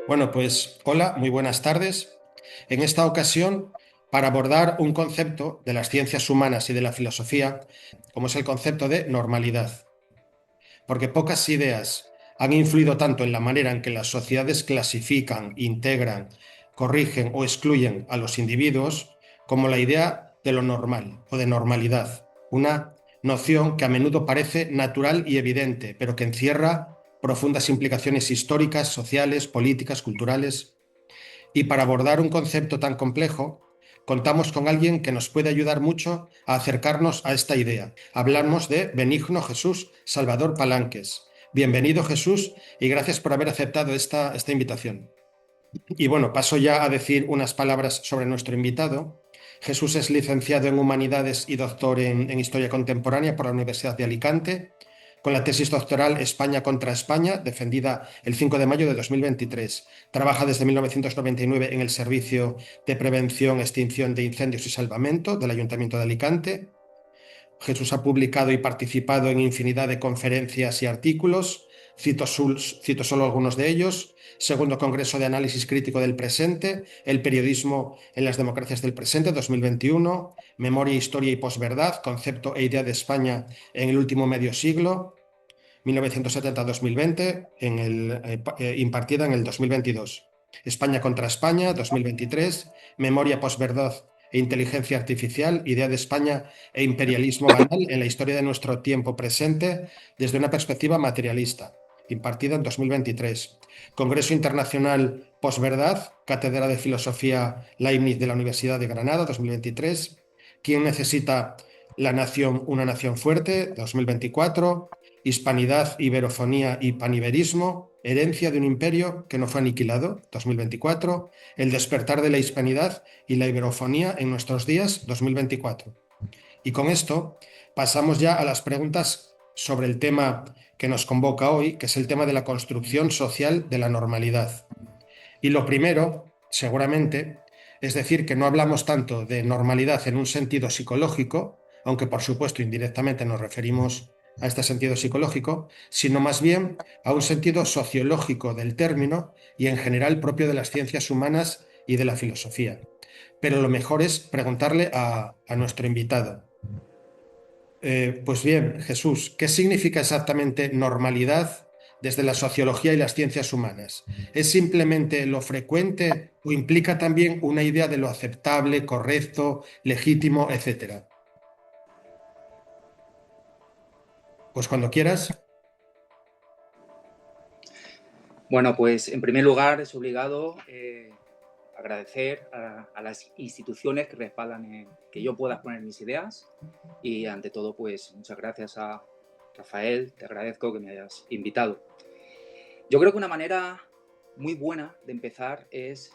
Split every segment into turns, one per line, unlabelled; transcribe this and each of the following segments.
Bueno, pues hola, muy buenas tardes. En esta ocasión, para abordar un concepto de las ciencias humanas y de la filosofía, como es el concepto de normalidad, porque pocas ideas han influido tanto en la manera en que las sociedades clasifican, integran, corrigen o excluyen a los individuos como la idea de lo normal o de normalidad, una noción que a menudo parece natural y evidente, pero que encierra profundas implicaciones históricas, sociales, políticas, culturales. Y para abordar un concepto tan complejo, contamos con alguien que nos puede ayudar mucho a acercarnos a esta idea. Hablamos de Benigno Jesús Salvador Palanques. Bienvenido, Jesús, y gracias por haber aceptado esta invitación. Y bueno, paso ya a decir unas palabras sobre nuestro invitado. Jesús es licenciado en Humanidades y doctor en Historia Contemporánea por la Universidad de Alicante, con la tesis doctoral España contra España, defendida el 5 de mayo de 2023. Trabaja desde 1999 en el Servicio de Prevención, Extinción de Incendios y Salvamento del Ayuntamiento de Alicante. Jesús ha publicado y participado en infinidad de conferencias y artículos. Cito solo algunos de ellos. Segundo Congreso de Análisis Crítico del Presente, El periodismo en las democracias del presente, 2021. Memoria, Historia y Posverdad, Concepto e idea de España en el último medio siglo, 1970-2020, impartida en el 2022. España contra España, 2023. Memoria, Posverdad e Inteligencia Artificial, Idea de España e Imperialismo Banal en la historia de nuestro tiempo presente desde una perspectiva materialista, impartida en 2023. Congreso Internacional Posverdad, Cátedra de Filosofía Leibniz de la Universidad de Granada, 2023. ¿Quién necesita la nación, una nación fuerte? 2024. Hispanidad, Iberofonía y Paniberismo, herencia de un imperio que no fue aniquilado, 2024. El despertar de la hispanidad y la iberofonía en nuestros días, 2024. Y con esto pasamos ya a las preguntas sobre el tema que nos convoca hoy, que es el tema de la construcción social de la normalidad. Y lo primero, seguramente, es decir que no hablamos tanto de normalidad en un sentido psicológico, aunque por supuesto indirectamente nos referimos a este sentido psicológico, sino más bien a un sentido sociológico del término y en general propio de las ciencias humanas y de la filosofía. Pero lo mejor es preguntarle a nuestro invitado. Pues bien, Jesús, ¿qué significa exactamente normalidad desde la sociología y las ciencias humanas? ¿Es simplemente lo frecuente o implica también una idea de lo aceptable, correcto, legítimo, etcétera? Pues cuando quieras.
Bueno, pues en primer lugar es obligado agradecer a las instituciones que respaldan que yo pueda exponer mis ideas y ante todo pues muchas gracias a Rafael, te agradezco que me hayas invitado. Yo creo que una manera muy buena de empezar es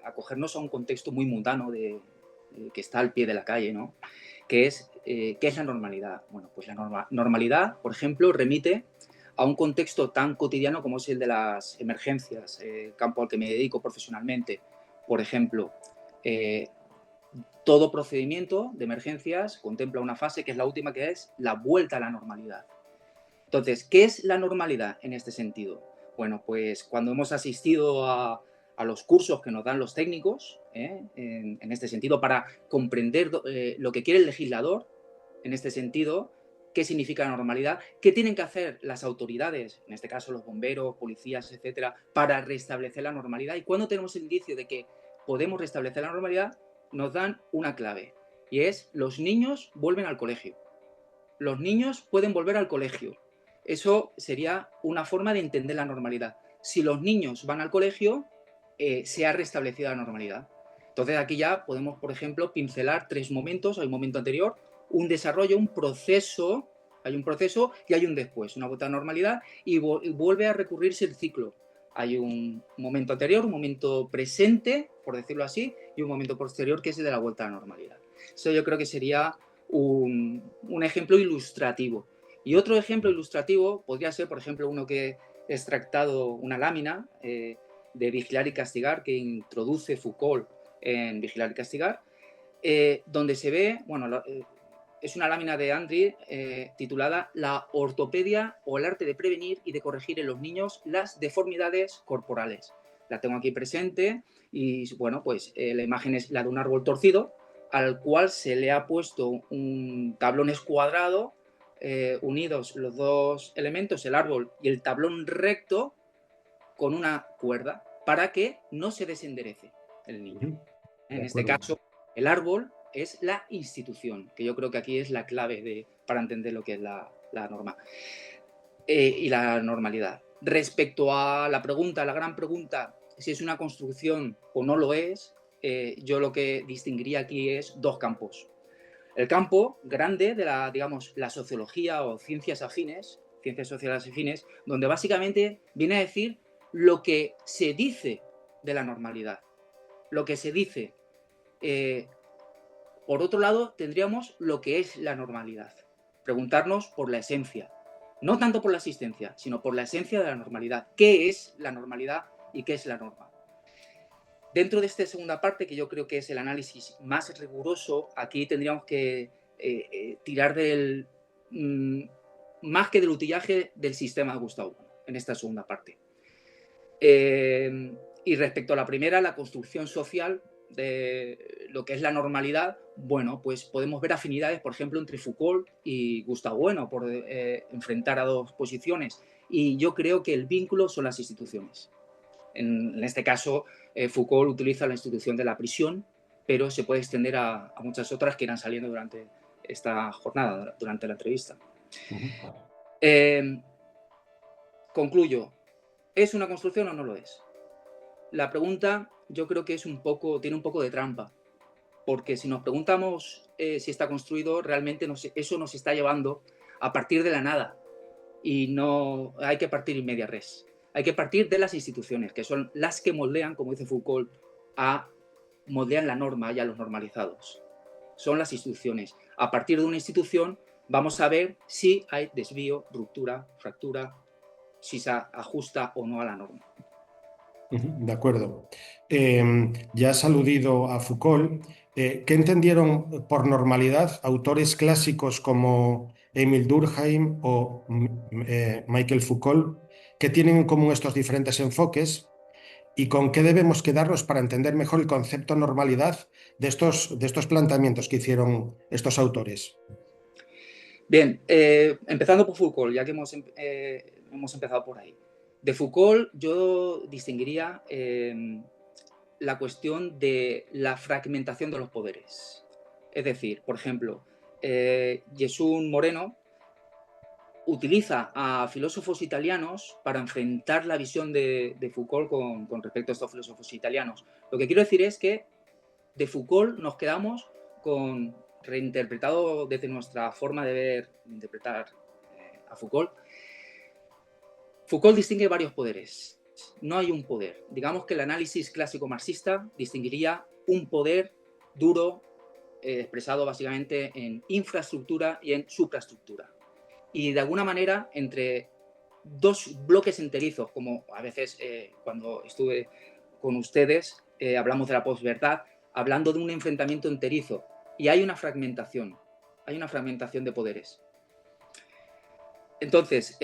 acogernos a un contexto muy mundano que está al pie de la calle, ¿no? Que es, ¿qué es la normalidad? Bueno, pues la normalidad, por ejemplo, remite a un contexto tan cotidiano como es el de las emergencias, campo al que me dedico profesionalmente. Por ejemplo, eh, todo procedimiento de emergencias contempla una fase que es la última, que es la vuelta a la normalidad. Entonces, ¿qué es la normalidad en este sentido? Bueno, pues cuando hemos asistido a los cursos que nos dan los técnicos, en este sentido, para comprender lo que quiere el legislador, en este sentido, qué significa la normalidad, qué tienen que hacer las autoridades, en este caso los bomberos, policías, etcétera, para restablecer la normalidad. Y cuando tenemos el indicio de que podemos restablecer la normalidad, nos dan una clave, y es los niños vuelven al colegio. Los niños pueden volver al colegio. Eso sería una forma de entender la normalidad. Si los niños van al colegio, se ha restablecido la normalidad. Entonces aquí ya podemos, por ejemplo, pincelar tres momentos. Hay un momento anterior, un desarrollo, un proceso, hay un proceso y hay un después, una vuelta a la normalidad y vuelve a recurrirse el ciclo. Hay un momento anterior, un momento presente, por decirlo así, y un momento posterior que es el de la vuelta a la normalidad. Eso yo creo que sería un ejemplo ilustrativo. Y otro ejemplo ilustrativo podría ser, por ejemplo, uno que he extractado una lámina de Vigilar y Castigar que introduce Foucault en Vigilar y Castigar, donde se ve, bueno, es una lámina de Andri titulada La ortopedia o el arte de prevenir y de corregir en los niños las deformidades corporales. la tengo aquí presente y bueno, pues la imagen es la de un árbol torcido al cual se le ha puesto un tablón escuadrado, unidos los dos elementos, el árbol y el tablón recto, con una cuerda para que no se desenderece el niño. En este caso, el árbol es la institución, que yo creo que aquí es la clave para entender lo que es la norma y la normalidad. Respecto a la pregunta, la gran pregunta, si es una construcción o no lo es, yo lo que distinguiría aquí es dos campos. El campo grande de la sociología o ciencias afines, ciencias sociales afines, donde básicamente viene a decir lo que se dice de la normalidad, lo que se dice. Por otro lado, tendríamos lo que es la normalidad. Preguntarnos por la esencia. No tanto por la existencia, sino por la esencia de la normalidad. ¿Qué es la normalidad y qué es la norma? Dentro de esta segunda parte, que yo creo que es el análisis más riguroso, aquí tendríamos que tirar más que del utillaje del sistema de Gustavo I, en esta segunda parte. Y respecto a la primera, la construcción social de lo que es la normalidad, bueno, pues podemos ver afinidades, por ejemplo, entre Foucault y Gustavo Bueno, por enfrentar a dos posiciones. Y yo creo que el vínculo son las instituciones. En este caso, Foucault utiliza la institución de la prisión, pero se puede extender a muchas otras que irán saliendo durante esta jornada, durante la entrevista. Concluyo. ¿Es una construcción o no lo es? La pregunta yo creo que tiene un poco de trampa, porque si nos preguntamos si está construido, realmente eso nos está llevando a partir de la nada y no hay que partir in media res. Hay que partir de las instituciones, que son las que moldean, como dice Foucault, moldean la norma y a los normalizados. Son las instituciones. A partir de una institución vamos a ver si hay desvío, ruptura, fractura, si se ajusta o no a la norma.
De acuerdo. Ya has aludido a Foucault. ¿Qué entendieron por normalidad autores clásicos como Émile Durkheim o Michel Foucault? ¿Qué tienen en común estos diferentes enfoques? ¿Y con qué debemos quedarnos para entender mejor el concepto normalidad de estos planteamientos que hicieron estos autores?
Bien, empezando por Foucault, ya que hemos empezado por ahí. De Foucault yo distinguiría la cuestión de la fragmentación de los poderes. Es decir, por ejemplo, Jesús Moreno utiliza a filósofos italianos para enfrentar la visión de Foucault con respecto a estos filósofos italianos. Lo que quiero decir es que de Foucault nos quedamos con, reinterpretado desde nuestra forma de ver, interpretar a Foucault. Foucault distingue varios poderes. No hay un poder. Digamos que el análisis clásico marxista distinguiría un poder duro, expresado básicamente en infraestructura y en supraestructura. Y de alguna manera, entre dos bloques enterizos, como a veces cuando estuve con ustedes, hablamos de la posverdad, hablando de un enfrentamiento enterizo. Y hay una fragmentación de poderes. Entonces,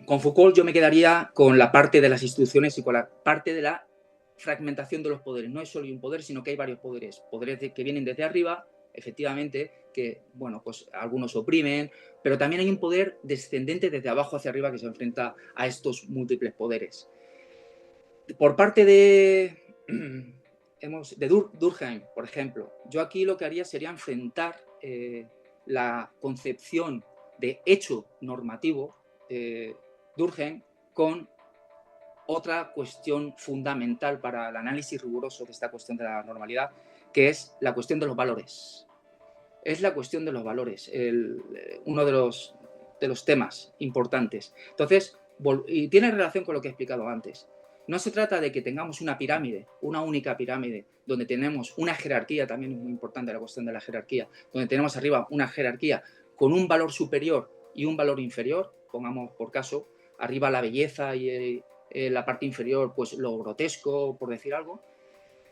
con Foucault yo me quedaría con la parte de las instituciones y con la parte de la fragmentación de los poderes. No es solo un poder, sino que hay varios poderes. Poderes que vienen desde arriba, efectivamente, que, bueno, pues algunos oprimen, pero también hay un poder descendente desde abajo hacia arriba que se enfrenta a estos múltiples poderes. Por parte de Durkheim, por ejemplo, yo aquí lo que haría sería enfrentar la concepción de hecho normativo Durkheim con otra cuestión fundamental para el análisis riguroso de esta cuestión de la normalidad, que es la cuestión de los valores. Es la cuestión de los valores, uno de los temas importantes. Entonces, y tiene relación con lo que he explicado antes. No se trata de que tengamos una pirámide, una única pirámide, donde tenemos una jerarquía, también es muy importante la cuestión de la jerarquía, donde tenemos arriba una jerarquía con un valor superior y un valor inferior, pongamos por caso, arriba la belleza y la parte inferior, pues lo grotesco, por decir algo,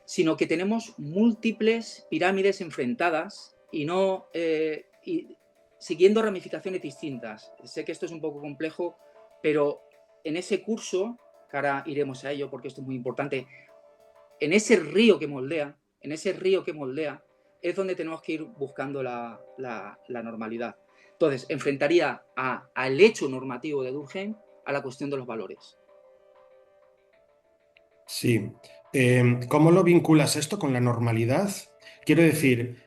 sino que tenemos múltiples pirámides enfrentadas y no siguiendo ramificaciones distintas. Sé que esto es un poco complejo, pero en ese curso que ahora iremos a ello porque esto es muy importante, en ese río que moldea, es donde tenemos que ir buscando la normalidad. Entonces, enfrentaría al hecho normativo de Durkheim a la cuestión de los valores.
Sí. ¿Cómo lo vinculas esto con la normalidad? Quiero decir,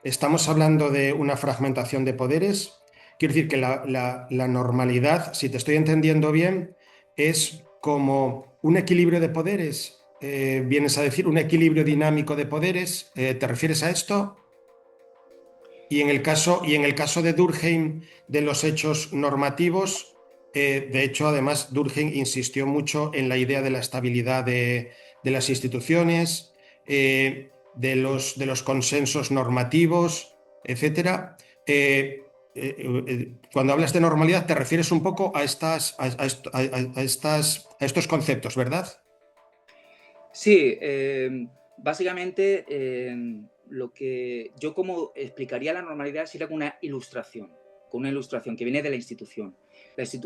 estamos hablando de una fragmentación de poderes. Quiero decir que la normalidad, si te estoy entendiendo bien, es como un equilibrio de poderes. Vienes a decir un equilibrio dinámico de poderes. ¿Te refieres a esto? Y en el caso de Durkheim, de los hechos normativos, de hecho, además, Durkheim insistió mucho en la idea de la estabilidad de las instituciones, de los consensos normativos, etcétera. Cuando hablas de normalidad, te refieres un poco a estos conceptos, ¿verdad?
Sí, básicamente lo que yo como explicaría la normalidad sería con una ilustración que viene de la institución.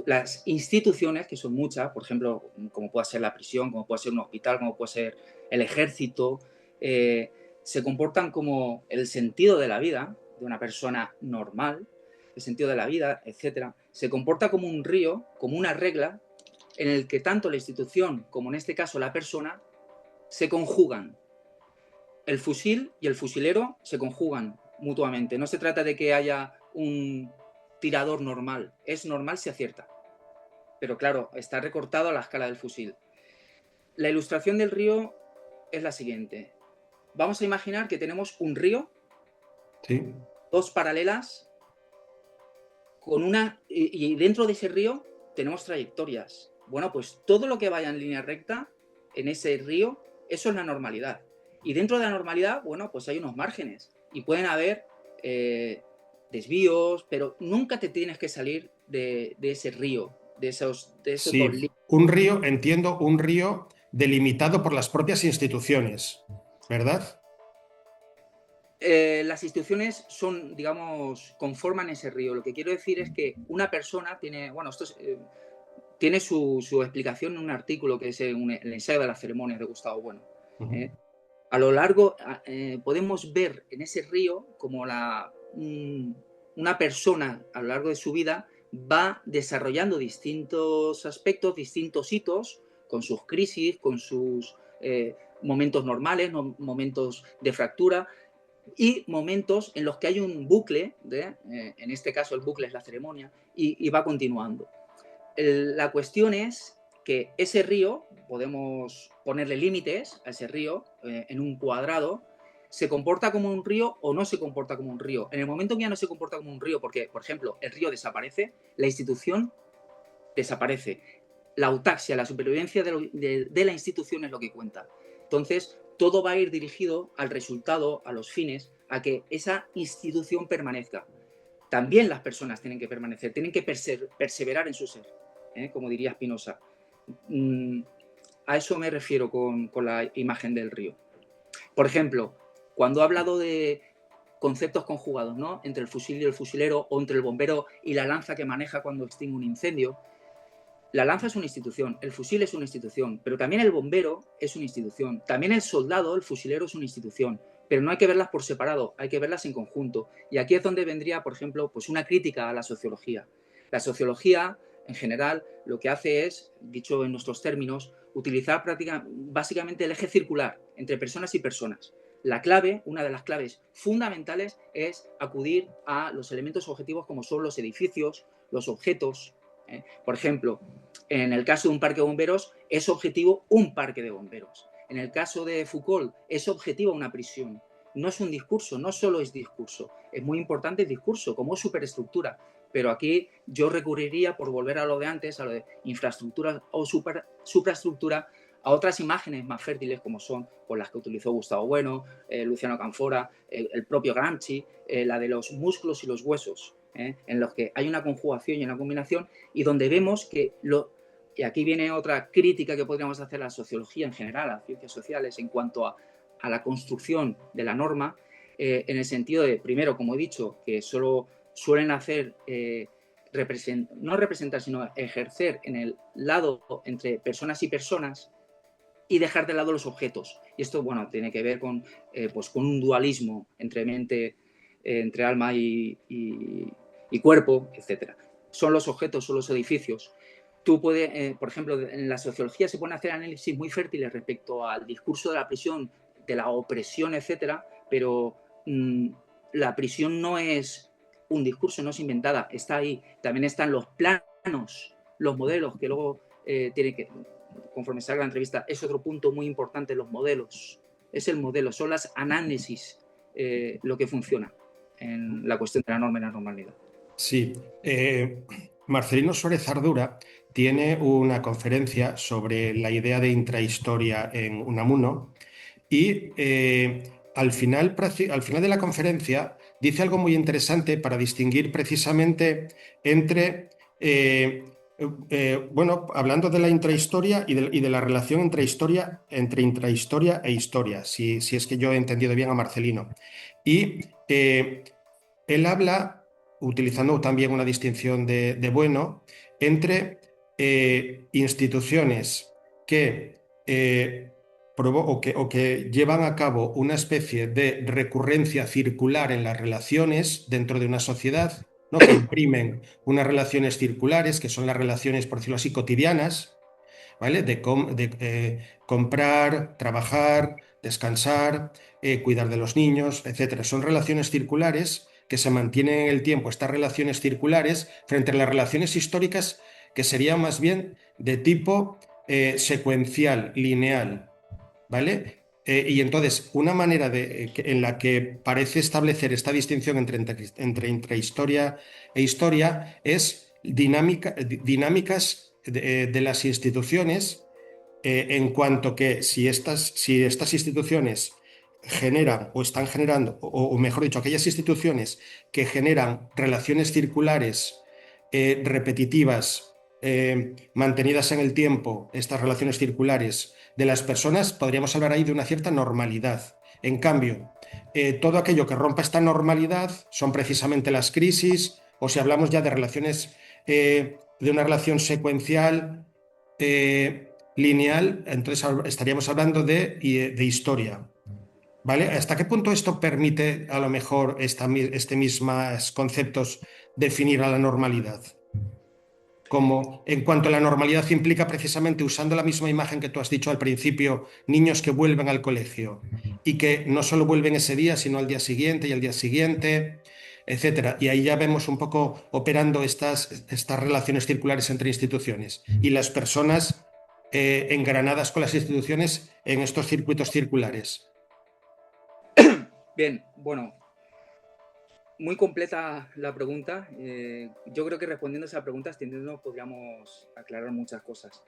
Las instituciones, que son muchas, por ejemplo, como puede ser la prisión, como puede ser un hospital, como puede ser el ejército, se comportan como el sentido de la vida de una persona normal, el sentido de la vida, etcétera. Se comporta como un río, como una regla, en el que tanto la institución como en este caso la persona se conjugan. El fusil y el fusilero se conjugan mutuamente. No se trata de que haya un tirador normal. Es normal si acierta. Pero claro, está recortado a la escala del fusil. La ilustración del río es la siguiente. Vamos a imaginar que tenemos un río,
Sí.
dos paralelas, y dentro de ese río tenemos trayectorias. Bueno, pues todo lo que vaya en línea recta en ese río, eso es la normalidad. Y dentro de la normalidad, bueno, pues hay unos márgenes y pueden haber desvíos, pero nunca te tienes que salir de ese río, de esos dos
Sí,
límites.
un río, entiendo, un río delimitado por las propias instituciones, ¿verdad?
Las instituciones son, digamos, conforman ese río. Lo que quiero decir es que una persona tiene, bueno, esto tiene su explicación en un artículo que es el ensayo de las ceremonias de Gustavo Bueno.
Ujú.
¿Eh? A lo largo podemos ver en ese río como una persona a lo largo de su vida va desarrollando distintos aspectos, distintos hitos, con sus crisis, con sus momentos normales, momentos de fractura y momentos en los que hay un bucle, en este caso el bucle es la ceremonia, y va continuando. La cuestión es que ese río, podemos ponerle límites a ese río en un cuadrado, se comporta como un río o no se comporta como un río. En el momento que ya no se comporta como un río, porque, por ejemplo, el río desaparece, la institución desaparece. La autaxia, la supervivencia de la institución es lo que cuenta. Entonces, todo va a ir dirigido al resultado, a los fines, a que esa institución permanezca. También las personas tienen que permanecer, tienen que perseverar en su ser, como diría Spinoza. A eso me refiero con la imagen del río. Por ejemplo, cuando he hablado de conceptos conjugados, ¿no? Entre el fusil y el fusilero, o entre el bombero y la lanza que maneja cuando extingue un incendio, la lanza es una institución, el fusil es una institución, pero también el bombero es una institución, también el soldado, el fusilero es una institución, pero no hay que verlas por separado, hay que verlas en conjunto. Y aquí es donde vendría, por ejemplo, pues una crítica a la sociología. La sociología, en general, lo que hace es, dicho en nuestros términos, utilizar básicamente el eje circular entre personas y personas. La clave, una de las claves fundamentales, es acudir a los elementos objetivos como son los edificios, los objetos. Por ejemplo, en el caso de un parque de bomberos, es objetivo un parque de bomberos. En el caso de Foucault, es objetivo una prisión. No es un discurso, no solo es discurso. Es muy importante el discurso como superestructura. Pero aquí yo recurriría, por volver a lo de antes, a lo de infraestructura o supraestructura, a otras imágenes más fértiles como son pues, las que utilizó Gustavo Bueno, Luciano Canfora, el propio Gramsci, la de los músculos y los huesos, en los que hay una conjugación y una combinación y donde vemos que y aquí viene otra crítica que podríamos hacer a la sociología en general, a las ciencias sociales, en cuanto a la construcción de la norma, en el sentido de, primero, como he dicho, que solo suelen hacer no representar, sino ejercer en el lado entre personas y personas y dejar de lado los objetos. Y esto, bueno, tiene que ver con, pues con un dualismo entre mente, entre alma y cuerpo, etc. Son los objetos, son los edificios. Tú puedes, por ejemplo, en la sociología se pueden hacer análisis muy fértiles respecto al discurso de la prisión, de la opresión, etcétera, pero la prisión no es un discurso, no es inventada, está ahí. También están los planos, los modelos, que luego tiene que, conforme salga la entrevista, es otro punto muy importante, los modelos. Es el modelo, son las análisis lo que funciona en la cuestión de la norma y la normalidad.
Sí, Marcelino Suárez Ardura tiene una conferencia sobre la idea de intrahistoria en Unamuno y al final de la conferencia dice algo muy interesante para distinguir precisamente entre, bueno, hablando de la intrahistoria y de la relación entre intrahistoria e historia, si es que yo he entendido bien a Marcelino. Y él habla, utilizando también una distinción de Bueno, entre instituciones que, o que llevan a cabo una especie de recurrencia circular en las relaciones dentro de una sociedad, ¿no? Que imprimen unas relaciones circulares, que son las relaciones, por decirlo así, cotidianas, ¿vale? De comprar, trabajar, descansar, cuidar de los niños, etcétera. Son relaciones circulares que se mantienen en el tiempo, estas relaciones circulares, frente a las relaciones históricas que serían más bien de tipo secuencial, lineal, ¿vale? Y entonces, una manera en la que parece establecer esta distinción entre intrahistoria e historia es dinámicas de las instituciones, en cuanto que si estas instituciones generan o están generando, o mejor dicho, aquellas instituciones que generan relaciones circulares repetitivas, mantenidas en el tiempo, estas relaciones circulares de las personas, podríamos hablar ahí de una cierta normalidad. En cambio, todo aquello que rompa esta normalidad son precisamente las crisis, o si hablamos ya de relaciones, de una relación secuencial, lineal, entonces estaríamos hablando de historia. ¿Vale? ¿Hasta qué punto esto permite a lo mejor este mismos conceptos definir a la normalidad? Como en cuanto a la normalidad implica precisamente, usando la misma imagen que tú has dicho al principio, niños que vuelven al colegio y que no solo vuelven ese día, sino al día siguiente y al día siguiente, etcétera. Y ahí ya vemos un poco operando estas relaciones circulares entre instituciones y las personas engranadas con las instituciones en estos circuitos circulares.
Bien, bueno, muy completa la pregunta. Yo creo que respondiendo a esa pregunta, extendiéndonos, podríamos aclarar muchas cosas.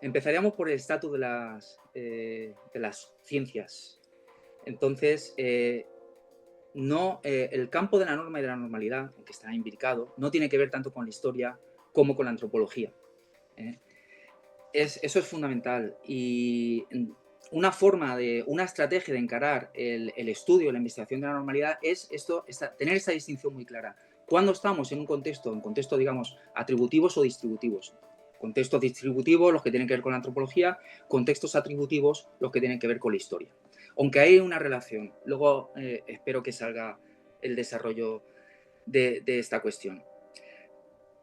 Empezaríamos por el estatus de las ciencias. Entonces, el campo de la norma y de la normalidad, aunque está implicado, no tiene que ver tanto con la historia como con la antropología. Eso es fundamental. Y una estrategia de encarar el estudio, la investigación de la normalidad es tener esa distinción muy clara. Cuando estamos en un contexto, digamos, atributivos o distributivos. Contextos distributivos, los que tienen que ver con la antropología, contextos atributivos, los que tienen que ver con la historia. Aunque hay una relación. Luego espero que salga el desarrollo de esta cuestión.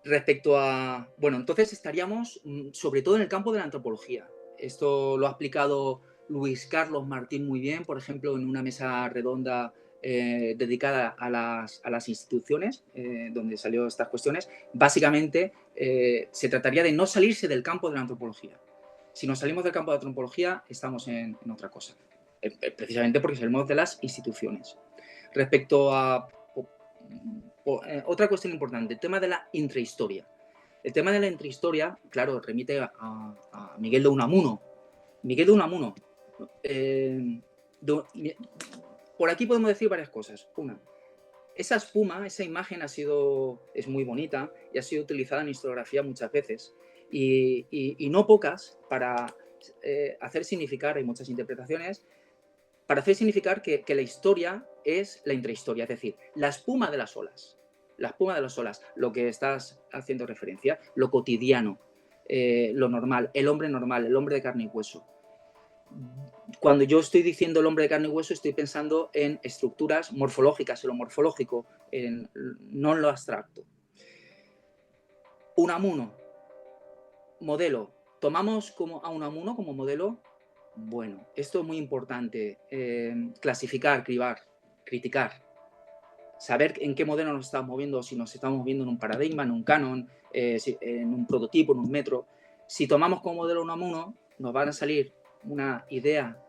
Respecto a... Bueno, entonces estaríamos sobre todo en el campo de la antropología. Esto lo ha explicado Luis Carlos Martín muy bien, por ejemplo, en una mesa redonda dedicada a las instituciones, donde salió estas cuestiones. Básicamente, se trataría de no salirse del campo de la antropología. Si nos salimos del campo de la antropología, estamos en otra cosa. Precisamente porque salimos de las instituciones. Respecto a... otra cuestión importante, el tema de la intrahistoria. El tema de la intrahistoria, claro, remite a Miguel de Unamuno. Miguel de Unamuno. Por aquí podemos decir varias cosas. Una, esa espuma, esa imagen es muy bonita y ha sido utilizada en historiografía muchas veces y no pocas para hacer significar, hay muchas interpretaciones, para hacer significar que la historia es la intrahistoria, es decir, la espuma de las olas. la espuma de las olas, lo que estás haciendo referencia, lo cotidiano, lo normal, el hombre de carne y hueso. Cuando yo estoy diciendo el hombre de carne y hueso, estoy pensando en estructuras morfológicas, en lo morfológico, no en lo abstracto. Unamuno, modelo. ¿Tomamos a Unamuno como modelo? Bueno, esto es muy importante. Clasificar, cribar, criticar. Saber en qué modelo nos estamos moviendo, si nos estamos moviendo en un paradigma, en un canon, en un prototipo, en un metro. Si tomamos como modelo Unamuno, nos van a salir una idea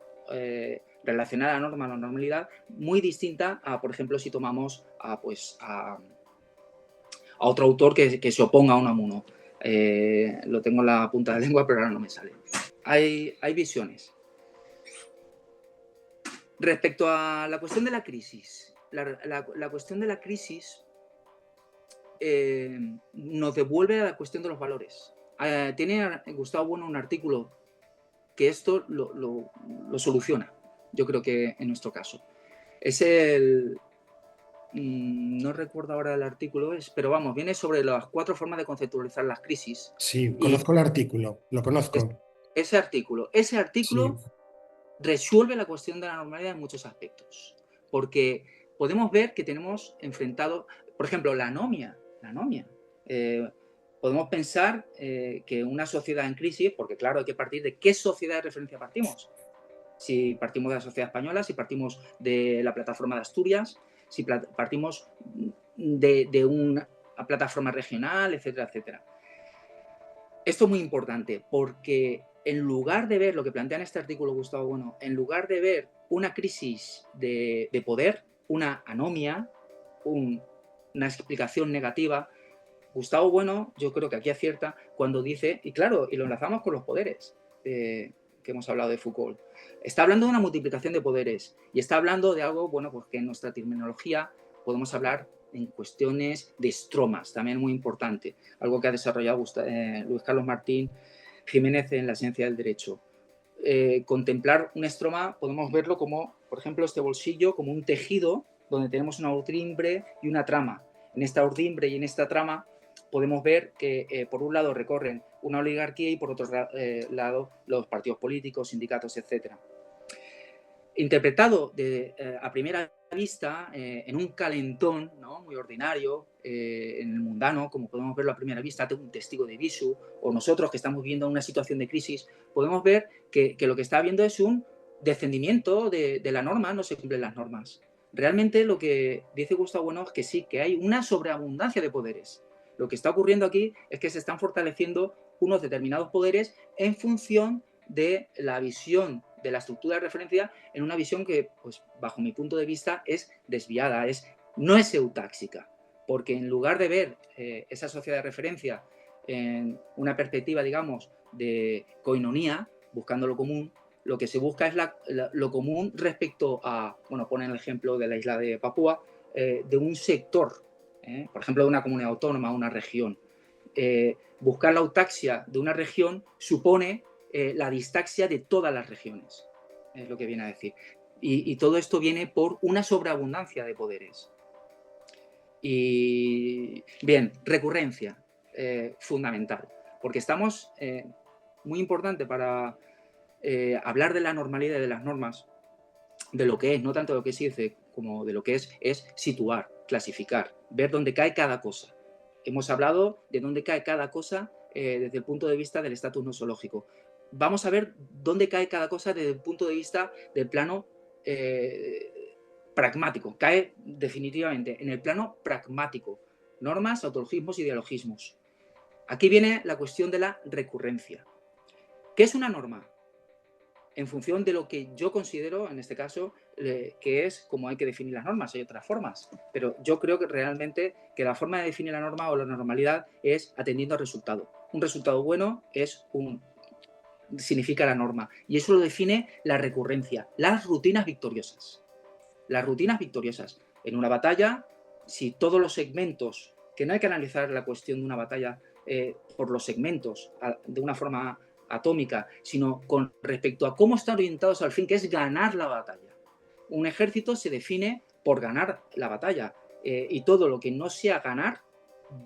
relacionada a la norma, a la normalidad, muy distinta a, por ejemplo, si tomamos a otro autor que se oponga a Unamuno. Lo tengo en la punta de la lengua, pero ahora no me sale. Hay visiones. Respecto a la cuestión de la crisis, la cuestión de la crisis nos devuelve a la cuestión de los valores. Tiene Gustavo Bueno un artículo que esto lo soluciona, yo creo que en nuestro caso. Es el... no recuerdo ahora el artículo, pero vamos, viene sobre las 4 formas de conceptualizar las crisis.
Sí, conozco el artículo, lo conozco.
Ese artículo
Sí.
resuelve la cuestión de la normalidad en muchos aspectos, porque podemos ver que tenemos enfrentado, por ejemplo, la anomia. Podemos pensar que una sociedad en crisis, porque claro, hay que partir de qué sociedad de referencia partimos. Si partimos de la sociedad española, si partimos de la plataforma de Asturias, si partimos de una plataforma regional, etcétera, etcétera. Esto es muy importante porque en lugar de ver lo que plantea en este artículo Gustavo Bueno, en lugar de ver una crisis de poder, una anomia, una explicación negativa, Gustavo Bueno, yo creo que aquí acierta cuando dice, y claro, y lo enlazamos con los poderes, que hemos hablado de Foucault, está hablando de una multiplicación de poderes y está hablando de algo, bueno, pues que en nuestra terminología podemos hablar en cuestiones de estromas, también muy importante, algo que ha desarrollado Luis Carlos Martín Jiménez en la ciencia del derecho. Contemplar un estroma podemos verlo como, por ejemplo, este bolsillo, como un tejido donde tenemos una urdimbre y una trama. En esta urdimbre y en esta trama podemos ver que por un lado recorren una oligarquía y por otro lado los partidos políticos, sindicatos, etcétera. Interpretado a primera vista en un calentón, ¿no?, muy ordinario, en el mundano, como podemos verlo a primera vista, un testigo de Visu, o nosotros que estamos viviendo una situación de crisis, podemos ver que lo que está habiendo es un descendimiento de la norma, no se cumplen las normas. Realmente lo que dice Gustavo Bueno es que sí, que hay una sobreabundancia de poderes. Lo que está ocurriendo aquí es que se están fortaleciendo unos determinados poderes en función de la visión de la estructura de referencia, en una visión que, pues, bajo mi punto de vista, es desviada, no es eutáxica, porque en lugar de ver esa sociedad de referencia en una perspectiva, digamos, de coinonía, buscando lo común, lo que se busca es lo común respecto a, bueno, ponen el ejemplo de la isla de Papúa, de un sector, por ejemplo, de una comunidad autónoma, una región. Buscar la autaxia de una región supone la distaxia de todas las regiones, es lo que viene a decir. Y todo esto viene por una sobreabundancia de poderes. Y bien, recurrencia, fundamental, porque estamos, muy importante para hablar de la normalidad y de las normas, de lo que es, no tanto de lo que se dice como de lo que es situar, clasificar, ver dónde cae cada cosa. Hemos hablado de dónde cae cada cosa desde el punto de vista del estatus nosológico. Vamos a ver dónde cae cada cosa desde el punto de vista del plano pragmático. Cae definitivamente en el plano pragmático. Normas, autologismos y dialogismos. Aquí viene la cuestión de la recurrencia. ¿Qué es una norma? En función de lo que yo considero, en este caso, que es como hay que definir las normas. Hay otras formas, pero yo creo que realmente que la forma de definir la norma o la normalidad es atendiendo al resultado. Un resultado bueno significa la norma, y eso lo define la recurrencia, las rutinas victoriosas. Las rutinas victoriosas. En una batalla, si todos los segmentos, que no hay que analizar la cuestión de una batalla por los segmentos de una forma atómica, sino con respecto a cómo están orientados al fin, que es ganar la batalla. Un ejército se define por ganar la batalla. y todo lo que no sea ganar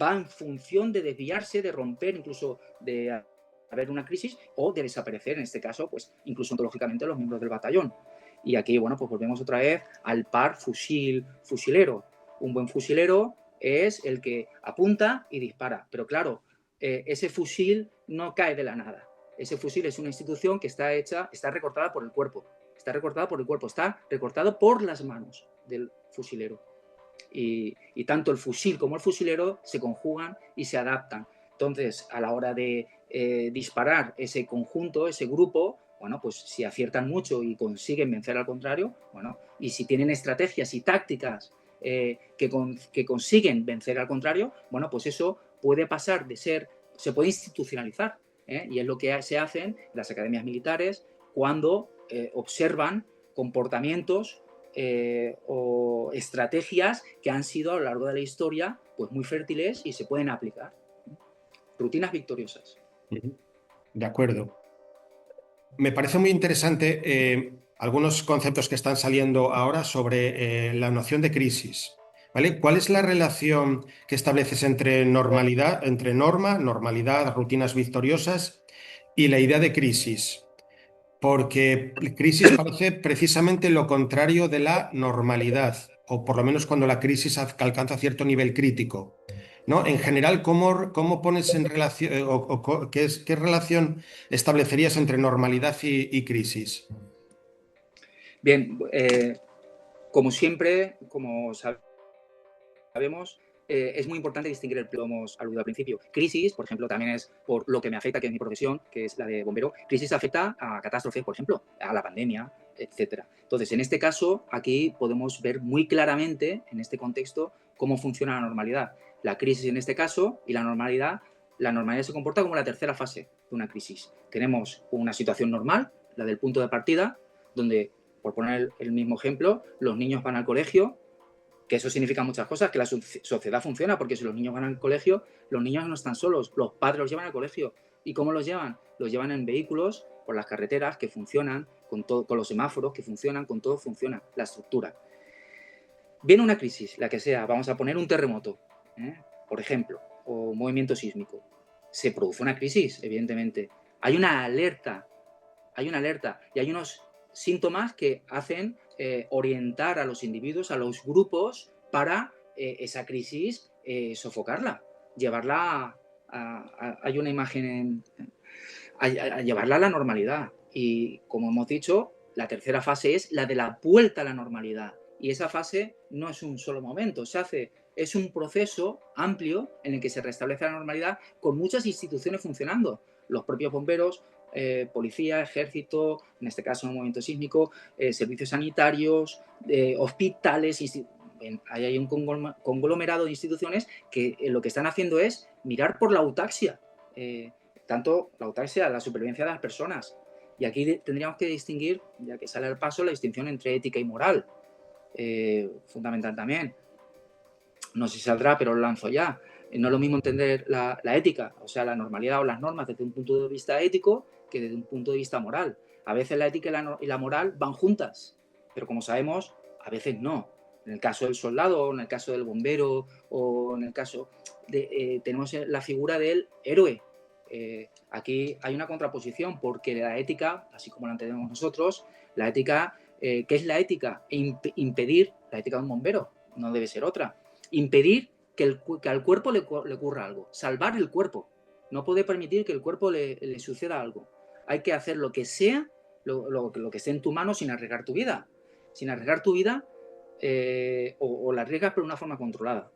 va en función de desviarse, de romper, incluso de haber una crisis o de desaparecer, en este caso, pues incluso ontológicamente los miembros del batallón. Y aquí, bueno, pues volvemos otra vez al par fusil-fusilero. Un buen fusilero es el que apunta y dispara, pero claro, ese fusil no cae de la nada. Ese fusil es una institución que está recortada por el cuerpo, está recortado por las manos del fusilero. Y tanto el fusil como el fusilero se conjugan y se adaptan. Entonces, a la hora de disparar ese conjunto, ese grupo, bueno, pues si aciertan mucho y consiguen vencer al contrario, bueno, y si tienen estrategias y tácticas que consiguen vencer al contrario, bueno, pues eso puede pasar de ser, se puede institucionalizar, y es lo que se hacen las academias militares cuando observan comportamientos o estrategias que han sido a lo largo de la historia pues muy fértiles y se pueden aplicar. Rutinas victoriosas.
De acuerdo. Me parece muy interesante algunos conceptos que están saliendo ahora sobre la noción de crisis. ¿Vale? ¿Cuál es la relación que estableces entre normalidad, entre norma, normalidad, rutinas victoriosas y la idea de crisis? Porque crisis parece precisamente lo contrario de la normalidad, o por lo menos cuando la crisis alcanza cierto nivel crítico, ¿no? En general, ¿cómo pones en relación, qué relación establecerías entre normalidad y crisis?
Bien, como siempre, como sabemos, es muy importante distinguir el que hemos aludido al principio. Crisis, por ejemplo, también es por lo que me afecta, que es mi profesión, que es la de bombero. Crisis afecta a catástrofes, por ejemplo, a la pandemia, etcétera. Entonces, en este caso, aquí podemos ver muy claramente, en este contexto, cómo funciona la normalidad. La crisis en este caso y la normalidad se comporta como la tercera fase de una crisis. Tenemos una situación normal, la del punto de partida, donde, por poner el mismo ejemplo, los niños van al colegio, que eso significa muchas cosas, que la sociedad funciona, porque si los niños van al colegio, los niños no están solos, los padres los llevan al colegio. ¿Y cómo los llevan? Los llevan en vehículos, por las carreteras que funcionan, con los semáforos que funcionan, con todo funciona, la estructura. Viene una crisis, la que sea, vamos a poner un terremoto, por ejemplo, o un movimiento sísmico. Se produce una crisis, evidentemente. Hay una alerta y hay unos síntomas que hacen orientar a los individuos, a los grupos, para esa crisis sofocarla, llevarla hay una imagen, a llevarla a la normalidad. Y como hemos dicho, la tercera fase es la de la vuelta a la normalidad. Y esa fase no es un solo momento, es un proceso amplio en el que se restablece la normalidad con muchas instituciones funcionando. Los propios bomberos, policía, ejército, en este caso en un movimiento sísmico, servicios sanitarios, hospitales, hay un conglomerado de instituciones que lo que están haciendo es mirar por la autaxia, tanto la autaxia, la supervivencia de las personas. Y aquí tendríamos que distinguir, ya que sale al paso, la distinción entre ética y moral, fundamental también. No sé si saldrá, pero lo lanzo ya. No es lo mismo entender la ética, o sea, la normalidad o las normas desde un punto de vista ético que desde un punto de vista moral. A veces la ética y la moral van juntas, pero como sabemos, a veces no. En el caso del soldado, o en el caso del bombero, o en el caso de... tenemos la figura del héroe. Aquí hay una contraposición, porque la ética, así como la entendemos nosotros, la ética, ¿qué es la ética? Impedir, la ética de un bombero, no debe ser otra. Impedir que al cuerpo le ocurra algo, salvar el cuerpo. No puede permitir que el cuerpo le suceda algo. Hay que hacer lo que sea, lo que esté en tu mano sin arriesgar tu vida. Sin arriesgar tu vida, o la arriesgas pero de una forma controlada,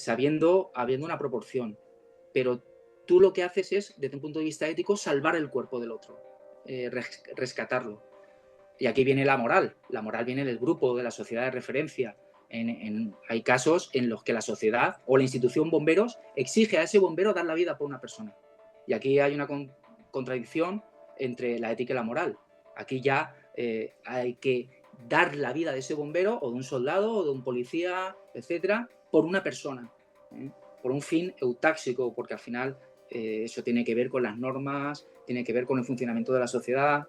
habiendo una proporción. Pero tú lo que haces es, desde un punto de vista ético, salvar el cuerpo del otro, rescatarlo. Y aquí viene la moral. La moral viene del grupo, de la sociedad de referencia. Hay casos en los que la sociedad o la institución bomberos exige a ese bombero dar la vida por una persona. Y aquí hay una contradicción entre la ética y la moral. Aquí ya hay que dar la vida de ese bombero o de un soldado o de un policía, etcétera, por una persona, por un fin eutáxico, porque al final eso tiene que ver con las normas, tiene que ver con el funcionamiento de la sociedad.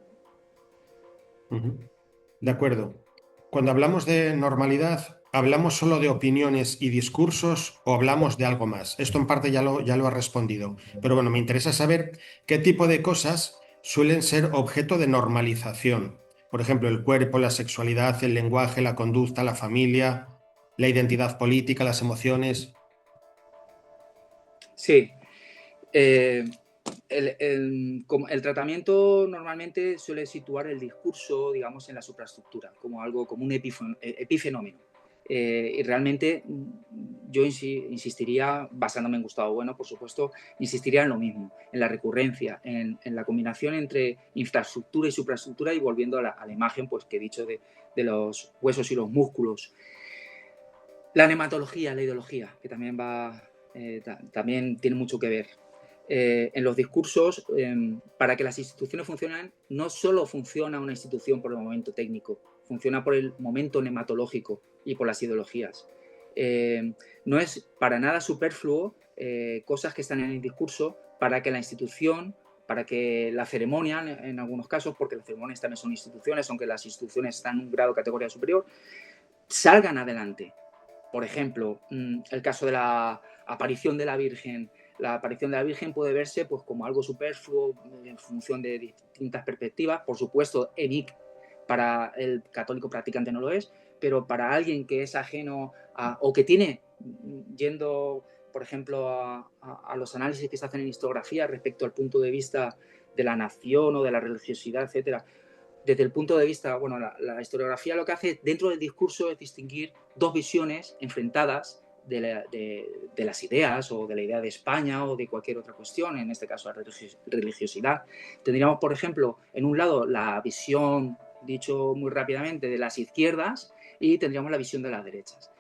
De acuerdo. Cuando hablamos de normalidad, ¿hablamos solo de opiniones y discursos o hablamos de algo más? Esto en parte ya lo ha respondido, pero bueno, me interesa saber qué tipo de cosas suelen ser objeto de normalización. Por ejemplo, el cuerpo, la sexualidad, el lenguaje, la conducta, la familia, la identidad política, las emociones.
Sí. Eh, el tratamiento normalmente suele situar el discurso, digamos, en la supraestructura, como algo, como un epifenómeno. Y realmente yo insistiría, basándome en Gustavo Bueno, por supuesto, insistiría en lo mismo, en la recurrencia, en la combinación entre infraestructura y supraestructura, y volviendo a la imagen pues, que he dicho de los huesos y los músculos. La nematología, la ideología, que también también tiene mucho que ver. En los discursos, para que las instituciones funcionen, no solo funciona una institución por el momento técnico, funciona por el momento nematológico y por las ideologías. No es para nada superfluo cosas que están en el discurso para que la institución, para que la ceremonia, en algunos casos, porque las ceremonias también son instituciones, aunque las instituciones están en un grado de categoría superior, salgan adelante. Por ejemplo, el caso de la aparición de la Virgen. La aparición de la Virgen puede verse pues, como algo superfluo en función de distintas perspectivas. Por supuesto, ENIC para el católico practicante no lo es, pero para alguien que es ajeno o que tiene, yendo, por ejemplo, a los análisis que se hacen en historiografía respecto al punto de vista de la nación o de la religiosidad, etcétera, desde el punto de vista, bueno, la historiografía lo que hace dentro del discurso es distinguir dos visiones enfrentadas de las ideas o de la idea de España o de cualquier otra cuestión, en este caso la religiosidad. Tendríamos, por ejemplo, en un lado la visión, dicho muy rápidamente, de las izquierdas y tendríamos la visión de las derechas.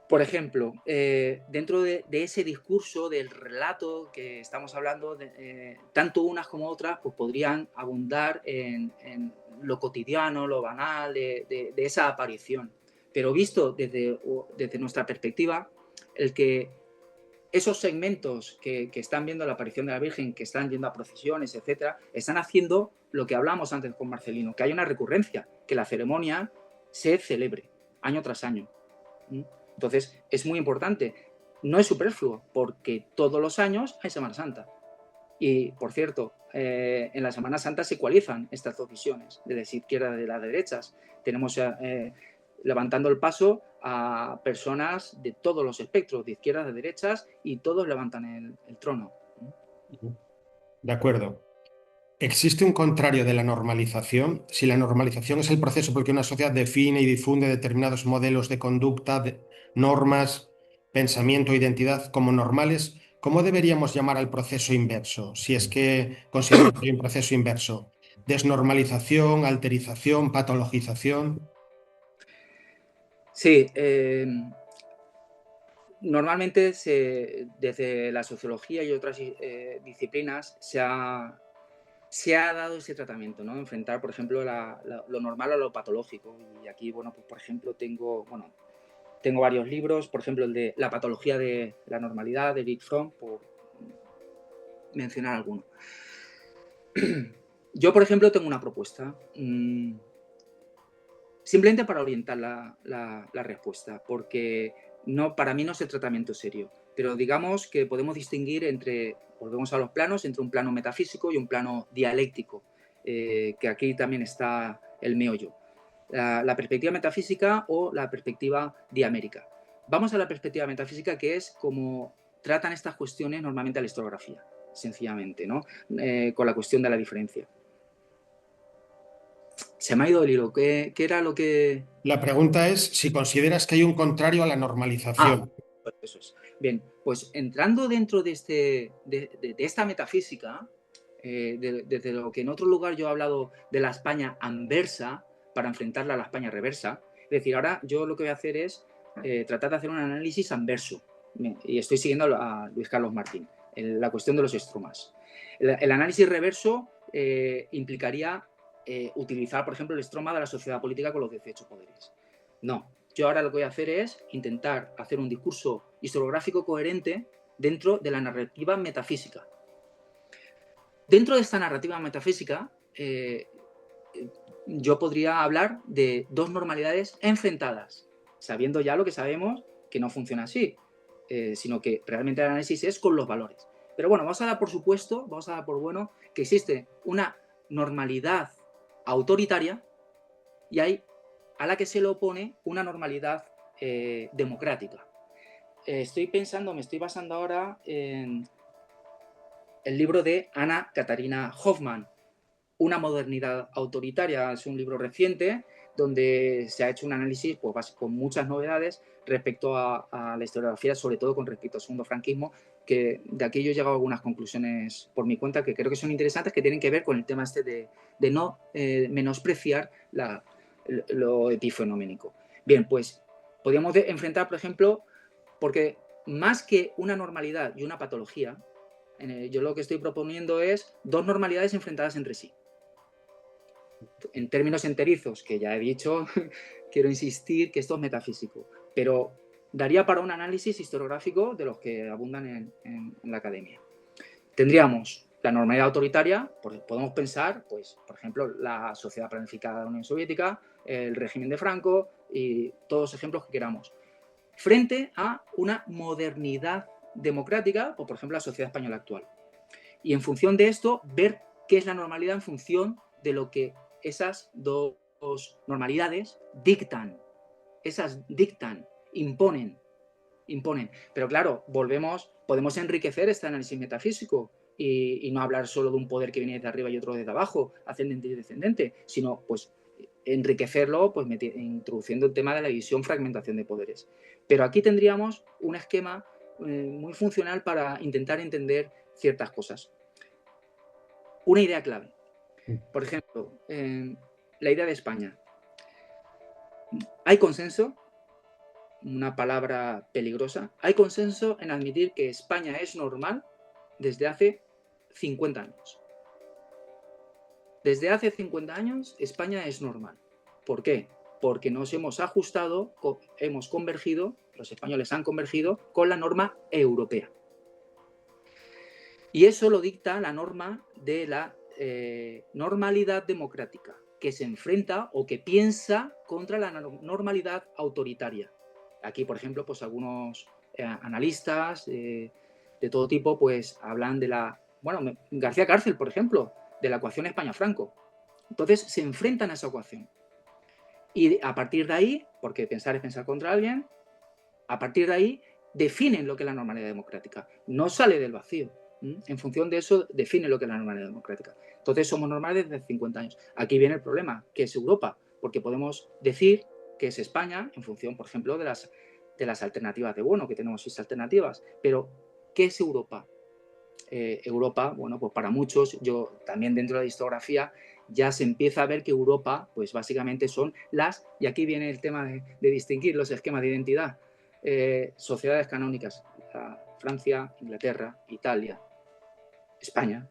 Por ejemplo, dentro de ese discurso, del relato que estamos hablando, tanto unas como otras pues podrían abundar en lo cotidiano, lo banal de esa aparición. Pero visto desde nuestra perspectiva, el que esos segmentos que están viendo la aparición de la Virgen, que están yendo a procesiones, etcétera, están haciendo lo que hablamos antes con Marcelino, que haya una recurrencia, que la ceremonia se celebre año tras año. Entonces, es muy importante. No es superfluo, porque todos los años hay Semana Santa. Y, por cierto, en la Semana Santa se ecualizan estas dos visiones, de las izquierdas y de las derechas. Tenemos levantando el paso a personas de todos los espectros, de izquierdas, de derechas, y todos levantan el trono.
De acuerdo. ¿Existe un contrario de la normalización? Si la normalización es el proceso porque una sociedad define y difunde determinados modelos de conducta, normas, pensamiento, identidad como normales, ¿cómo deberíamos llamar al proceso inverso? Si es que consideramos que hay un proceso inverso. Desnormalización, alterización, patologización.
Sí, normalmente desde la sociología y otras disciplinas se ha dado ese tratamiento, ¿no? Enfrentar, por ejemplo, lo normal a lo patológico. Y aquí, bueno, pues por ejemplo, tengo varios libros, por ejemplo, el de La patología de la normalidad, de Eric Fromm, por mencionar alguno. Yo, por ejemplo, tengo una propuesta, simplemente para orientar la respuesta, porque para mí no es el tratamiento serio, pero digamos que podemos distinguir volvemos a los planos, entre un plano metafísico y un plano dialéctico, que aquí también está el meollo. La perspectiva metafísica o la perspectiva diamérica. Vamos a la perspectiva metafísica, que es como tratan estas cuestiones normalmente a la historiografía, sencillamente, ¿no? Con la cuestión de la diferencia. Se me ha ido el hilo. ¿Qué era lo que...?
La pregunta es si consideras que hay un contrario a la normalización.
Pues eso es. Bien, pues entrando dentro de esta metafísica, desde lo que en otro lugar yo he hablado de la España anversa para enfrentarla a la España reversa, es decir, ahora yo lo que voy a hacer es tratar de hacer un análisis anverso, y estoy siguiendo a Luis Carlos Martín, la cuestión de los estromas. El análisis reverso implicaría utilizar, por ejemplo, el estroma de la sociedad política con los 18 poderes. No, yo ahora lo que voy a hacer es intentar hacer un discurso historiográfico coherente dentro de la narrativa metafísica. Dentro de esta narrativa metafísica, yo podría hablar de dos normalidades enfrentadas. sabiendo ya lo que sabemos, que no funciona así, sino que realmente el análisis es con los valores. Pero bueno, vamos a dar por supuesto, vamos a dar por bueno que existe una normalidad autoritaria y hay a la que se le opone una normalidad democrática. Estoy pensando, me estoy basando ahora en el libro de Anna Katarina Hoffmann, Una modernidad autoritaria. Es un libro reciente donde se ha hecho un análisis pues, con muchas novedades respecto a la historiografía, sobre todo con respecto al segundo franquismo, que de aquí yo he llegado a algunas conclusiones por mi cuenta que creo que son interesantes, que tienen que ver con el tema este de no menospreciar lo epifenoménico. Bien, pues podríamos enfrentar, por ejemplo, porque más que una normalidad y una patología, yo lo que estoy proponiendo es dos normalidades enfrentadas entre sí. En términos enterizos, que ya he dicho, quiero insistir que esto es metafísico, pero daría para un análisis historiográfico de los que abundan en la academia. Tendríamos la normalidad autoritaria, podemos pensar, pues, por ejemplo, la sociedad planificada de la Unión Soviética, el régimen de Franco y todos los ejemplos que queramos, frente a una modernidad democrática, o por ejemplo la sociedad española actual. Y en función de esto, ver qué es la normalidad en función de lo que esas dos normalidades dictan. Esas dictan, imponen. Pero claro, podemos enriquecer este análisis metafísico y no hablar solo de un poder que viene desde arriba y otro desde abajo, ascendente y descendente, sino pues enriquecerlo pues introduciendo el tema de la división, fragmentación de poderes. Pero aquí tendríamos un esquema muy funcional para intentar entender ciertas cosas. Una idea clave. Por ejemplo, la idea de España. Hay consenso, una palabra peligrosa, hay consenso en admitir que España es normal desde hace 50 años. Desde hace 50 años España es normal. ¿Por qué? Porque nos hemos ajustado, hemos convergido, los españoles han convergido con la norma europea. Y eso lo dicta la norma de la normalidad democrática, que se enfrenta o que piensa contra la normalidad autoritaria. Aquí, por ejemplo, pues algunos analistas de todo tipo pues hablan de García Cárcel, por ejemplo, de la ecuación España-Franco. Entonces se enfrentan a esa ecuación. Y a partir de ahí, porque pensar es pensar contra alguien, a partir de ahí definen lo que es la normalidad democrática. No sale del vacío. En función de eso, define lo que es la normalidad democrática. Entonces, somos normales desde 50 años. Aquí viene el problema, que es Europa, porque podemos decir que es España en función, por ejemplo, de las alternativas de Bono, que tenemos 6 alternativas. Pero, ¿qué es Europa? Europa, bueno, pues para muchos, yo también dentro de la historiografía, ya se empieza a ver que Europa, pues básicamente son y aquí viene el tema de distinguir los esquemas de identidad, sociedades canónicas, Francia, Inglaterra, Italia, España,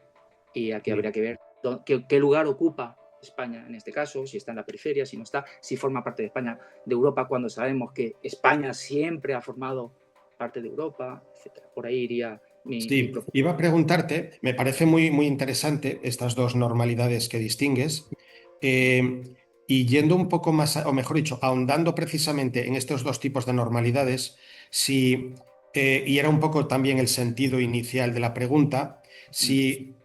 y aquí habría que ver qué lugar ocupa España en este caso, si está en la periferia, si no está, si forma parte de España, de Europa, cuando sabemos que España siempre ha formado parte de Europa, etc. Por ahí iría
Sí, iba a preguntarte, me parece muy, muy interesante estas dos normalidades que distingues, y yendo un poco más, o mejor dicho, ahondando precisamente en estos dos tipos de normalidades, y era un poco también el sentido inicial de la pregunta, si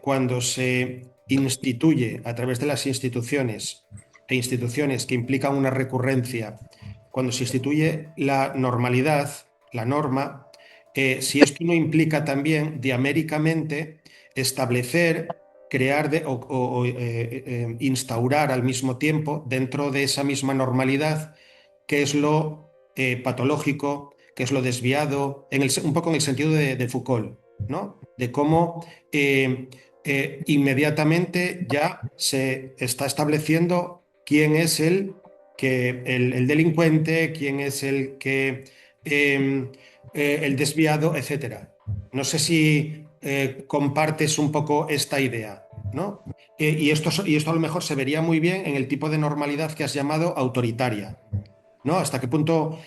cuando se instituye a través de las instituciones e instituciones que implican una recurrencia, cuando se instituye la normalidad, la norma, si esto no implica también diaméricamente establecer, crear instaurar al mismo tiempo dentro de esa misma normalidad qué es lo patológico, qué es lo desviado, un poco en el sentido de Foucault, ¿no? De cómo inmediatamente ya se está estableciendo quién es el delincuente, quién es el desviado, etcétera. No sé si compartes un poco esta idea, ¿no? Y esto a lo mejor se vería muy bien en el tipo de normalidad que has llamado autoritaria, ¿no? ¿Hasta qué punto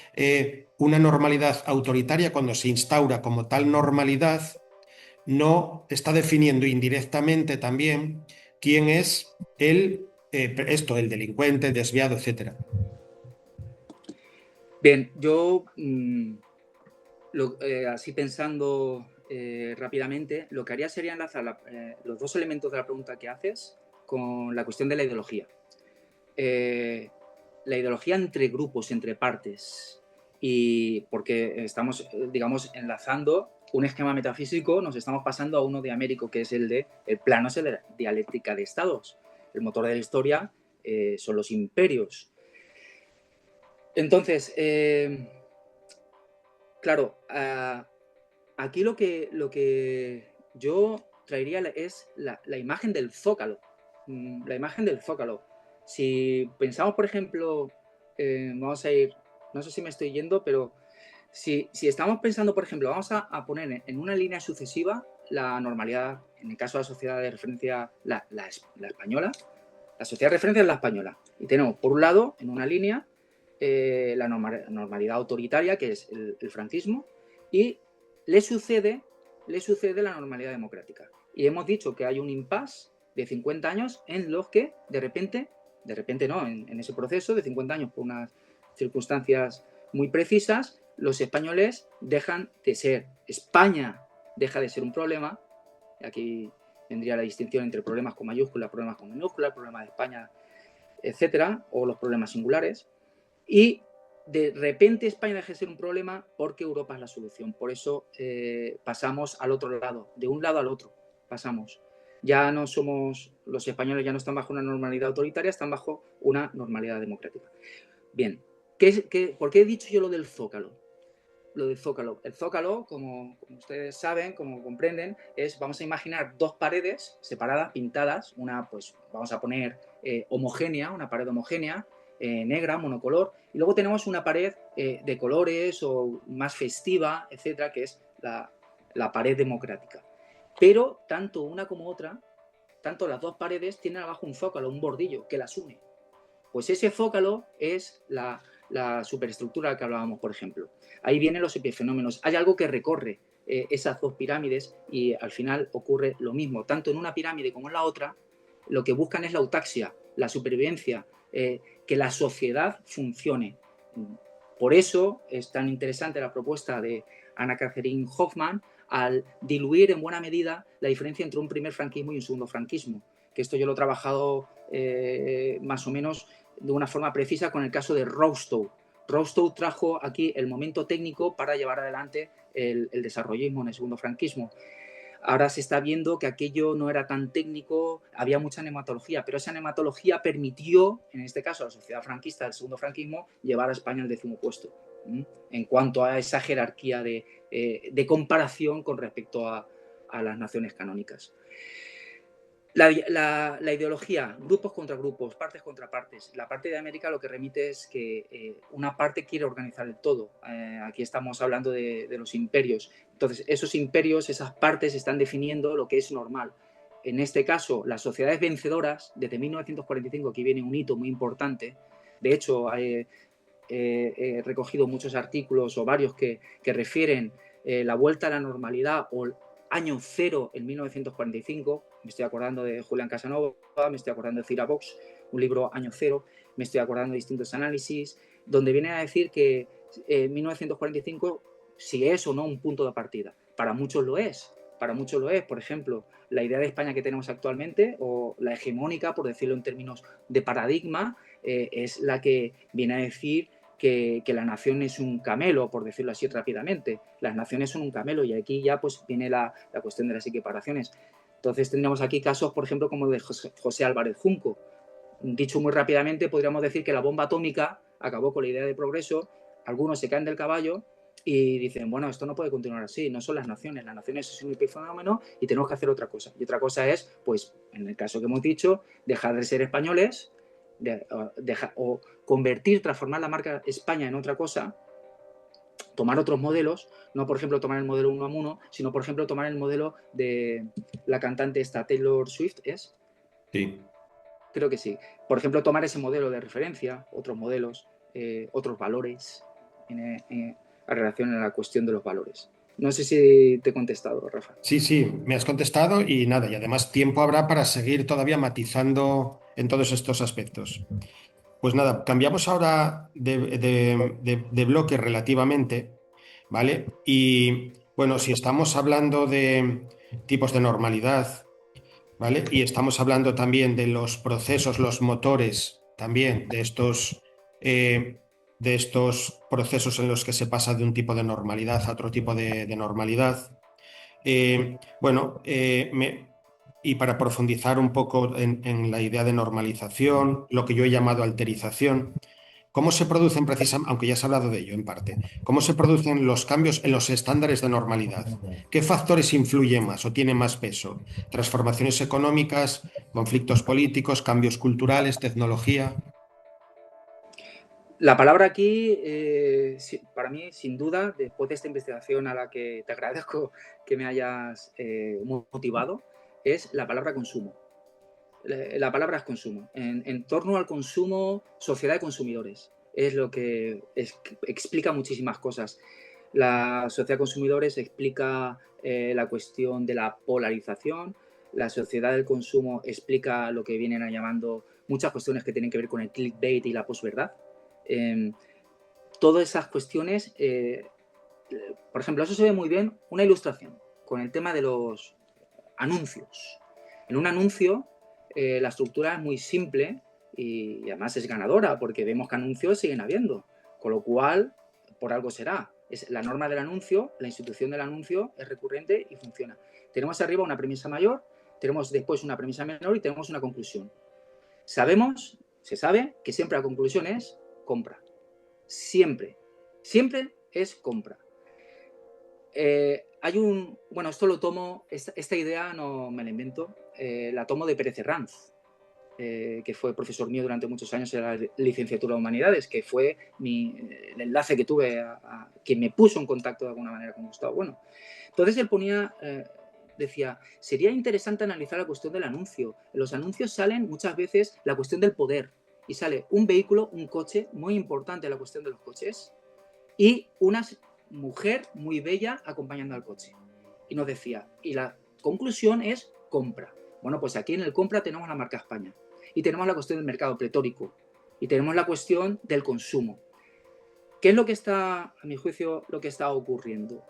una normalidad autoritaria, cuando se instaura como tal normalidad, no está definiendo indirectamente también quién es el delincuente, el desviado, etcétera?
Bien, yo así pensando rápidamente, lo que haría sería enlazar los dos elementos de la pregunta que haces con la cuestión de la ideología. La ideología entre grupos, entre partes, y porque estamos, digamos, enlazando un esquema metafísico, nos estamos pasando a uno de Américo, que es el plano de la dialéctica de estados. El motor de la historia son los imperios. Entonces, claro, aquí lo que yo traería es la imagen del zócalo. La imagen del zócalo. Si pensamos, por ejemplo, vamos a ir, no sé si me estoy yendo, pero si estamos pensando, por ejemplo, vamos a poner en una línea sucesiva la normalidad, en el caso de la sociedad de referencia, la española, la sociedad de referencia es la española. Y tenemos, por un lado, en una línea, la normalidad autoritaria, que es el franquismo, y le sucede la normalidad democrática. Y hemos dicho que hay un impasse de 50 años en los que, de repente no, en ese proceso de 50 años, por unas circunstancias muy precisas, los españoles dejan de ser, España deja de ser un problema, aquí vendría la distinción entre problemas con mayúsculas, problemas con minúsculas, problemas de España, etcétera, o los problemas singulares, y de repente España deja de ser un problema porque Europa es la solución. Por eso pasamos al otro lado, de un lado al otro pasamos. Ya no somos, los españoles ya no están bajo una normalidad autoritaria, están bajo una normalidad democrática. Bien, ¿por qué he dicho yo lo del zócalo? Lo del zócalo. El zócalo, como ustedes saben, como comprenden, vamos a imaginar dos paredes separadas, pintadas, una pues vamos a poner homogénea, una pared homogénea, negra, monocolor, y luego tenemos una pared de colores o más festiva, etcétera, que es la pared democrática. Pero tanto una como otra, tanto las dos paredes tienen abajo un zócalo, un bordillo que las une. Pues ese zócalo es la superestructura que hablábamos, por ejemplo. Ahí vienen los epifenómenos. Hay algo que recorre esas dos pirámides y al final ocurre lo mismo. Tanto en una pirámide como en la otra, lo que buscan es la autaxia, la supervivencia, que la sociedad funcione. Por eso es tan interesante la propuesta de Anna Catherine Hoffman al diluir en buena medida la diferencia entre un primer franquismo y un segundo franquismo. Que esto yo lo he trabajado más o menos de una forma precisa con el caso de Rostow. Rostow trajo aquí el momento técnico para llevar adelante el desarrollismo en el segundo franquismo. Ahora se está viendo que aquello no era tan técnico, había mucha nematología, pero esa nematología permitió, en este caso a la sociedad franquista del segundo franquismo, llevar a España al 10º puesto, en cuanto a esa jerarquía de comparación con respecto a las naciones canónicas. La ideología, grupos contra grupos, partes contra partes. La parte de América lo que remite es que una parte quiere organizar el todo. Aquí estamos hablando de los imperios. Entonces, esos imperios, esas partes están definiendo lo que es normal. En este caso, las sociedades vencedoras, desde 1945, aquí viene un hito muy importante. De hecho, he recogido muchos artículos o varios que refieren la vuelta a la normalidad o año cero en 1945, me estoy acordando de Julián Casanova, me estoy acordando de Cira Vox, un libro Año Cero, me estoy acordando de distintos análisis, donde viene a decir que 1945, si es o no un punto de partida. Para muchos lo es, por ejemplo, la idea de España que tenemos actualmente, o la hegemónica, por decirlo en términos de paradigma, es la que viene a decir que la nación es un camelo, por decirlo así rápidamente. Las naciones son un camelo y aquí ya pues viene la cuestión de las equiparaciones. Entonces tendríamos aquí casos, por ejemplo, como de José Álvarez Junco. Dicho muy rápidamente, podríamos decir que la bomba atómica acabó con la idea de progreso, algunos se caen del caballo y dicen, bueno, esto no puede continuar así, no son las naciones es un epifenómeno y tenemos que hacer otra cosa. Y otra cosa es, pues, en el caso que hemos dicho, dejar de ser españoles, o convertir, transformar la marca España en otra cosa, tomar otros modelos, no por ejemplo tomar el modelo uno a uno, sino por ejemplo tomar el modelo de la cantante esta Taylor Swift, ¿es?
Sí.
Creo que sí. Por ejemplo, tomar ese modelo de referencia, otros modelos, otros valores en relación a la cuestión de los valores. No sé si te he contestado, Rafa.
Sí, sí, me has contestado y nada, y además tiempo habrá para seguir todavía matizando en todos estos aspectos. Pues nada, cambiamos ahora de bloque relativamente, ¿vale? Y bueno, si estamos hablando de tipos de normalidad, ¿vale? Y estamos hablando también de los procesos, los motores también de estos procesos en los que se pasa de un tipo de normalidad a otro tipo de normalidad. Bueno, y para profundizar un poco en la idea de normalización, lo que yo he llamado alterización, ¿cómo se producen precisamente, aunque ya se ha hablado de ello en parte, cómo se producen los cambios en los estándares de normalidad? ¿Qué factores influyen más o tienen más peso? ¿Transformaciones económicas, conflictos políticos, cambios culturales, tecnología?
La palabra aquí, para mí, sin duda, después de esta investigación a la que te agradezco que me hayas motivado, es la palabra consumo. La palabra es consumo. En torno al consumo, sociedad de consumidores. Es lo que explica muchísimas cosas. La sociedad de consumidores explica la cuestión de la polarización. La sociedad del consumo explica lo que vienen a llamando muchas cuestiones que tienen que ver con el clickbait y la posverdad. Todas esas cuestiones, por ejemplo, eso se ve muy bien, una ilustración con el tema de los anuncios. En un anuncio, la estructura es muy simple y además es ganadora porque vemos que anuncios siguen habiendo, con lo cual, por algo será. Es la norma del anuncio, la institución del anuncio es recurrente y funciona. Tenemos arriba una premisa mayor, tenemos después una premisa menor y tenemos una conclusión. Se sabe que siempre la conclusión es compra. Siempre es compra. Bueno, esto lo tomo, esta idea no me la invento, la tomo de Pérez Herranz, que fue profesor mío durante muchos años en la licenciatura de Humanidades, que fue el enlace que tuve, que me puso en contacto de alguna manera con Gustavo. Bueno, entonces él decía, sería interesante analizar la cuestión del anuncio. En los anuncios salen muchas veces la cuestión del poder, y sale un vehículo, un coche, muy importante la cuestión de los coches, y una mujer muy bella acompañando al coche. Y nos decía, y la conclusión es compra. Bueno, pues aquí en el compra tenemos la marca España, y tenemos la cuestión del mercado pletórico, y tenemos la cuestión del consumo. ¿Qué es lo que está, a mi juicio, lo que está ocurriendo?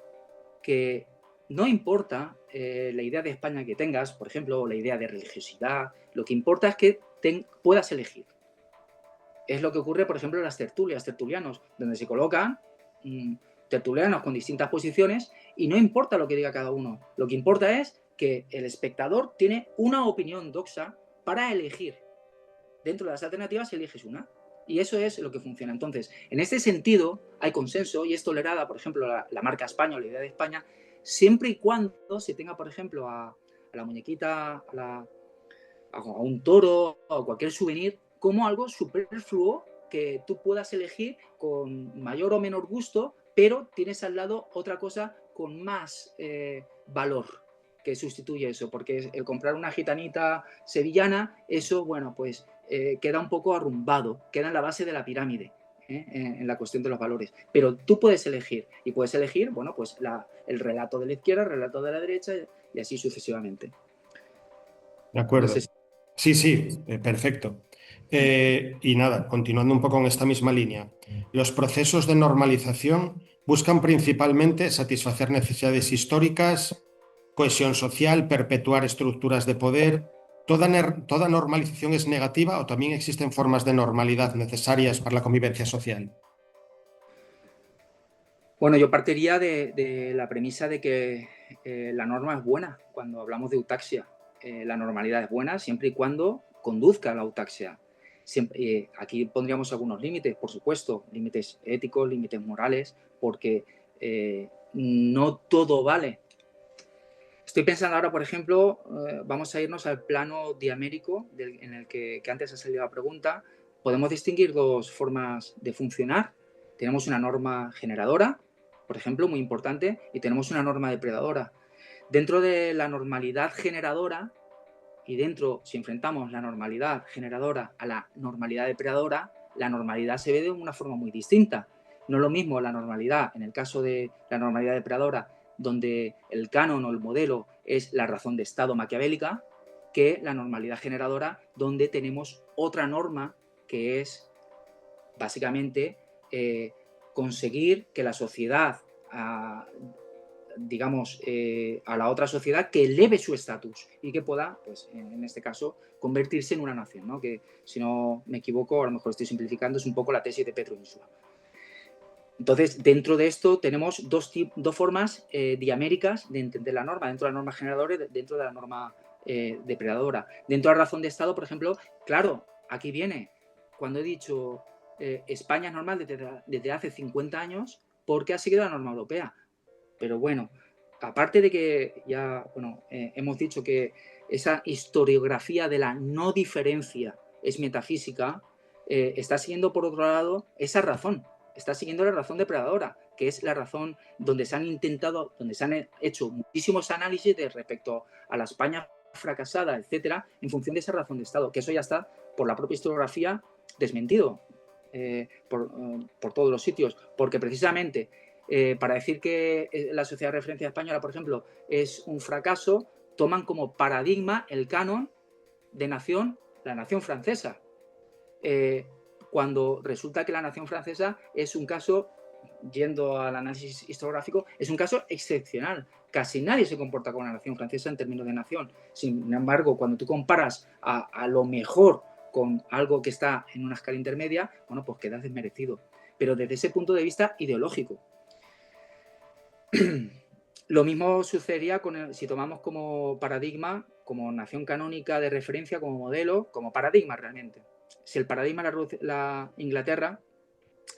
Que no importa la idea de España que tengas, por ejemplo, o la idea de religiosidad, lo que importa es que puedas elegir. Es lo que ocurre, por ejemplo, en las tertulianos, donde se colocan tertulianos con distintas posiciones y no importa lo que diga cada uno. Lo que importa es que el espectador tiene una opinión doxa para elegir. Dentro de las alternativas eliges una. Y eso es lo que funciona. Entonces, en este sentido, hay consenso y es tolerada, por ejemplo, la marca España o la idea de España, siempre y cuando se tenga, por ejemplo, a la muñequita, a un toro o cualquier souvenir como algo superfluo que tú puedas elegir con mayor o menor gusto, pero tienes al lado otra cosa con más valor que sustituye eso, porque el comprar una gitanita sevillana, eso, bueno, pues queda un poco arrumbado, queda en la base de la pirámide, en la cuestión de los valores. Pero tú puedes elegir, y puedes elegir, bueno, pues el relato de la izquierda, el relato de la derecha, y así sucesivamente.
De
No
acuerdo.
sé si...
Sí, sí, perfecto. Y nada, continuando un poco en esta misma línea, los procesos de normalización buscan principalmente satisfacer necesidades históricas, cohesión social, perpetuar estructuras de poder. ¿Toda normalización es negativa o también existen formas de normalidad necesarias para la convivencia social?
Bueno, yo partiría de la premisa de que la norma es buena cuando hablamos de eutaxia. La normalidad es buena siempre y cuando conduzca a la eutaxia. Aquí pondríamos algunos límites, por supuesto, límites éticos, límites morales, porque no todo vale. Estoy pensando ahora, por ejemplo, vamos a irnos al plano diamérico en el que antes ha salido la pregunta. Podemos distinguir dos formas de funcionar. Tenemos una norma generadora, por ejemplo, muy importante, y tenemos una norma depredadora. Dentro de la normalidad generadora, y si enfrentamos la normalidad generadora a la normalidad depredadora, la normalidad se ve de una forma muy distinta. No es lo mismo la normalidad, en el caso de la normalidad depredadora, donde el canon o el modelo es la razón de estado maquiavélica, que la normalidad generadora, donde tenemos otra norma que es básicamente conseguir que la sociedad, digamos, a la otra sociedad, que eleve su estatus y que pueda, pues en este caso, convertirse en una nación, ¿no? Que, si no me equivoco, a lo mejor estoy simplificando, es un poco la tesis de Petro Insua. Entonces, dentro de esto tenemos dos formas diaméricas de entender la norma, dentro de la norma generadora y dentro de la norma depredadora. Dentro de la razón de Estado, por ejemplo, claro, aquí viene, cuando he dicho España es normal desde hace 50 años, porque ha seguido la norma europea. Pero bueno, aparte de que ya, bueno, hemos dicho que esa historiografía de la no diferencia es metafísica, está siguiendo, por otro lado, esa razón. Está siguiendo la razón depredadora, que es la razón donde se han hecho muchísimos análisis respecto a la España fracasada, etcétera, en función de esa razón de Estado, que eso ya está, por la propia historiografía, desmentido por todos los sitios, porque precisamente para decir que la sociedad de referencia española, por ejemplo, es un fracaso, toman como paradigma el canon de nación, la nación francesa. Cuando resulta que la nación francesa es un caso, yendo al análisis historiográfico, es un caso excepcional. Casi nadie se comporta como una nación francesa en términos de nación. Sin embargo, cuando tú comparas a lo mejor con algo que está en una escala intermedia, bueno, pues quedas desmerecido. Pero desde ese punto de vista ideológico. Lo mismo sucedería si tomamos como paradigma, como nación canónica de referencia, como modelo, como paradigma realmente. Si el paradigma la Inglaterra,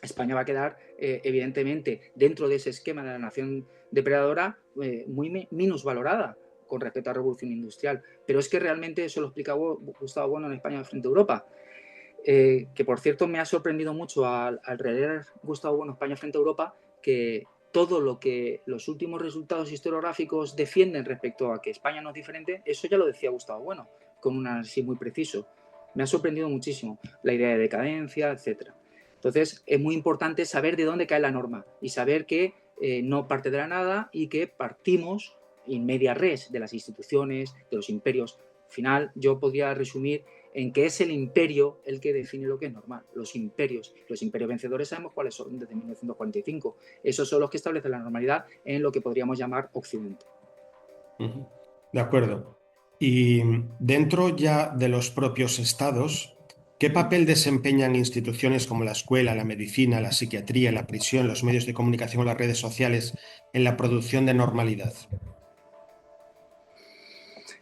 España va a quedar evidentemente dentro de ese esquema de la nación depredadora muy minusvalorada con respecto a la revolución industrial. Pero es que realmente eso lo explicaba Gustavo Bueno en España frente a Europa. Que por cierto me ha sorprendido mucho al releer Gustavo Bueno España frente a Europa, que todo lo que los últimos resultados historiográficos defienden respecto a que España no es diferente, eso ya lo decía Gustavo Bueno, con un análisis muy preciso. Me ha sorprendido muchísimo la idea de decadencia, etcétera. Entonces, es muy importante saber de dónde cae la norma y saber que no parte de la nada y que partimos in media res de las instituciones, de los imperios. Al final, yo podría resumir en que es el imperio el que define lo que es normal. Los imperios vencedores sabemos cuáles son desde 1945. Esos son los que establecen la normalidad en lo que podríamos llamar Occidente.
De acuerdo. Y dentro ya de los propios estados, ¿qué papel desempeñan instituciones como la escuela, la medicina, la psiquiatría, la prisión, los medios de comunicación o las redes sociales en la producción de normalidad?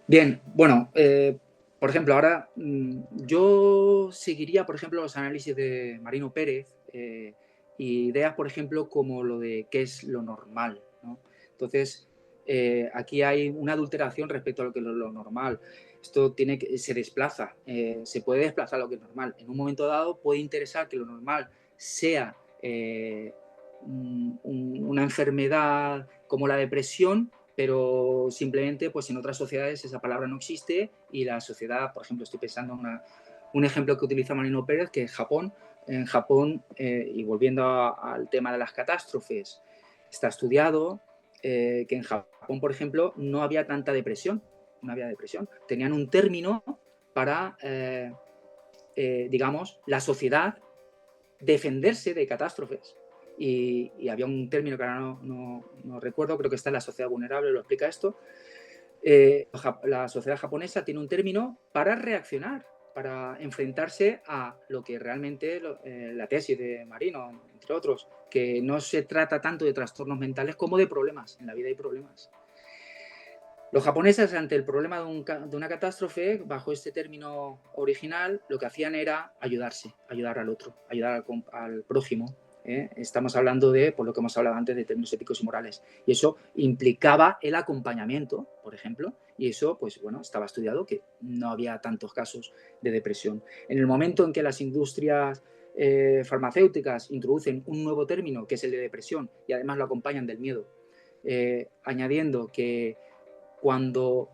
Bien, bueno, por ejemplo, ahora yo seguiría, por ejemplo, los análisis de Marino Pérez y ideas, por ejemplo, como lo de qué es lo normal, ¿no? Entonces, aquí hay una adulteración respecto a lo que es lo normal. Esto se desplaza, se puede desplazar lo que es normal. En un momento dado puede interesar que lo normal sea una enfermedad como la depresión, pero simplemente pues en otras sociedades esa palabra no existe y la sociedad, por ejemplo, estoy pensando en un ejemplo que utiliza Marino Pérez, que es Japón. En Japón, y volviendo al tema de las catástrofes, está estudiado que en Japón, por ejemplo, no había tanta depresión, no había depresión. Tenían un término para, digamos, la sociedad defenderse de catástrofes. Y había un término que ahora no recuerdo, creo que está en La sociedad vulnerable, lo explica esto. La sociedad japonesa tiene un término para reaccionar, para enfrentarse a lo que realmente la tesis de Marino, entre otros, que no se trata tanto de trastornos mentales como de problemas. En la vida hay problemas. Los japoneses, ante el problema de una catástrofe, bajo este término original, lo que hacían era ayudarse, ayudar al otro, ayudar al prójimo. Estamos hablando de, por lo que hemos hablado antes, de términos éticos y morales. Y eso implicaba el acompañamiento, por ejemplo, y eso, pues bueno, estaba estudiado que no había tantos casos de depresión. En el momento en que las industrias farmacéuticas introducen un nuevo término, que es el de depresión, y además lo acompañan del miedo, añadiendo que cuando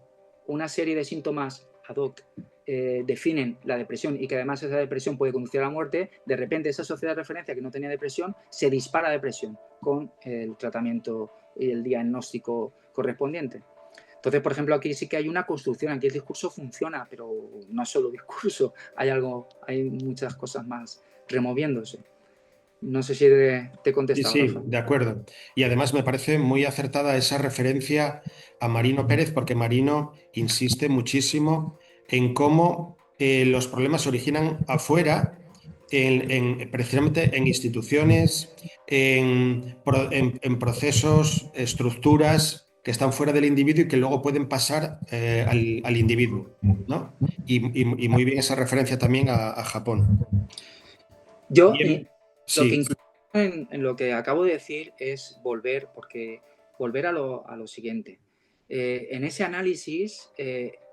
una serie de síntomas ad hoc definen la depresión y que además esa depresión puede conducir a la muerte, de repente esa sociedad de referencia que no tenía depresión se dispara a depresión con el tratamiento y el diagnóstico correspondiente. Entonces, por ejemplo, aquí sí que hay una construcción, aquí el discurso funciona, pero no es solo discurso, hay muchas cosas más removiéndose. No sé si te he
Sí,
contestado,
sí,
Rafa.
de acuerdo. Y además me parece muy acertada esa referencia a Marino Pérez, porque Marino insiste muchísimo en cómo los problemas se originan afuera, precisamente en instituciones, en procesos, estructuras que están fuera del individuo y que luego pueden pasar al individuo, ¿no? Y muy bien esa referencia también a Japón.
Yo
Bien,
lo que
sí.
incluyo en lo que acabo de decir es volver a lo siguiente. En ese análisis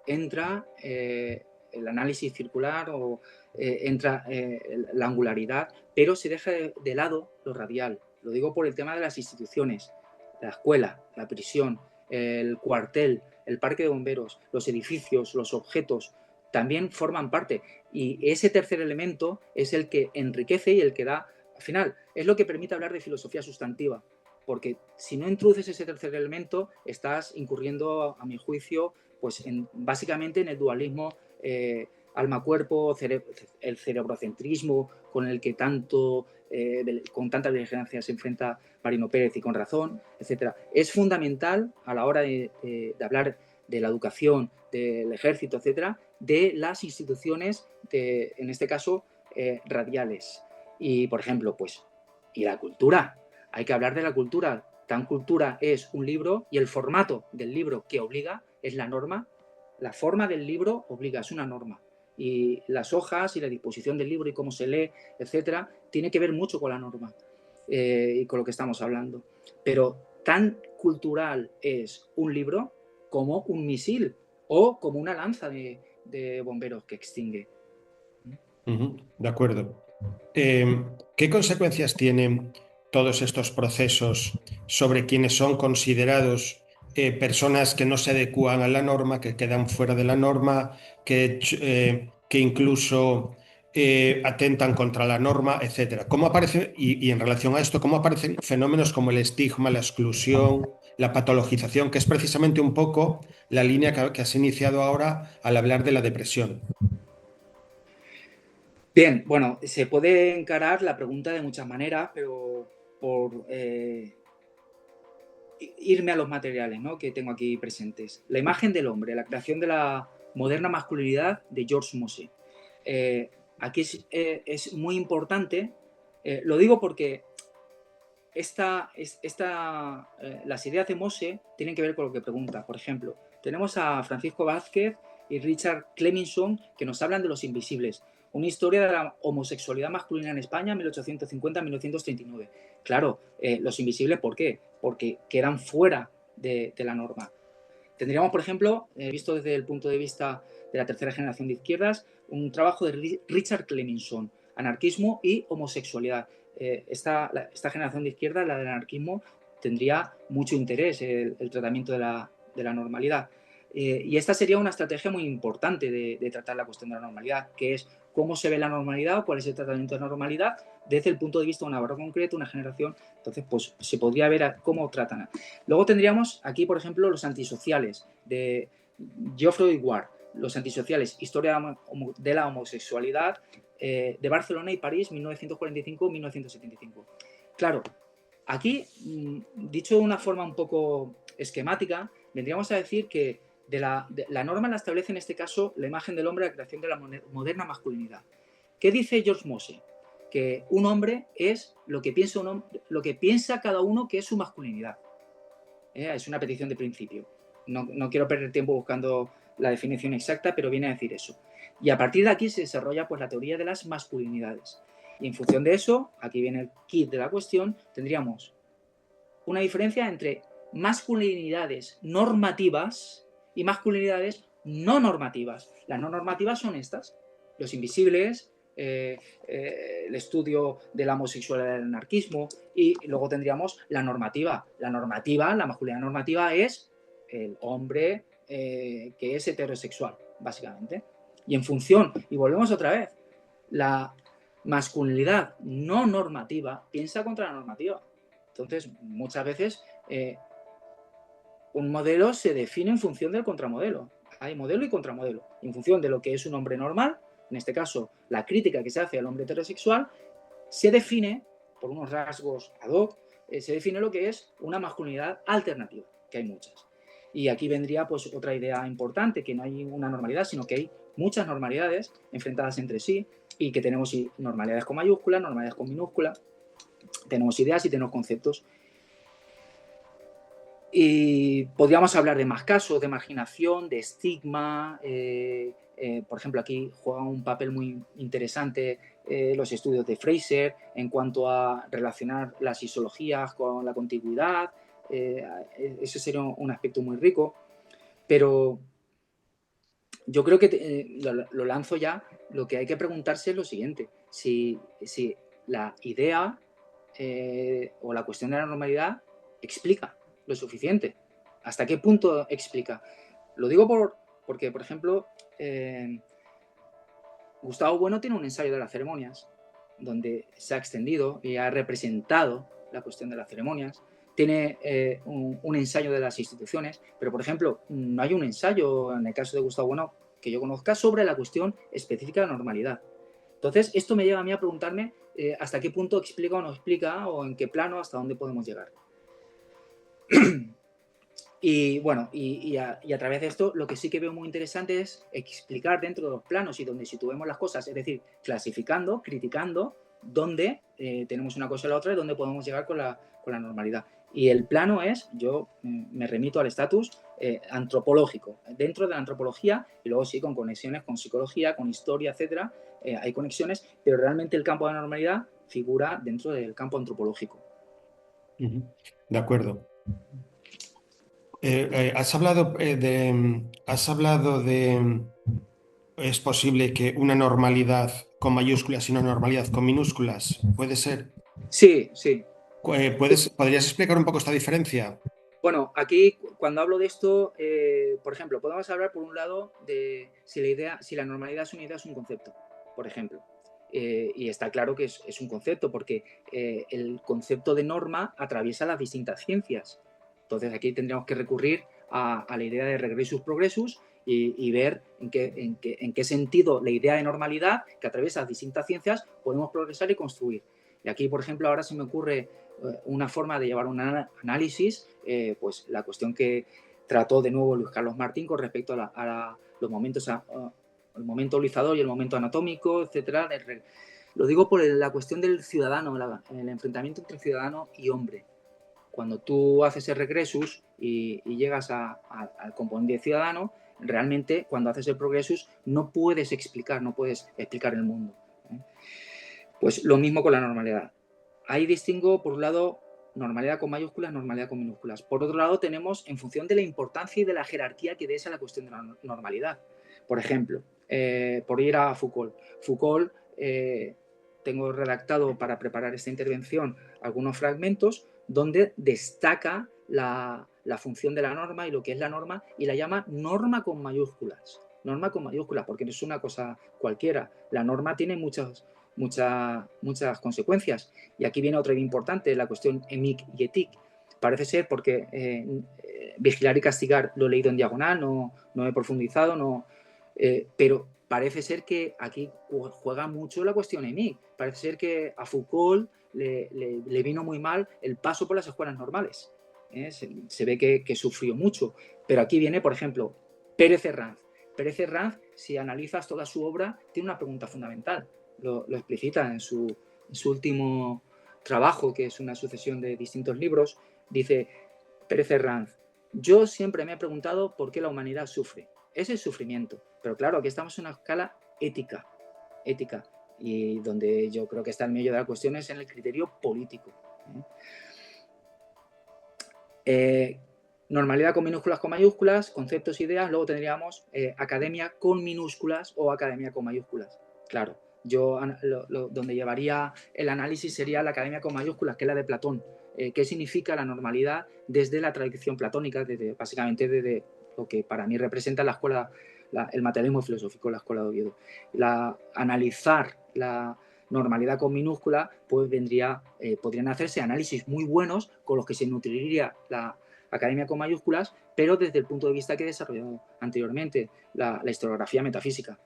entra el análisis circular o entra la angularidad, pero se deja de lado lo radial. Lo digo por el tema de las instituciones, la escuela, la prisión, el cuartel, el parque de bomberos, los edificios, los objetos, también forman parte. Y ese tercer elemento es el que enriquece y el que da, al final, es lo que permite hablar de filosofía sustantiva. Porque si no introduces ese tercer elemento, estás incurriendo, a mi juicio, pues básicamente en el dualismo alma-cuerpo, el cerebrocentrismo con el que con tanta diligencia se enfrenta Marino Pérez y con razón, etcétera. Es fundamental a la hora de hablar de la educación, del ejército, etcétera, de las instituciones, en este caso, radiales. Y, por ejemplo, pues, y la cultura. Hay que hablar de la cultura. Tan cultura es un libro y el formato del libro que obliga es la norma. La forma del libro obliga, es una norma. Y las hojas y la disposición del libro y cómo se lee, etcétera, tiene que ver mucho con la norma y con lo que estamos hablando. Pero tan cultural es un libro como un misil o como una lanza de bomberos que extingue.
De acuerdo. ¿Qué consecuencias tienen todos estos procesos sobre quienes son considerados personas que no se adecúan a la norma, que quedan fuera de la norma, que incluso atentan contra la norma, etcétera? ¿Cómo aparece, y en relación a esto, cómo aparecen fenómenos como el estigma, la exclusión, la patologización, que es precisamente un poco la línea que has iniciado ahora al hablar de la depresión?
Bien, bueno, se puede encarar la pregunta de muchas maneras, pero por irme a los materiales, ¿no?, que tengo aquí presentes. La imagen del hombre, la creación de la moderna masculinidad de George Mosse. Aquí es muy importante, lo digo porque las ideas de Mosse tienen que ver con lo que pregunta. Por ejemplo, tenemos a Francisco Vázquez y Richard Cleminson que nos hablan de los invisibles. Una historia de la homosexualidad masculina en España 1850-1939. Claro, los invisibles, ¿por qué? Porque quedan fuera de la norma. Tendríamos, por ejemplo, visto desde el punto de vista de la tercera generación de izquierdas, un trabajo de Richard Cleminson, anarquismo y homosexualidad. Esta generación de izquierda, la del anarquismo, tendría mucho interés el tratamiento de la normalidad. Y esta sería una estrategia muy importante de tratar la cuestión de la normalidad, que es cómo se ve la normalidad, cuál es el tratamiento de la normalidad desde el punto de vista de una barra concreta, una generación. Entonces, pues se podría ver cómo tratan. Luego tendríamos aquí, por ejemplo, los antisociales de Geoffrey Ward, los antisociales, historia de la homosexualidad de Barcelona y París, 1945-1975. Claro, aquí, dicho de una forma un poco esquemática, vendríamos a decir que la norma la establece en este caso la imagen del hombre, la creación de la moderna masculinidad. ¿Qué dice George Mosse? Que un hombre es lo que piensa cada uno que es su masculinidad. Es una petición de principio. No quiero perder tiempo buscando la definición exacta, pero viene a decir eso. Y a partir de aquí se desarrolla pues la teoría de las masculinidades. Y en función de eso, aquí viene el kit de la cuestión, tendríamos una diferencia entre masculinidades normativas y masculinidades no normativas. Las no normativas son estas: los invisibles, el estudio de la homosexualidad del anarquismo, y luego tendríamos la normativa. La masculinidad normativa es el hombre que es heterosexual, básicamente. Y en función, y volvemos otra vez, la masculinidad no normativa piensa contra la normativa. Entonces, muchas veces un modelo se define en función del contramodelo. Hay modelo y contramodelo. En función de lo que es un hombre normal, en este caso, la crítica que se hace al hombre heterosexual, se define, por unos rasgos ad hoc, se define lo que es una masculinidad alternativa, que hay muchas. Y aquí vendría pues otra idea importante, que no hay una normalidad, sino que hay muchas normalidades enfrentadas entre sí y que tenemos normalidades con mayúsculas, normalidades con minúsculas, tenemos ideas y tenemos conceptos. Y podríamos hablar de más casos, de marginación, de estigma. Por ejemplo, aquí juega un papel muy interesante los estudios de Fraser en cuanto a relacionar las isologías con la contigüidad. Ese sería un aspecto muy rico. Pero yo creo que lo lanzo ya. Lo que hay que preguntarse es lo siguiente: si la idea o la cuestión de la normalidad explica lo suficiente. ¿Hasta qué punto explica? Lo digo porque, por ejemplo, Gustavo Bueno tiene un ensayo de las ceremonias donde se ha extendido y ha representado la cuestión de las ceremonias. Tiene un ensayo de las instituciones, pero, por ejemplo, no hay un ensayo, en el caso de Gustavo Bueno, que yo conozca, sobre la cuestión específica de la normalidad. Entonces, esto me lleva a mí a preguntarme hasta qué punto explica o no explica, o en qué plano, hasta dónde podemos llegar. Y bueno, y a través de esto, lo que sí que veo muy interesante es explicar dentro de los planos y donde situemos las cosas, es decir, clasificando, criticando, dónde tenemos una cosa y la otra y dónde podemos llegar con la normalidad. Y el plano es, yo me remito al estatus antropológico, dentro de la antropología, y luego sí con conexiones con psicología, con historia, etcétera, hay conexiones, pero realmente el campo de la normalidad figura dentro del campo antropológico.
De acuerdo. Has hablado de, es posible que una normalidad con mayúsculas y una normalidad con minúsculas, ¿puede ser?
Sí, sí.
¿Podrías explicar un poco esta diferencia?
Bueno, aquí cuando hablo de esto, por ejemplo, podemos hablar por un lado de si la normalidad es una idea, es un concepto, por ejemplo. Y está claro que es un concepto, porque el concepto de norma atraviesa las distintas ciencias. Entonces aquí tendríamos que recurrir a la idea de regressus progressus y ver en qué sentido la idea de normalidad, que atraviesa las distintas ciencias, podemos progresar y construir. Y aquí, por ejemplo, ahora se me ocurre una forma de llevar un análisis, pues la cuestión que trató de nuevo Luis Carlos Martín con respecto a los momentos, el momento olizador y el momento anatómico, etcétera. Lo digo por la cuestión del ciudadano, el enfrentamiento entre ciudadano y hombre. Cuando tú haces el regressus y llegas al componente ciudadano, realmente cuando haces el progressus no puedes explicar el mundo. Pues lo mismo con la normalidad. Ahí distingo, por un lado, normalidad con mayúsculas, normalidad con minúsculas. Por otro lado, tenemos, en función de la importancia y de la jerarquía que des a la cuestión de la normalidad. Por ejemplo, por ir a Foucault. Foucault, tengo redactado para preparar esta intervención algunos fragmentos donde destaca la función de la norma y lo que es la norma, y la llama norma con mayúsculas. Norma con mayúsculas, porque no es una cosa cualquiera. La norma tiene muchas consecuencias. Y aquí viene otra idea importante, la cuestión emic y etic. Parece ser, porque vigilar y castigar lo he leído en diagonal, no he profundizado, pero parece ser que aquí juega mucho la cuestión emic. Parece ser que a Foucault le vino muy mal el paso por las escuelas normales. Se ve que sufrió mucho. Pero aquí viene, por ejemplo, Pérez Herranz. Pérez Herranz, si analizas toda su obra, tiene una pregunta fundamental. Lo explicita en su último trabajo, que es una sucesión de distintos libros. Dice Pérez Herranz: yo siempre me he preguntado por qué la humanidad sufre. Es el sufrimiento. Pero claro, aquí estamos en una escala ética, y donde yo creo que está el meollo de la cuestión es en el criterio político. Normalidad con minúsculas, con mayúsculas, conceptos, ideas. Luego tendríamos academia con minúsculas o academia con mayúsculas. Claro, yo donde llevaría el análisis sería la academia con mayúsculas, que es la de Platón. ¿Qué significa la normalidad desde la tradición platónica, básicamente desde lo que para mí representa la escuela, el materialismo filosófico, la escuela de Oviedo? Analizar la normalidad con minúscula, pues podrían hacerse análisis muy buenos con los que se nutriría la academia con mayúsculas, pero desde el punto de vista que he desarrollado anteriormente, la historiografía metafísica.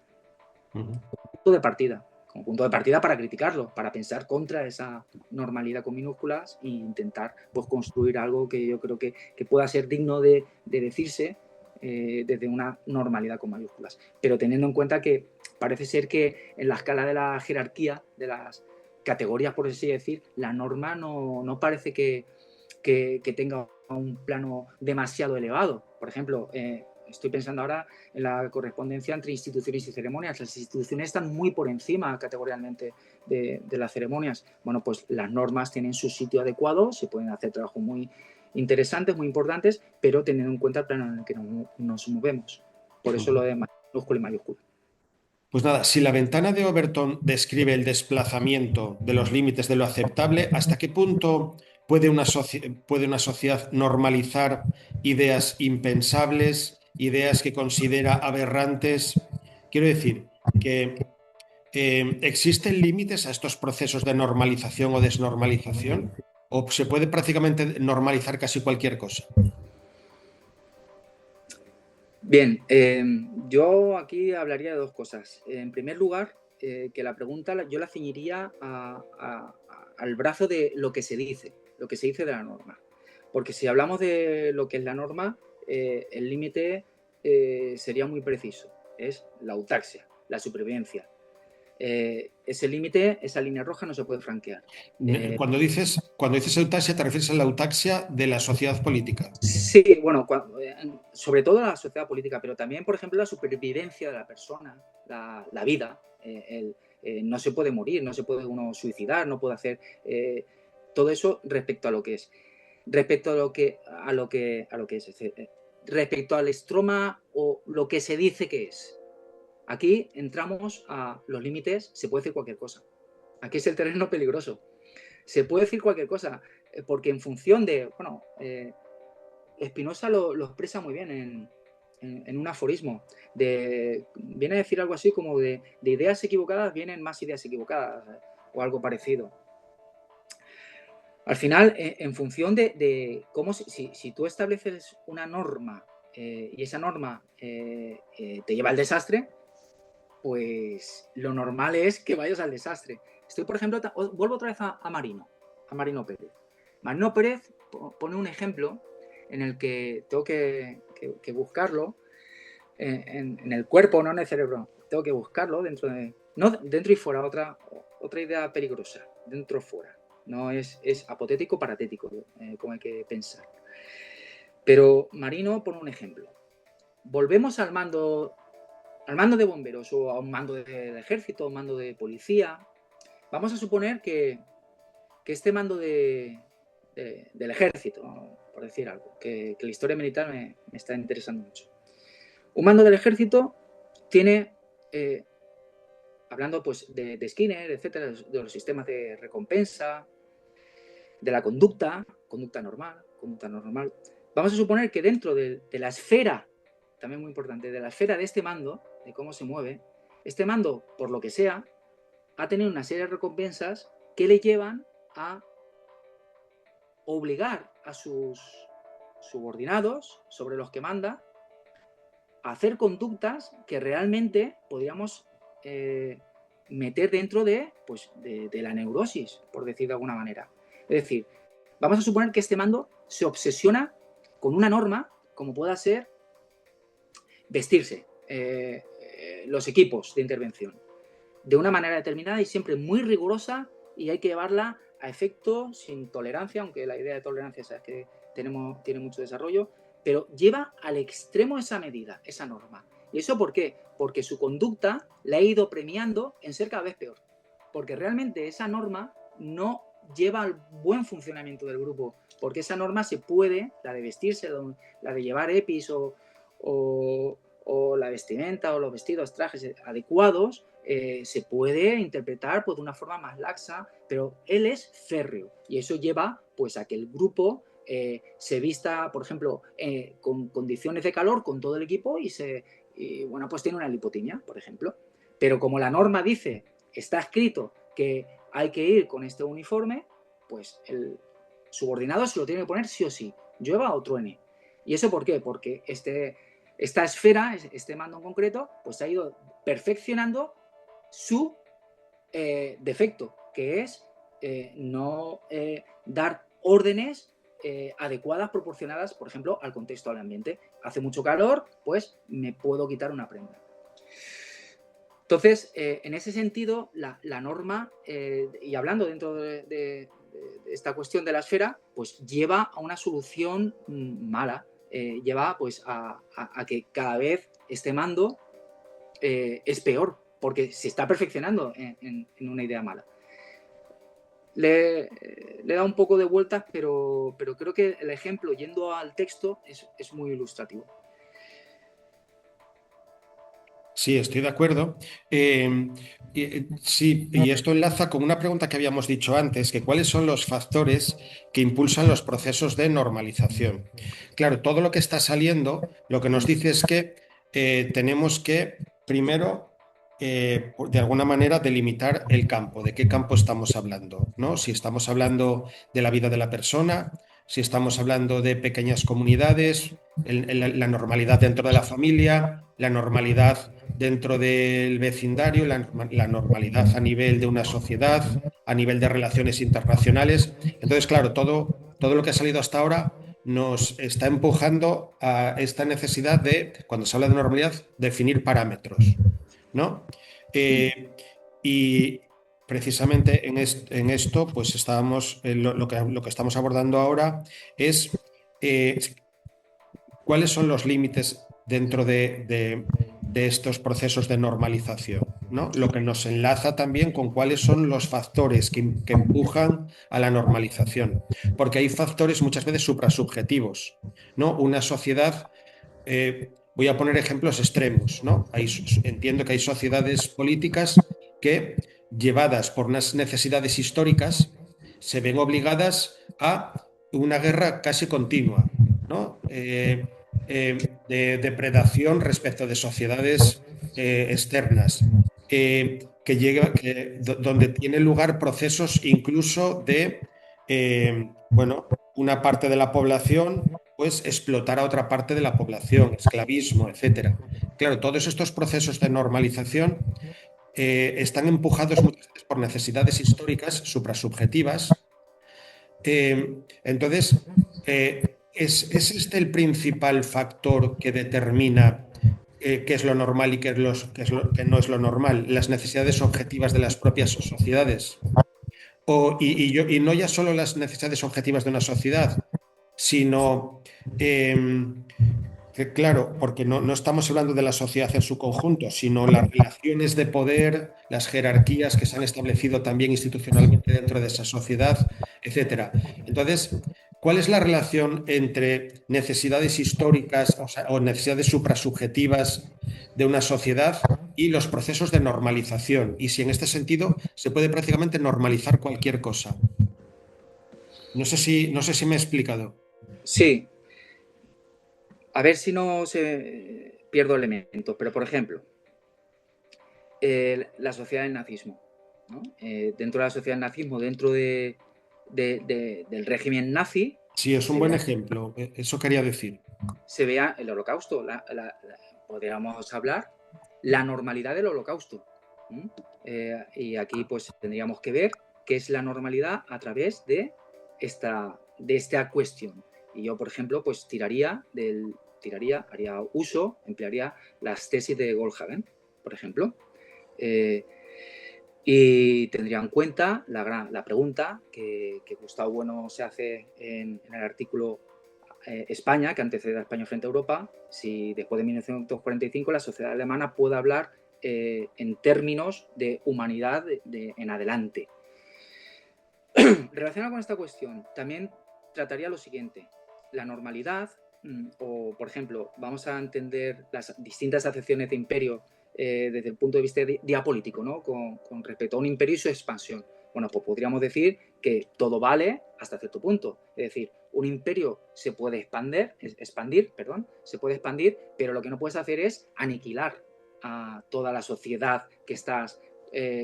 Punto de partida. como punto de partida para criticarlo, para pensar contra esa normalidad con minúsculas e intentar pues, construir algo que yo creo que pueda ser digno de decirse desde una normalidad con mayúsculas. Pero teniendo en cuenta que parece ser que en la escala de la jerarquía, de las categorías, por así decir, la norma no parece que tenga un plano demasiado elevado. Por ejemplo, estoy pensando ahora en la correspondencia entre instituciones y ceremonias. Las instituciones están muy por encima categorialmente de las ceremonias. Bueno, pues las normas tienen su sitio adecuado, se pueden hacer trabajos muy interesantes, muy importantes, pero teniendo en cuenta el plano en el que nos movemos. Por eso lo de minúscula y mayúscula.
Pues nada, si la ventana de Overton describe el desplazamiento de los límites de lo aceptable, ¿hasta qué punto puede una sociedad normalizar ideas impensables, ideas que considera aberrantes? Quiero decir que ¿existen límites a estos procesos de normalización o desnormalización? ¿O se puede prácticamente normalizar casi cualquier cosa?
Bien, yo aquí hablaría de dos cosas. En primer lugar, que la pregunta yo la ceñiría al brazo de lo que se dice de la norma. Porque si hablamos de lo que es la norma, el límite sería muy preciso. Es la autaxia, la supervivencia. Ese límite, esa línea roja no se puede franquear.
Cuando dices eutaxia, te refieres a la eutaxia de la sociedad política.
Sí, bueno, sobre todo la sociedad política, pero también, por ejemplo, la supervivencia de la persona, la vida. No se puede morir, no se puede uno suicidar, no puede hacer todo eso respecto a lo que es. Respecto a lo que es. Respecto al estroma o lo que se dice que es. Aquí entramos a los límites, se puede decir cualquier cosa. Aquí es el terreno peligroso. Se puede decir cualquier cosa, porque en función de, bueno, Spinoza lo expresa muy bien en un aforismo. Viene a decir algo así como de ideas equivocadas vienen más ideas equivocadas, o algo parecido. Al final, en función de cómo, si tú estableces una norma y esa norma te lleva al desastre, pues lo normal es que vayas al desastre. Por ejemplo, vuelvo otra vez a Marino Pérez. Marino Pérez pone un ejemplo en el que tengo que buscarlo en el cuerpo, no en el cerebro. Tengo que buscarlo dentro y fuera, otra idea peligrosa, dentro o fuera. No es apotético, paratético, como hay que pensar. Pero Marino pone un ejemplo. Volvemos al mando de bomberos o a un mando del ejército, un mando de policía. Vamos a suponer que este mando del ejército, por decir algo, que la historia militar me está interesando mucho. Un mando del ejército tiene, hablando pues de Skinner, etcétera, de los sistemas de recompensa, de la conducta normal. Vamos a suponer que dentro de la esfera, también muy importante, de la esfera de este mando, de cómo se mueve, este mando, por lo que sea, ha tenido una serie de recompensas que le llevan a obligar a sus subordinados sobre los que manda a hacer conductas que realmente podríamos meter dentro de la neurosis, por decir de alguna manera. Es decir, vamos a suponer que este mando se obsesiona con una norma, como pueda ser vestirse, los equipos de intervención, de una manera determinada y siempre muy rigurosa, y hay que llevarla a efecto sin tolerancia, aunque la idea de tolerancia es que tiene mucho desarrollo, pero lleva al extremo esa medida, esa norma. ¿Y eso por qué? Porque su conducta la ha ido premiando en ser cada vez peor. Porque realmente esa norma no lleva al buen funcionamiento del grupo, porque esa norma se puede, la de vestirse, la de llevar EPIs o la vestimenta o los vestidos, trajes adecuados, se puede interpretar pues, de una forma más laxa, pero él es férreo y eso lleva pues, a que el grupo se vista, por ejemplo, con condiciones de calor con todo el equipo y bueno, pues tiene una lipotimia, por ejemplo. Pero como la norma dice, está escrito que hay que ir con este uniforme, pues el subordinado se lo tiene que poner sí o sí, llueva o truene. ¿Y eso por qué? Porque esta esfera, este mando en concreto, pues ha ido perfeccionando su defecto, que es no dar órdenes adecuadas, proporcionadas, por ejemplo, al contexto del ambiente. Hace mucho calor, pues me puedo quitar una prenda. Entonces, en ese sentido, la norma, y hablando dentro de esta cuestión de la esfera, pues lleva a una solución mala, lleva pues a que cada vez este mando es peor, porque se está perfeccionando en una idea mala. Le he dado un poco de vueltas, pero creo que el ejemplo, yendo al texto, es muy ilustrativo.
Sí, estoy de acuerdo. Sí, y esto enlaza con una pregunta que habíamos dicho antes, que cuáles son los factores que impulsan los procesos de normalización. Claro, todo lo que está saliendo, lo que nos dice es que tenemos que, primero, de alguna manera, delimitar el campo, de qué campo estamos hablando, ¿no? Si estamos hablando de la vida de la persona, si estamos hablando de pequeñas comunidades, la normalidad dentro de la familia, la normalidad dentro del vecindario, la normalidad a nivel de una sociedad, a nivel de relaciones internacionales. Entonces, claro, todo lo que ha salido hasta ahora nos está empujando a esta necesidad de, cuando se habla de normalidad, definir parámetros, ¿no? Y precisamente en esto, pues estábamos, lo que estamos abordando ahora es cuáles son los límites dentro de estos procesos de normalización, ¿no? Lo que nos enlaza también con cuáles son los factores que empujan a la normalización, porque hay factores muchas veces suprasubjetivos, ¿no? Una sociedad, voy a poner ejemplos extremos, ¿no? Entiendo que hay sociedades políticas que, llevadas por unas necesidades históricas, se ven obligadas a una guerra casi continua, ¿no? De depredación respecto de sociedades externas, donde tienen lugar procesos incluso de, bueno, una parte de la población pues explotar a otra parte de la población, esclavismo, etcétera. Claro, todos estos procesos de normalización están empujados muchas veces por necesidades históricas suprasubjetivas. Entonces, ¿es este el principal factor que determina qué es lo normal y qué no es lo normal? Las necesidades objetivas de las propias sociedades. Y no ya solo las necesidades objetivas de una sociedad, sino que, claro, porque no estamos hablando de la sociedad en su conjunto, sino las relaciones de poder, las jerarquías que se han establecido también institucionalmente dentro de esa sociedad, etcétera. Entonces, ¿cuál es la relación entre necesidades históricas, o necesidades suprasubjetivas de una sociedad y los procesos de normalización? Y si en este sentido se puede prácticamente normalizar cualquier cosa. No sé si me he explicado.
Sí, a ver si no se pierdo elementos, pero por ejemplo, la sociedad del nazismo, ¿no? Dentro de la sociedad del nazismo, dentro del régimen nazi,
Sí, es un
se
buen
vea,
ejemplo. Eso quería decir.
se vea el holocausto, podríamos hablar la normalidad del holocausto. Y aquí pues tendríamos que ver qué es la normalidad a través de esta cuestión. Y yo, por ejemplo, pues haría uso, emplearía las tesis de Goldhagen, por ejemplo, y tendría en cuenta la pregunta que Gustavo Bueno se hace en el artículo España, que antecede a España frente a Europa, si después de 1945 la sociedad alemana puede hablar en términos de humanidad en adelante. Relacionado con esta cuestión, también trataría lo siguiente: la normalidad, o por ejemplo, vamos a entender las distintas acepciones de imperio desde el punto de vista diapolítico, ¿no? Con respecto a un imperio y su expansión. Bueno, pues podríamos decir que todo vale hasta cierto punto. Es decir, un imperio se puede expandir, pero lo que no puedes hacer es aniquilar a toda la sociedad que estás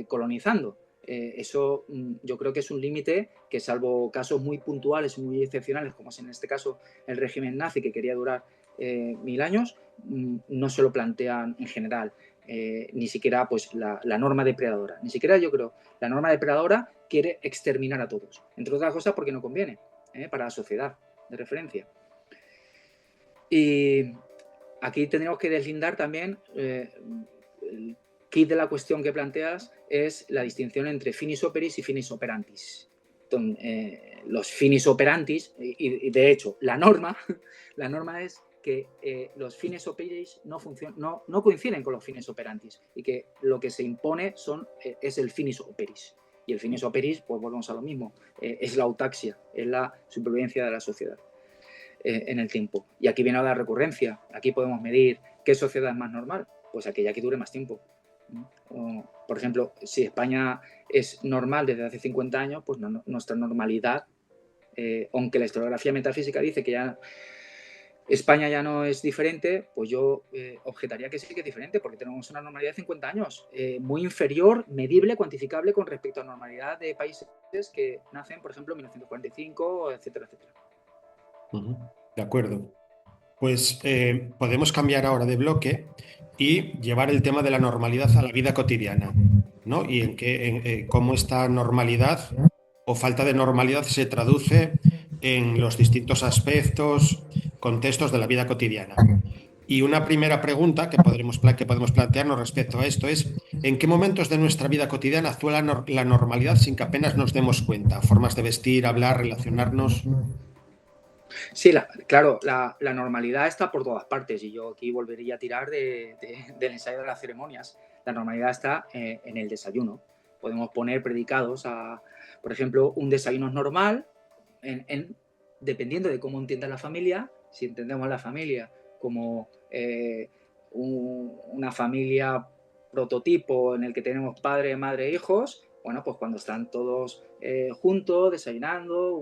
colonizando. Eso yo creo que es un límite que, salvo casos muy puntuales y muy excepcionales, como es en este caso el régimen nazi, que quería durar 1000 años, no se lo plantean en general. ni siquiera pues la norma depredadora. Ni siquiera yo creo, la norma depredadora quiere exterminar a todos. Entre otras cosas porque no conviene para la sociedad de referencia. Y aquí tendríamos que deslindar también el kit de la cuestión que planteas es la distinción entre finis operis y finis operantis. Los finis operantis, y de hecho la norma es que los fines operis no coinciden con los fines operantis y que lo que se impone es el finis operis. Y el finis operis, pues volvemos a lo mismo, es la autaxia, es la supervivencia de la sociedad en el tiempo. Y aquí viene la recurrencia. Aquí podemos medir qué sociedad es más normal, pues aquella que dure más tiempo. Por ejemplo, si España es normal desde hace 50 años, pues nuestra normalidad, aunque la historiografía metafísica dice que ya España ya no es diferente, pues yo objetaría que sí que es diferente, porque tenemos una normalidad de 50 años, muy inferior, medible, cuantificable con respecto a la normalidad de países que nacen, por ejemplo, en 1945, etcétera, etcétera.
De acuerdo. Pues podemos cambiar ahora de bloque y llevar el tema de la normalidad a la vida cotidiana, ¿no? Y cómo esta normalidad o falta de normalidad se traduce en los distintos aspectos, contextos de la vida cotidiana. Y una primera pregunta que podemos plantearnos respecto a esto es: ¿en qué momentos de nuestra vida cotidiana actúa la normalidad sin que apenas nos demos cuenta? Formas de vestir, hablar, relacionarnos.
Sí, claro, la normalidad está por todas partes y yo aquí volvería a tirar del ensayo de las ceremonias. La normalidad está en el desayuno. Podemos poner predicados a, por ejemplo, un desayuno es normal, dependiendo de cómo entienda la familia. Si entendemos la familia como una familia prototipo en el que tenemos padre, madre, hijos, bueno, pues cuando están todos juntos, desayunando,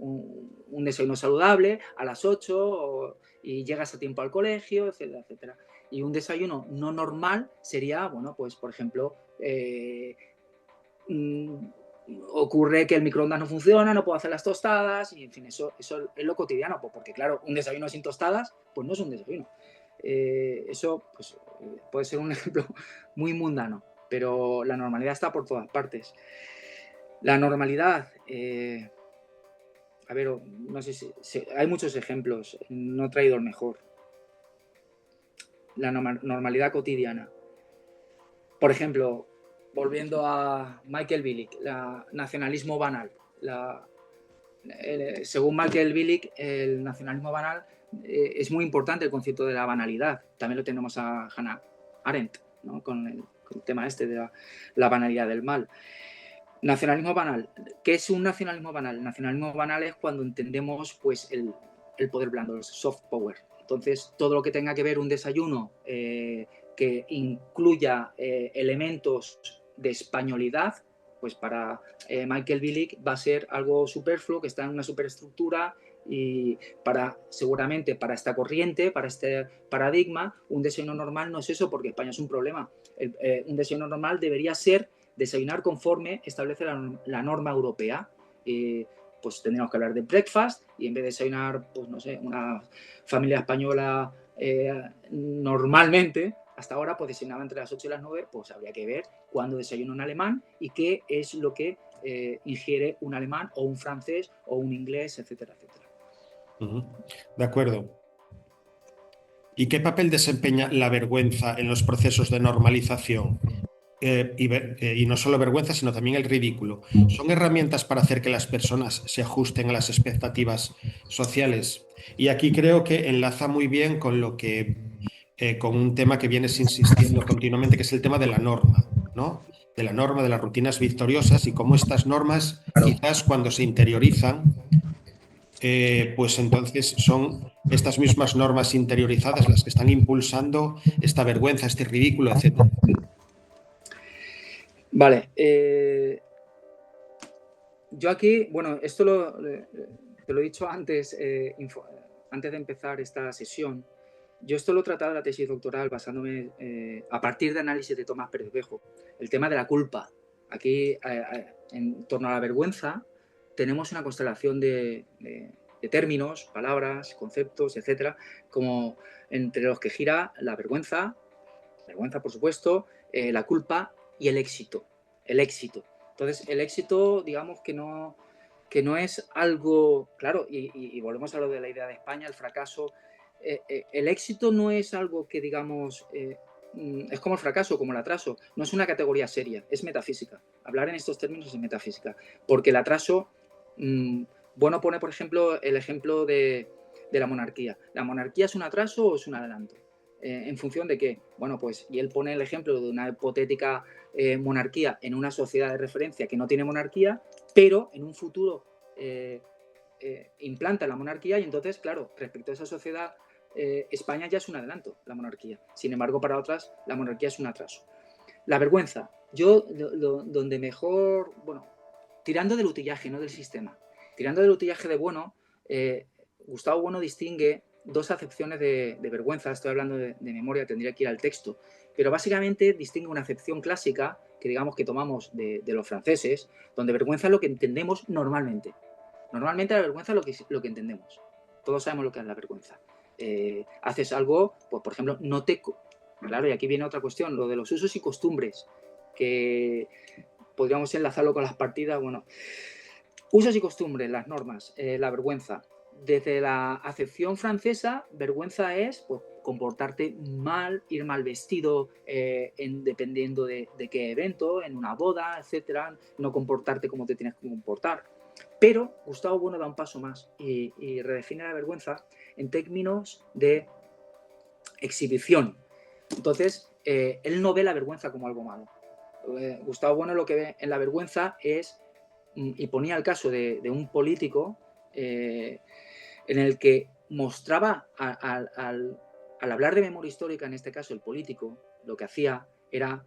un desayuno saludable a las 8 y llegas a tiempo al colegio, etcétera, etcétera. Y un desayuno no normal sería, bueno, pues por ejemplo, ocurre que el microondas no funciona, no puedo hacer las tostadas, y en fin, eso es lo cotidiano, pues porque claro, un desayuno sin tostadas, pues no es un desayuno. Eso pues, puede ser un ejemplo muy mundano, pero la normalidad está por todas partes. La normalidad, a ver, no sé si hay muchos ejemplos, no he traído el mejor. La normalidad cotidiana. Por ejemplo, volviendo a Michael Billig, nacionalismo banal. Según Michael Billig, el nacionalismo banal es muy importante el concepto de la banalidad. También lo tenemos a Hannah Arendt, ¿no? con el tema este de la banalidad del mal. Nacionalismo banal. ¿Qué es un nacionalismo banal? El nacionalismo banal es cuando entendemos pues, el poder blando, el soft power. Entonces, todo lo que tenga que ver un desayuno que incluya elementos de españolidad, pues para Michael Billig va a ser algo superfluo, que está en una superestructura, y seguramente para esta corriente, para este paradigma, un desayuno normal no es eso, porque España es un problema. Un desayuno normal debería ser desayunar conforme establece la norma europea. Pues tendríamos que hablar de breakfast, y en vez de desayunar, pues no sé, una familia española normalmente, hasta ahora, pues desayunaba entre las 8 y las 9, pues habría que ver cuándo desayuna un alemán y qué es lo que ingiere un alemán o un francés o un inglés, etcétera, etcétera.
De acuerdo. ¿Y qué papel desempeña la vergüenza en los procesos de normalización? Y no solo vergüenza, sino también el ridículo. ¿Son herramientas para hacer que las personas se ajusten a las expectativas sociales? Y aquí creo que enlaza muy bien con con un tema que vienes insistiendo continuamente, que es el tema de la norma, ¿no? De la norma, de las rutinas victoriosas, y cómo estas normas, quizás cuando se interiorizan, pues entonces son estas mismas normas interiorizadas las que están impulsando esta vergüenza, este ridículo, etc.
Vale. Yo aquí, bueno, esto te lo he dicho antes, antes de empezar esta sesión. Yo esto lo he tratado en la tesis doctoral basándome a partir de análisis de Tomás Pérez Bejo, el tema de la culpa. Aquí, en torno a la vergüenza, tenemos una constelación de términos, palabras, conceptos, etcétera, como entre los que gira la vergüenza, vergüenza, por supuesto, la culpa y el éxito. El éxito. Entonces, el éxito, digamos que no es algo, claro, y volvemos a lo de la idea de España, el fracaso. El éxito no es algo que, digamos, es como el fracaso, como el atraso. No es una categoría seria, es metafísica. Hablar en estos términos es metafísica. Porque el atraso, bueno, pone, por ejemplo, el ejemplo de la monarquía. ¿La monarquía es un atraso o es un adelanto? ¿En función de qué? Bueno, pues, y él pone el ejemplo de una hipotética monarquía en una sociedad de referencia que no tiene monarquía, pero en un futuro implanta la monarquía y entonces, claro, respecto a esa sociedad, España ya es un adelanto, la monarquía. Sin embargo, para otras, la monarquía es un atraso. La vergüenza. Yo, donde mejor, bueno, tirando del utillaje, no del sistema. Tirando del utillaje de Bueno, Gustavo Bueno distingue dos acepciones de vergüenza. Estoy hablando de memoria, tendría que ir al texto. Pero básicamente distingue una acepción clásica, que digamos que tomamos de los franceses, donde vergüenza es lo que entendemos normalmente. Normalmente la vergüenza es lo que entendemos. Todos sabemos lo que es la vergüenza. Haces algo, pues por ejemplo, no te... Claro, y aquí viene otra cuestión, lo de los usos y costumbres, que podríamos enlazarlo con las partidas. Bueno, usos y costumbres, las normas, la vergüenza. Desde la acepción francesa, vergüenza es pues, comportarte mal, ir mal vestido, dependiendo de qué evento, en una boda, etcétera, no comportarte como te tienes que comportar. Pero Gustavo Bueno da un paso más y redefine la vergüenza en términos de exhibición. Entonces, él no ve la vergüenza como algo malo. Gustavo Bueno lo que ve en la vergüenza es, y ponía el caso de un político en el que mostraba, al hablar de memoria histórica, en este caso el político, lo que hacía era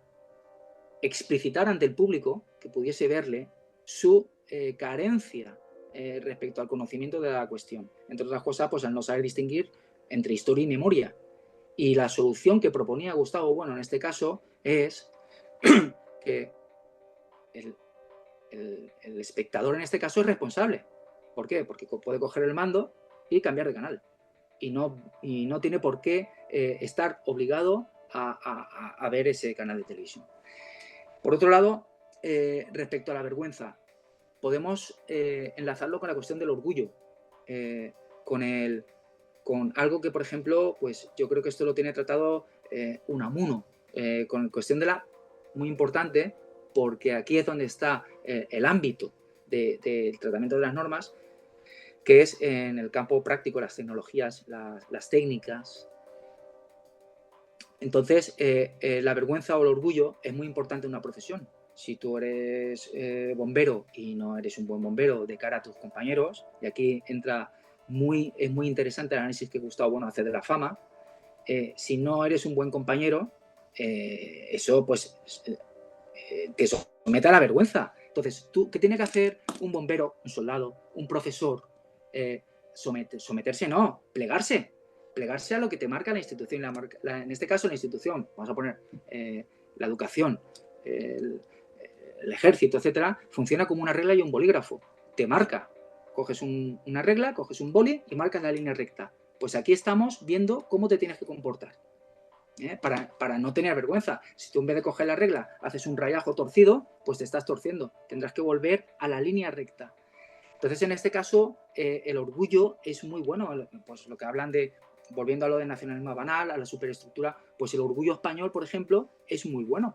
explicitar ante el público, que pudiese verle, su carencia respecto al conocimiento de la cuestión. Entre otras cosas, pues al no saber distinguir entre historia y memoria. Y la solución que proponía Gustavo Bueno en este caso es que el espectador en este caso es responsable. ¿Por qué? Porque puede coger el mando y cambiar de canal. Y no tiene por qué estar obligado a ver ese canal de televisión. Por otro lado, respecto a la vergüenza, podemos enlazarlo con la cuestión del orgullo, con algo que, por ejemplo, pues yo creo que esto lo tiene tratado Unamuno, con cuestión de la, muy importante, porque aquí es donde está el ámbito del tratamiento de las normas, que es en el campo práctico, las tecnologías, las técnicas. Entonces, la vergüenza o el orgullo es muy importante en una profesión. Si tú eres bombero y no eres un buen bombero de cara a tus compañeros, y aquí entra es muy interesante el análisis que Gustavo Bueno hace de la fama, si no eres un buen compañero, eso pues te somete a la vergüenza. Entonces, ¿qué tiene que hacer un bombero, un soldado, un profesor? Someterse no, plegarse a lo que te marca la institución. En este caso, la institución, vamos a poner la educación, el ejército, etcétera, funciona como una regla y un bolígrafo. Te marca. Coges una regla, coges un boli y marcas la línea recta. Pues aquí estamos viendo cómo te tienes que comportar. Para no tener vergüenza. Si tú en vez de coger la regla haces un rayajo torcido, pues te estás torciendo. Tendrás que volver a la línea recta. Entonces, en este caso, el orgullo es muy bueno. Pues lo que hablan de, volviendo a lo de nacionalismo banal, a la superestructura, pues el orgullo español, por ejemplo, es muy bueno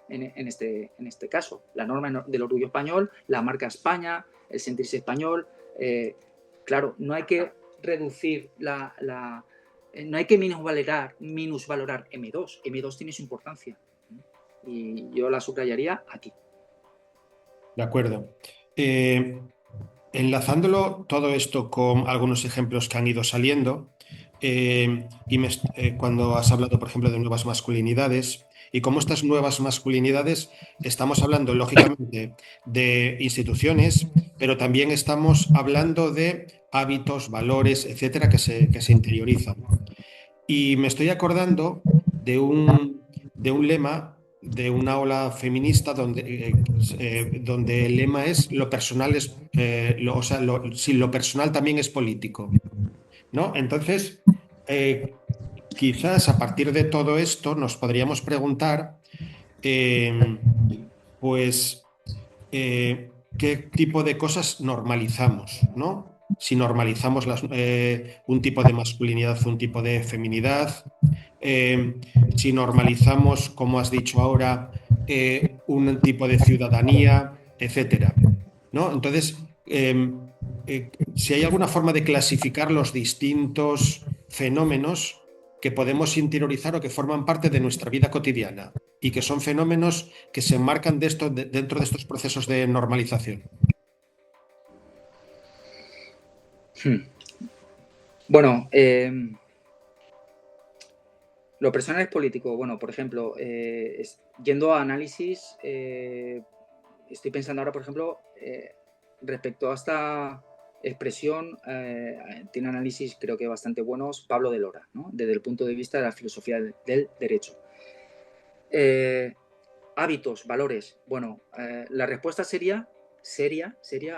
en este caso. La norma del orgullo español, la marca España, el sentirse español. Claro, no hay que reducir no hay que minusvalorar M2. M2 tiene su importancia. Y yo la subrayaría aquí.
De acuerdo. Enlazándolo todo esto con algunos ejemplos que han ido saliendo, cuando has hablado, por ejemplo, de nuevas masculinidades, y cómo estas nuevas masculinidades, estamos hablando, lógicamente, de instituciones, pero también estamos hablando de hábitos, valores, etcétera, que se interiorizan. Y me estoy acordando de un lema de una ola feminista donde el lema es lo personal es, lo personal también es político, ¿no? Entonces, quizás a partir de todo esto nos podríamos preguntar, eh, pues, qué tipo de cosas normalizamos, ¿no? Si normalizamos un tipo de masculinidad, un tipo de feminidad, eh, si normalizamos, como has dicho ahora, un tipo de ciudadanía, etcétera, ¿no? Entonces, si hay alguna forma de clasificar los distintos fenómenos que podemos interiorizar o que forman parte de nuestra vida cotidiana y que son fenómenos que se enmarcan dentro de estos procesos de normalización.
Hmm. Bueno, lo personal es político. Bueno, por ejemplo, yendo a análisis, estoy pensando ahora, por ejemplo, respecto a esta expresión, tiene análisis creo que bastante buenos Pablo de Lora, ¿no? Desde el punto de vista de la filosofía del derecho. Hábitos, valores. Bueno, la respuesta seria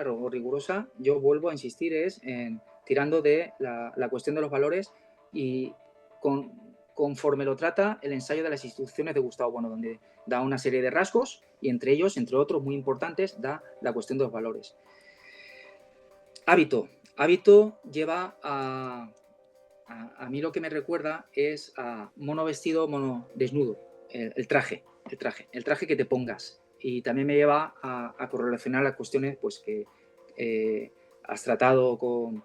o rigurosa, yo vuelvo a insistir, es en tirando de la cuestión de los valores y conforme lo trata el ensayo de las instituciones de Gustavo Bueno, donde da una serie de rasgos y entre ellos, entre otros muy importantes, da la cuestión de los valores. Hábito. Hábito lleva a mí lo que me recuerda es a mono vestido, mono desnudo, el traje que te pongas. Y también me lleva a correlacionar las cuestiones pues, que has tratado con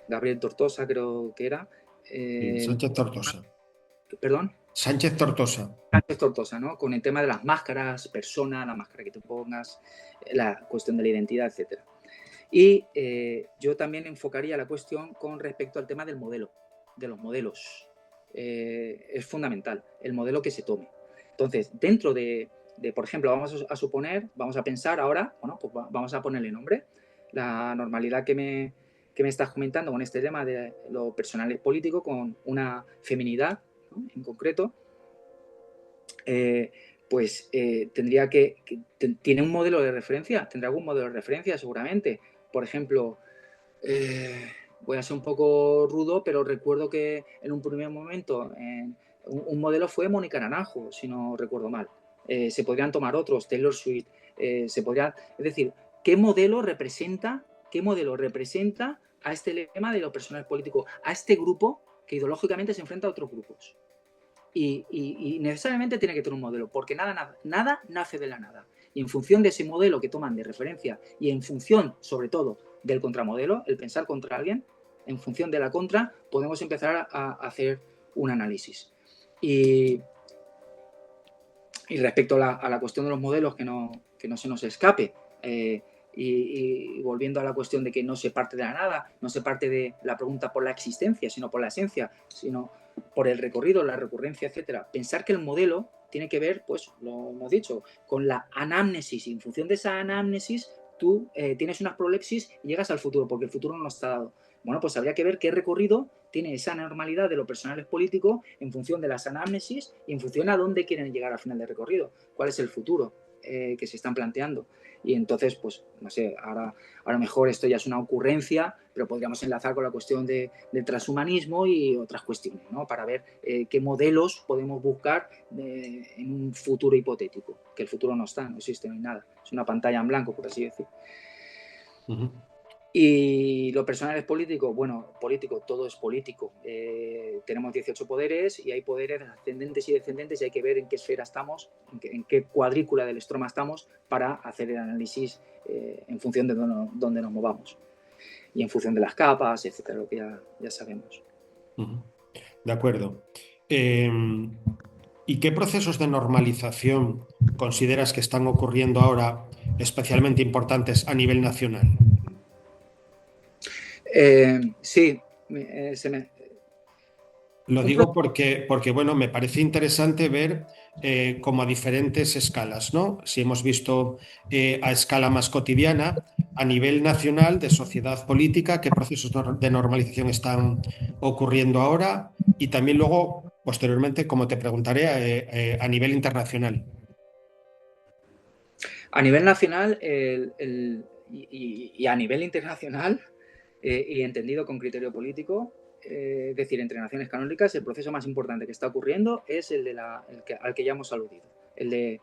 Gabriel Tortosa, creo que era.
Sánchez Tortosa.
¿Perdón?
Sánchez Tortosa.
Sánchez Tortosa, ¿no? Con el tema de las máscaras, persona, la máscara que te pongas, la cuestión de la identidad, etcétera. Y yo también enfocaría la cuestión con respecto al tema del modelo, de los modelos. Es fundamental el modelo que se tome. Entonces, dentro de por ejemplo, vamos a suponer, vamos a pensar ahora, bueno, pues vamos a ponerle nombre, la normalidad que me estás comentando con este tema de lo personal y político, con una feminidad, ¿no? En concreto, pues tendría tiene un modelo de referencia, tendrá algún modelo de referencia seguramente. Por ejemplo, voy a ser un poco rudo, pero recuerdo que en un primer momento un modelo fue Mónica Naranjo, si no recuerdo mal. Se podrían tomar otros, Taylor Swift, es decir, qué modelo representa a este lema de lo personal político, a este grupo que ideológicamente se enfrenta a otros grupos? Y necesariamente tiene que tener un modelo, porque nada nace de la nada. Y en función de ese modelo que toman de referencia y en función, sobre todo, del contramodelo, el pensar contra alguien, en función de la contra, podemos empezar a hacer un análisis. Y respecto a la cuestión de los modelos, que no se nos escape, y volviendo a la cuestión de que no se parte de la nada, no se parte de la pregunta por la existencia, sino por la esencia, sino por el recorrido, la recurrencia, etcétera. Pensar que el modelo tiene que ver, pues lo hemos dicho, con la anamnesis, y en función de esa anamnesis tú tienes una prolepsis y llegas al futuro, porque el futuro no está dado. Bueno, pues habría que ver qué recorrido tiene esa normalidad de lo personal es político en función de las anamnesis y en función a dónde quieren llegar al final del recorrido, cuál es el futuro que se están planteando. Y entonces, pues, no sé, ahora a lo mejor esto ya es una ocurrencia, pero podríamos enlazar con la cuestión del transhumanismo y otras cuestiones, ¿no? Para ver qué modelos podemos buscar en un futuro hipotético, que el futuro no está, no existe, no hay nada. Es una pantalla en blanco, por así decir. Uh-huh. Y lo personal es político. Bueno, político, todo es político. Tenemos 18 poderes y hay poderes ascendentes y descendentes y hay que ver en qué esfera estamos, en qué cuadrícula del estroma estamos para hacer el análisis en función de dónde nos movamos y en función de las capas, etcétera, lo que ya sabemos.
De acuerdo. ¿Y qué procesos de normalización consideras que están ocurriendo ahora especialmente importantes a nivel nacional?
Sí,
Lo digo porque, bueno, me parece interesante ver como a diferentes escalas, ¿no? Si hemos visto a escala más cotidiana, a nivel nacional de sociedad política, qué procesos de normalización están ocurriendo ahora y también luego, posteriormente, como te preguntaré, a nivel internacional.
A nivel nacional y a nivel internacional, y entendido con criterio político, es decir, entre naciones canónicas, el proceso más importante que está ocurriendo es al que ya hemos aludido, el de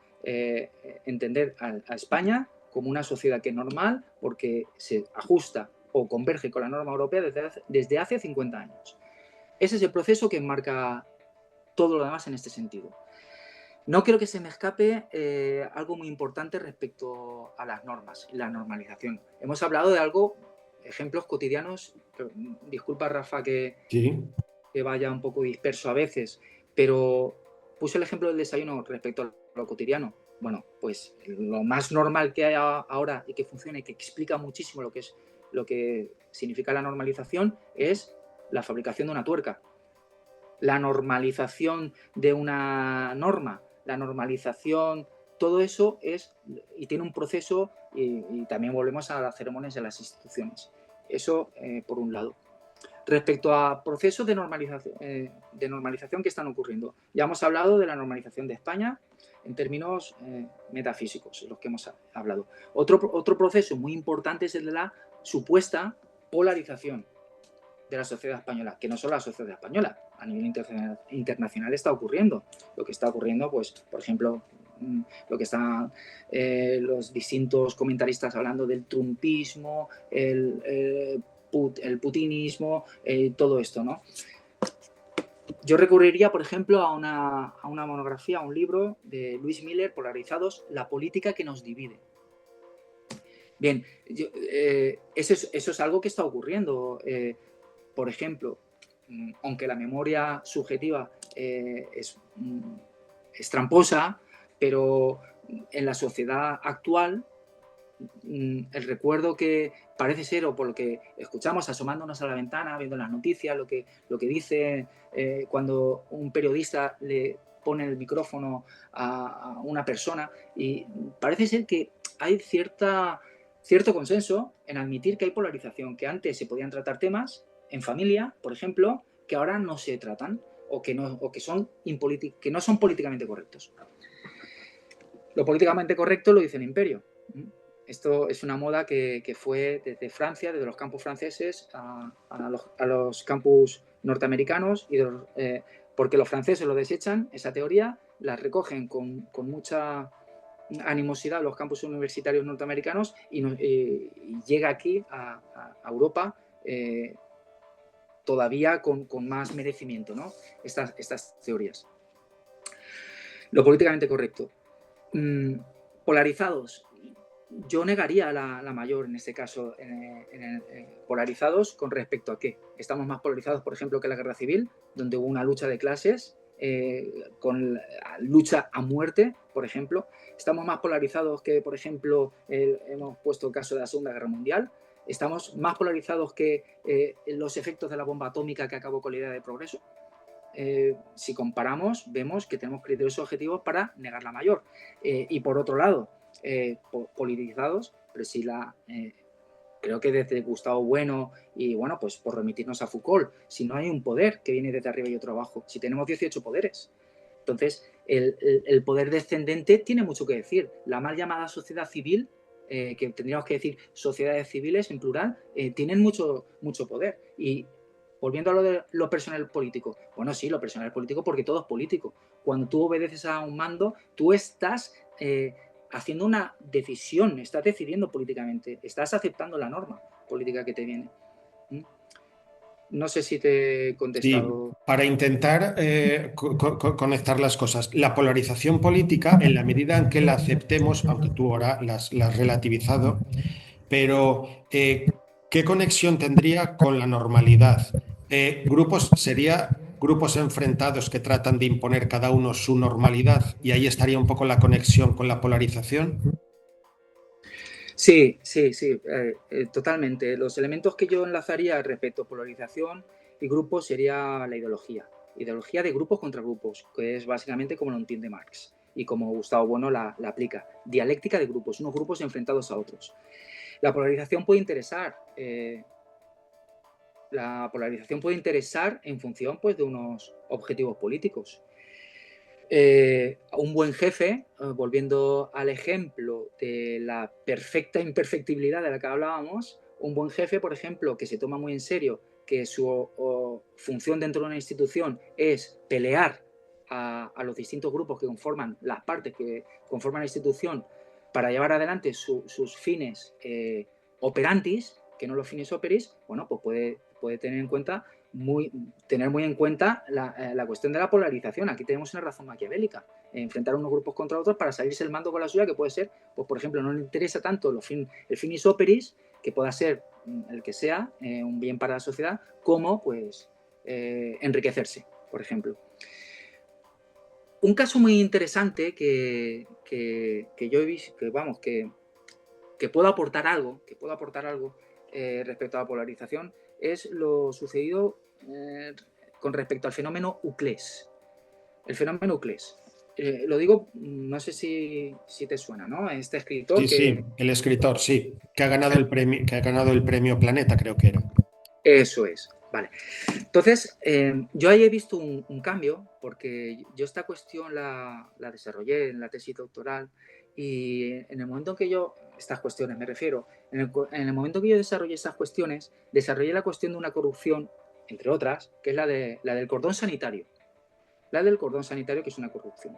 entender a España como una sociedad que es normal porque se ajusta o converge con la norma europea desde hace 50 años. Ese es el proceso que enmarca todo lo demás en este sentido. No quiero que se me escape algo muy importante respecto a las normas, la normalización. Hemos hablado de algo, ejemplos cotidianos, disculpa Rafa que vaya un poco disperso a veces, pero puse el ejemplo del desayuno respecto a lo cotidiano. Bueno, pues lo más normal que hay ahora y que funciona y que explica muchísimo lo que significa la normalización es la fabricación de una tuerca. La normalización de una norma, la normalización, todo eso es y tiene un proceso y también volvemos a las ceremonias de las instituciones. Eso por un lado. Respecto a procesos de normalización que están ocurriendo, ya hemos hablado de la normalización de España en términos metafísicos, los que hemos hablado. Otro proceso muy importante es el de la supuesta polarización de la sociedad española, que no solo la sociedad española, a nivel internacional está ocurriendo. Lo que está ocurriendo, pues, por ejemplo, lo que están los distintos comentaristas hablando del trumpismo, el putinismo, todo esto, ¿no? Yo recurriría, por ejemplo, a una monografía, a un libro de Luis Miller, Polarizados, la política que nos divide. Bien, eso es algo que está ocurriendo. Por ejemplo, aunque la memoria subjetiva es tramposa, pero en la sociedad actual el recuerdo que parece ser, o por lo que escuchamos asomándonos a la ventana, viendo las noticias, lo que dice cuando un periodista le pone el micrófono a una persona, y parece ser que hay cierto consenso en admitir que hay polarización, que antes se podían tratar temas en familia, por ejemplo, que ahora no se tratan o que no son políticamente correctos. Lo políticamente correcto lo dice el imperio. Esto es una moda que fue desde Francia, desde los campus franceses a los campus norteamericanos, porque los franceses lo desechan, esa teoría, la recogen con mucha animosidad a los campus universitarios norteamericanos y llega aquí a Europa todavía con más merecimiento, ¿no? Estas teorías. Lo políticamente correcto. Polarizados. Yo negaría la mayor en este caso, polarizados con respecto a qué. Estamos más polarizados, por ejemplo, que la guerra civil, donde hubo una lucha de clases, con lucha a muerte, por ejemplo. Estamos más polarizados que, por ejemplo, hemos puesto el caso de la Segunda Guerra Mundial. Estamos más polarizados que los efectos de la bomba atómica que acabó con la idea de progreso. Si comparamos, vemos que tenemos criterios objetivos para negar la mayor. Y por otro lado, politizados, pero si creo que desde Gustavo Bueno y bueno, pues por remitirnos a Foucault, si no hay un poder que viene desde arriba y otro abajo, si tenemos 18 poderes, entonces el poder descendente tiene mucho que decir. La mal llamada sociedad civil, que tendríamos que decir sociedades civiles en plural, tienen mucho poder. Y volviendo a lo personal político, bueno, sí, lo personal político porque todo es político. Cuando tú obedeces a un mando, tú estás haciendo una decisión, estás decidiendo políticamente, estás aceptando la norma política que te viene. No sé si te he contestado.
Sí, para intentar conectar las cosas. La polarización política, en la medida en que la aceptemos, aunque tú ahora la has relativizado, pero ¿qué conexión tendría con la normalidad? ¿Sería grupos enfrentados que tratan de imponer cada uno su normalidad? Y ahí estaría un poco la conexión con la polarización.
Sí, totalmente. Los elementos que yo enlazaría respecto a polarización y grupos sería la ideología de grupos contra grupos, que es básicamente como lo entiende Marx y como Gustavo Bueno la aplica. Dialéctica de grupos, unos grupos enfrentados a otros. La polarización puede interesar. En función, pues, de unos objetivos políticos. Un buen jefe, volviendo al ejemplo de la perfecta imperfectibilidad de la que hablábamos, un buen jefe, por ejemplo, que se toma muy en serio que su función dentro de una institución es pelear a los distintos grupos que conforman las partes que conforman la institución para llevar adelante sus fines operantis, que no los fines operis, bueno, pues puede tener muy en cuenta la cuestión de la polarización. Aquí tenemos una razón maquiavélica, enfrentar unos grupos contra otros para salirse el mando con la suya, que puede ser, pues por ejemplo, no le interesa tanto el finis operis, que pueda ser el que sea, un bien para la sociedad, como pues enriquecerse, por ejemplo. Un caso muy interesante que yo he visto, que puedo aportar algo, respecto a la polarización, es lo sucedido con respecto al fenómeno Uclés. El fenómeno Uclés. Lo digo, no sé si te suena, ¿no? Este escritor
Sí, el escritor, sí, que ha ganado el premio Planeta, creo que era.
Eso es, vale. Entonces, yo ahí he visto un cambio, porque yo esta cuestión la desarrollé en la tesis doctoral, y en el momento en que estas cuestiones me refiero, en el momento que yo desarrollé estas cuestiones, desarrollé la cuestión de una corrupción, entre otras, que es la del cordón sanitario. La del cordón sanitario, que es una corrupción.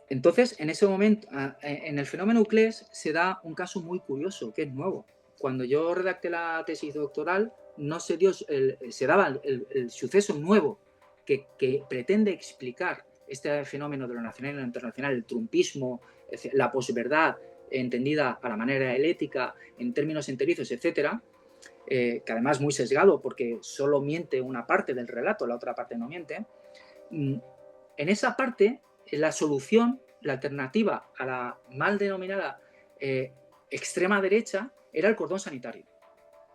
Entonces, en ese momento, en el fenómeno Uclés se da un caso muy curioso, que es nuevo. Cuando yo redacté la tesis doctoral, no se daba el suceso nuevo que pretende explicar este fenómeno de lo nacional y lo internacional, el trumpismo, la posverdad entendida a la manera helética, en términos enterizos, etcétera, que además muy sesgado porque solo miente una parte del relato, la otra parte no miente. En esa parte, la solución, la alternativa a la mal denominada extrema derecha era el cordón sanitario.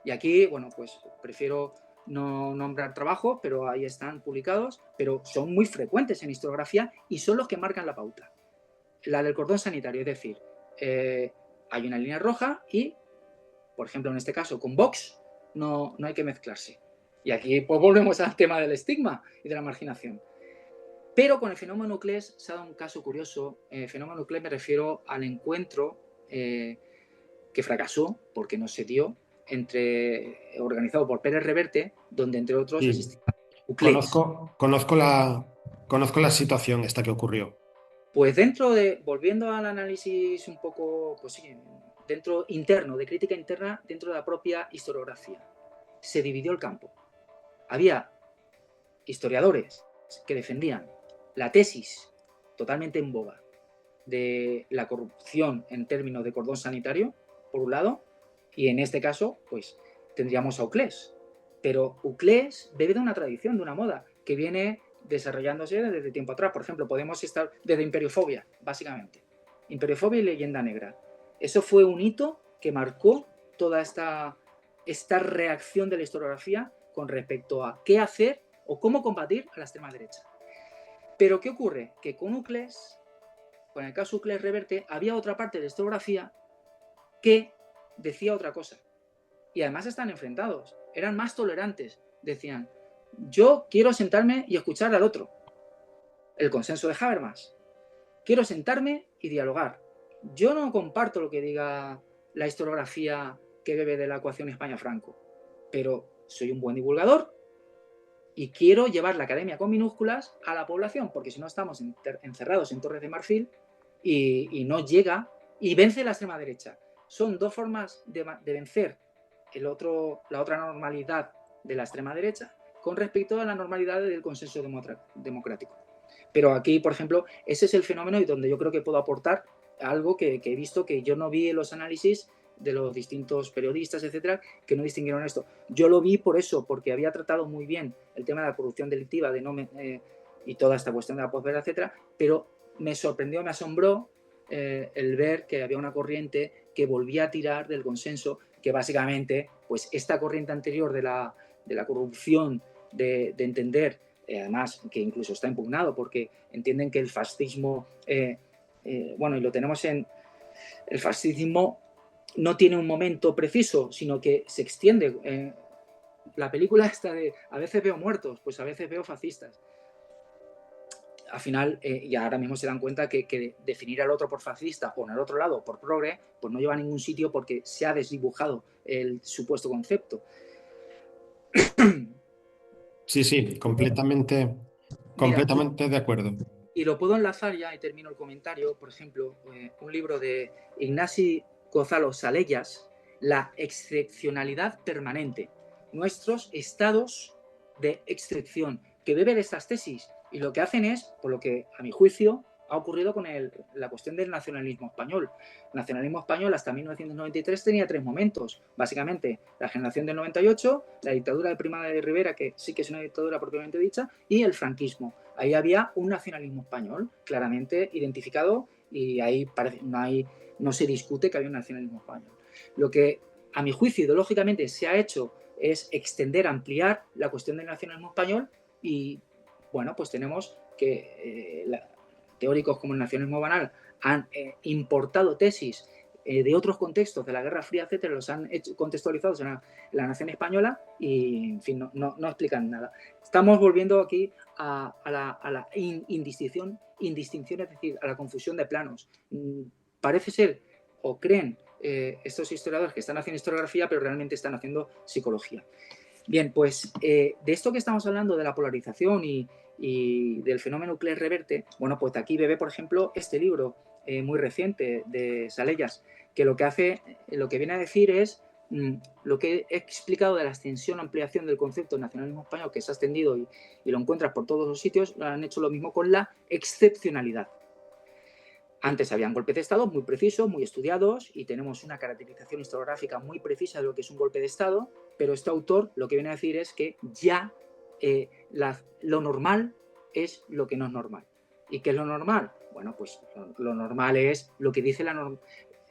Y aquí, bueno, pues prefiero no nombrar trabajos, pero ahí están publicados, pero son muy frecuentes en historiografía y son los que marcan la pauta. La del cordón sanitario, es decir, hay una línea roja y, por ejemplo, en este caso, con Vox no hay que mezclarse. Y aquí pues volvemos al tema del estigma y de la marginación. Pero con el fenómeno Uclés se ha dado un caso curioso. El fenómeno Uclés me refiero al encuentro que fracasó porque no se dio, organizado por Pérez Reverte, donde entre otros
Sí.
asistía Uclés.
Conozco la situación esta que ocurrió.
Pues volviendo al análisis un poco, pues sí, interno, de crítica interna dentro de la propia historiografía, se dividió el campo. Había historiadores que defendían la tesis totalmente en boga de la corrupción en términos de cordón sanitario, por un lado, y en este caso, pues tendríamos a Uclés. Pero Uclés bebe de una tradición, de una moda, que viene desarrollándose desde tiempo atrás. Por ejemplo, podemos estar desde Imperiofobia, básicamente. Imperiofobia y Leyenda Negra. Eso fue un hito que marcó toda esta reacción de la historiografía con respecto a qué hacer o cómo combatir a la extrema derecha. Pero ¿qué ocurre? Que con Uclés, con el caso Uclés Reverte, había otra parte de la historiografía que decía otra cosa. Y además están enfrentados. Eran más tolerantes. Decían, yo quiero sentarme y escuchar al otro. El consenso de Habermas. Quiero sentarme y dialogar. Yo no comparto lo que diga la historiografía que bebe de la ecuación España-Franco, pero soy un buen divulgador y quiero llevar la academia con minúsculas a la población, porque si no estamos encerrados en Torres de Marfil y no llega y vence la extrema derecha. Son dos formas de vencer la otra normalidad de la extrema derecha con respecto a la normalidad del consenso democrático. Pero aquí, por ejemplo, ese es el fenómeno y donde yo creo que puedo aportar algo que he visto que yo no vi en los análisis de los distintos periodistas, etcétera, que no distinguieron esto. Yo lo vi por eso, porque había tratado muy bien el tema de la corrupción delictiva y toda esta cuestión de la posverdad, etcétera, pero me sorprendió, me asombró el ver que había una corriente que volvía a tirar del consenso, que básicamente, pues esta corriente anterior de la corrupción, de entender, además que incluso está impugnado, porque entienden que el fascismo, bueno, y lo tenemos el fascismo no tiene un momento preciso, sino que se extiende. La película esta de a veces veo muertos, pues a veces veo fascistas. al final, y ahora mismo se dan cuenta que definir al otro por fascista o en el otro lado por progre, pues no lleva a ningún sitio porque se ha desdibujado el supuesto concepto.
Sí, sí, completamente,
Mira,
completamente de acuerdo.
y lo puedo enlazar ya y termino el comentario, por ejemplo, un libro de Ignasi Gonzalo Salellas, La excepcionalidad permanente, nuestros estados de excepción, que bebe de estas tesis y lo que hacen es, por lo que a mi juicio ha ocurrido con la cuestión del nacionalismo español. El nacionalismo español hasta 1993 tenía 3 momentos, básicamente la generación del 98, la dictadura de Primo de Rivera, que sí que es una dictadura propiamente dicha, y el franquismo. Ahí había un nacionalismo español claramente identificado y ahí no se discute que había un nacionalismo español. Lo que, a mi juicio, ideológicamente se ha hecho es extender, ampliar la cuestión del nacionalismo español y, bueno, pues tenemos que teóricos como el nacionalismo banal han importado tesis de otros contextos de la Guerra Fría, etcétera, los han hecho contextualizados en la nación española y, en fin, no explican nada. Estamos volviendo aquí a la indistinción, es decir, a la confusión de planos. Parece ser, o creen estos historiadores que están haciendo historiografía, pero realmente están haciendo psicología. Bien, pues de esto que estamos hablando, de la polarización y del fenómeno nuclear reverte, bueno, pues aquí bebe, por ejemplo, este libro muy reciente de Salellas, que lo que viene a decir es lo que he explicado de la extensión, ampliación del concepto de nacionalismo español, que se ha extendido y lo encuentras por todos los sitios, han hecho lo mismo con la excepcionalidad. Antes habían golpes de Estado muy precisos, muy estudiados, y tenemos una caracterización historiográfica muy precisa de lo que es un golpe de Estado, pero este autor lo que viene a decir es que ya lo normal es lo que no es normal. ¿Y qué es lo normal? Bueno, pues lo normal es lo que dice la norma.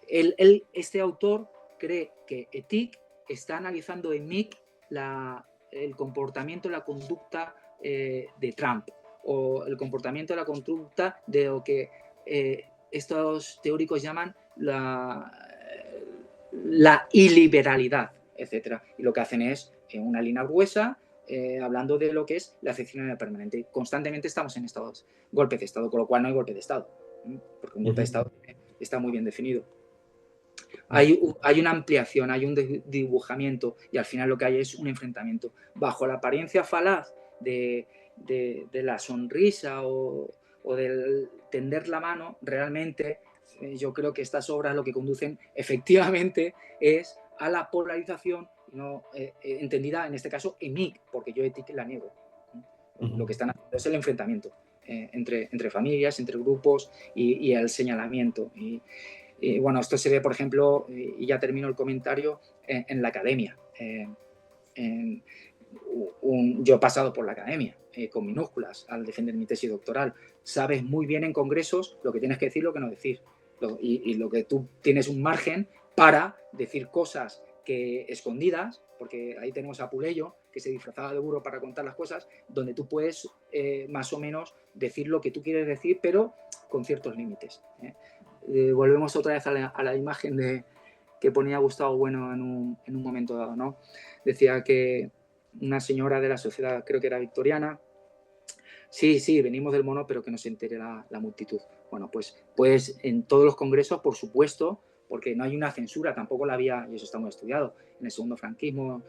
Este autor cree que ETIC está analizando en MIC el comportamiento, la conducta de Trump, o el comportamiento, la conducta de lo que estos teóricos llaman la iliberalidad, etcétera. Y lo que hacen es una línea gruesa hablando de lo que es la excepcionalidad permanente. Constantemente estamos en estados, golpe de Estado, con lo cual no hay golpe de Estado, porque un golpe de Estado está muy bien definido. Hay una ampliación, hay un dibujamiento y al final lo que hay es un enfrentamiento. Bajo la apariencia falaz de la sonrisa o del tender la mano, realmente yo creo que estas obras lo que conducen efectivamente es a la polarización, no entendida en este caso EMIC, porque yo ETIC la niego. Lo que están haciendo es el enfrentamiento entre familias, entre grupos y el señalamiento. Y bueno, esto se ve, por ejemplo, y ya termino el comentario, en la academia. Yo he pasado por la academia con minúsculas al defender mi tesis doctoral. Sabes muy bien en congresos lo que tienes que decir, lo que no decir. Y lo que tú tienes un margen para decir cosas que escondidas, porque ahí tenemos a Puleyo, que se disfrazaba de burro para contar las cosas, donde tú puedes más o menos decir lo que tú quieres decir, pero con ciertos límites. Volvemos otra vez a la imagen que ponía Gustavo Bueno en un momento dado, ¿no? Decía que una señora de la sociedad, creo que era victoriana, sí, venimos del mono, pero que no se entere la multitud. Bueno, pues en todos los congresos, por supuesto, porque no hay una censura, tampoco la había, y eso está muy estudiado, en el segundo franquismo,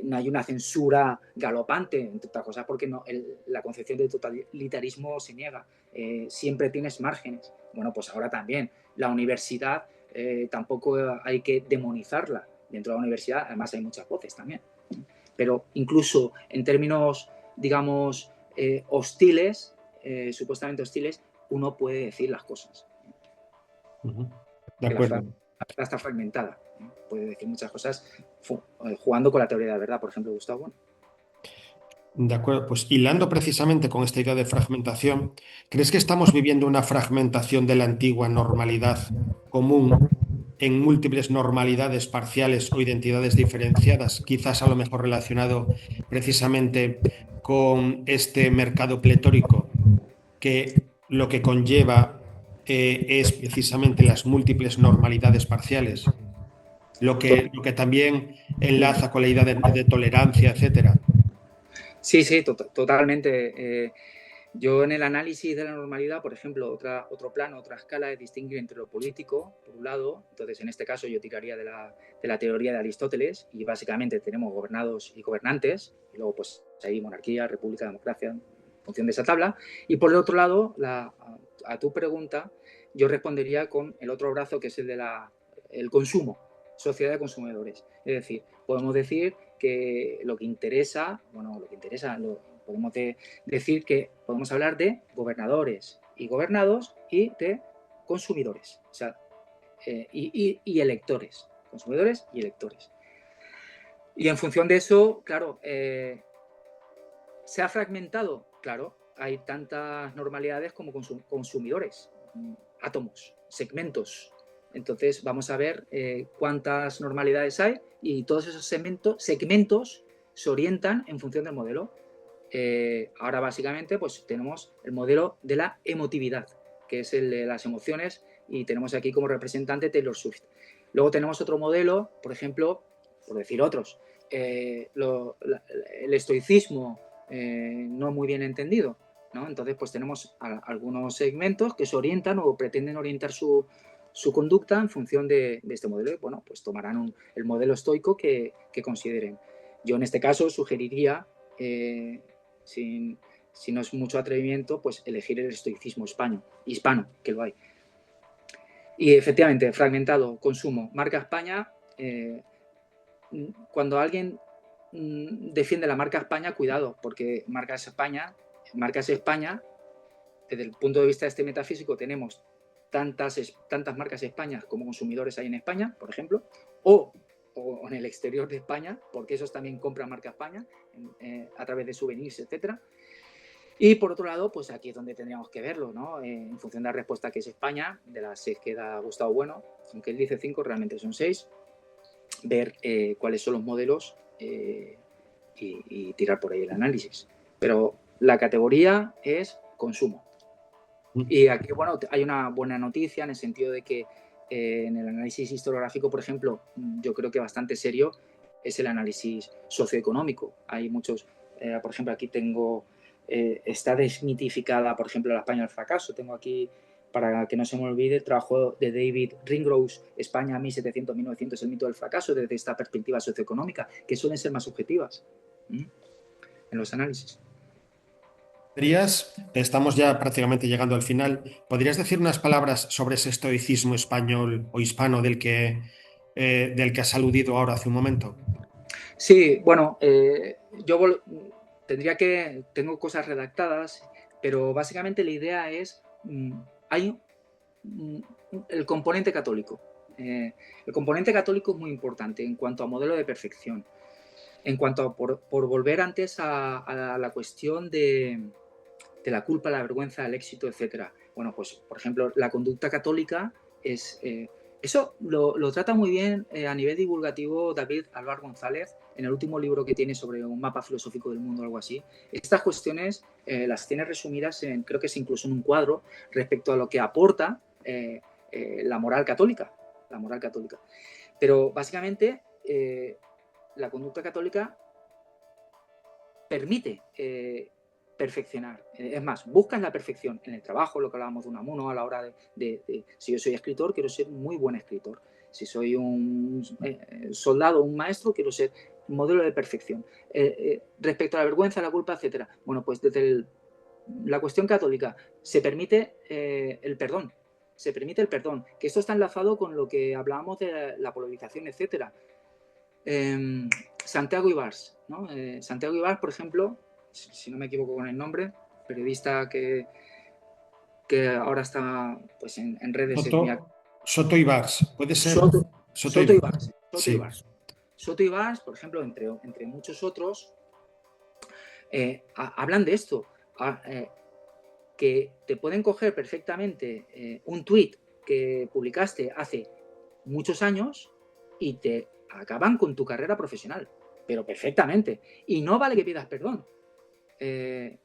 no hay una censura galopante, entre otras cosas, porque la concepción de totalitarismo se niega, siempre tienes márgenes. Bueno, pues ahora también, la universidad tampoco hay que demonizarla. Dentro de la universidad, además, hay muchas voces también. Pero incluso en términos, digamos, hostiles, supuestamente hostiles, uno puede decir las cosas.
De acuerdo.
La está fragmentada. Puede decir muchas cosas jugando con la teoría de la verdad, por ejemplo, Gustavo.
De acuerdo, pues hilando precisamente con esta idea de fragmentación, ¿crees que estamos viviendo una fragmentación de la antigua normalidad común en múltiples normalidades parciales o identidades diferenciadas, quizás a lo mejor relacionado precisamente con este mercado pletórico, que lo que conlleva es precisamente las múltiples normalidades parciales, lo que también enlaza con la idea de tolerancia, etcétera?
Sí, totalmente. Yo en el análisis de la normalidad, por ejemplo, otro plano, otra escala es distinguir entre lo político, por un lado. Entonces, en este caso yo tiraría de la teoría de Aristóteles y básicamente tenemos gobernados y gobernantes, y luego pues hay monarquía, república, democracia, en función de esa tabla. Y por el otro lado, a tu pregunta, yo respondería con el otro brazo, que es el de el consumo, sociedad de consumidores. Es decir, podemos decir que lo que interesa, podemos decir que podemos hablar de gobernadores y gobernados y de consumidores, o sea, y electores, consumidores y electores. Y en función de eso, claro, ¿se ha fragmentado? Claro, hay tantas normalidades como consumidores, átomos, segmentos. Entonces vamos a ver cuántas normalidades hay y todos esos segmentos se orientan en función del modelo. Ahora básicamente pues tenemos el modelo de la emotividad, que es el de las emociones, y tenemos aquí como representante Taylor Swift. Luego tenemos otro modelo, por ejemplo, por decir otros, el estoicismo no muy bien entendido, ¿no? Entonces pues tenemos algunos segmentos que se orientan o pretenden orientar su conducta en función de este modelo, y bueno, pues tomarán el modelo estoico que consideren. Yo en este caso sugeriría, si no es mucho atrevimiento, pues elegir el estoicismo hispano, que lo hay. Y efectivamente, fragmentado, consumo, marca España. Cuando alguien defiende la marca España, cuidado, porque marcas España, desde el punto de vista de este metafísico, tenemos tantas marcas España como consumidores hay en España, por ejemplo, o en el exterior de España, porque esos también compran marca España a través de souvenirs, etcétera. Y por otro lado, pues aquí es donde tendríamos que verlo, ¿no? En función de la respuesta que es España, de las 6 que da Gustavo Bueno, aunque él dice 5, realmente son 6, ver cuáles son los modelos y tirar por ahí el análisis. Pero la categoría es consumo. Y aquí, bueno, hay una buena noticia en el sentido de que en el análisis historiográfico, por ejemplo, yo creo que bastante serio es el análisis socioeconómico. Hay muchos, por ejemplo, aquí tengo, está desmitificada, por ejemplo, la España del fracaso. Tengo aquí, para que no se me olvide, el trabajo de David Ringrose, España 1700-1900, el mito del fracaso, desde esta perspectiva socioeconómica, que suelen ser más objetivas en los análisis.
Estamos ya prácticamente llegando al final. ¿Podrías decir unas palabras sobre ese estoicismo español o hispano del que has aludido ahora hace un momento?
Sí, bueno, yo tengo cosas redactadas, pero básicamente la idea es, hay el componente católico. El componente católico es muy importante en cuanto a modelo de perfección, en cuanto a por volver antes a la cuestión de la culpa, la vergüenza, el éxito, etcétera. Bueno, pues, por ejemplo, la conducta católica es... eso lo trata muy bien a nivel divulgativo David Álvar González en el último libro que tiene sobre un mapa filosófico del mundo o algo así. Estas cuestiones las tiene resumidas creo que es incluso en un cuadro respecto a lo que aporta la moral católica. La moral católica. Pero básicamente la conducta católica permite perfeccionar. Es más, buscas la perfección en el trabajo, lo que hablábamos de Unamuno a la hora si yo soy escritor, quiero ser un muy buen escritor. Si soy un soldado, un maestro, quiero ser un modelo de perfección. Respecto a la vergüenza, la culpa, etcétera. Bueno, pues desde la cuestión católica se permite el perdón. Se permite el perdón, que esto está enlazado con lo que hablábamos de la polarización, etcétera. Santiago Ibars, ¿no? Santiago Ibars, por ejemplo, si no me equivoco con el nombre, periodista que ahora está pues en redes.
Soto Ibars, ¿puede ser?
Soto Ibars.
Sí.
Soto Ibars, por ejemplo, entre muchos otros, hablan de esto, que te pueden coger perfectamente un tuit que publicaste hace muchos años y te acaban con tu carrera profesional, pero perfectamente. Y no vale que pidas perdón.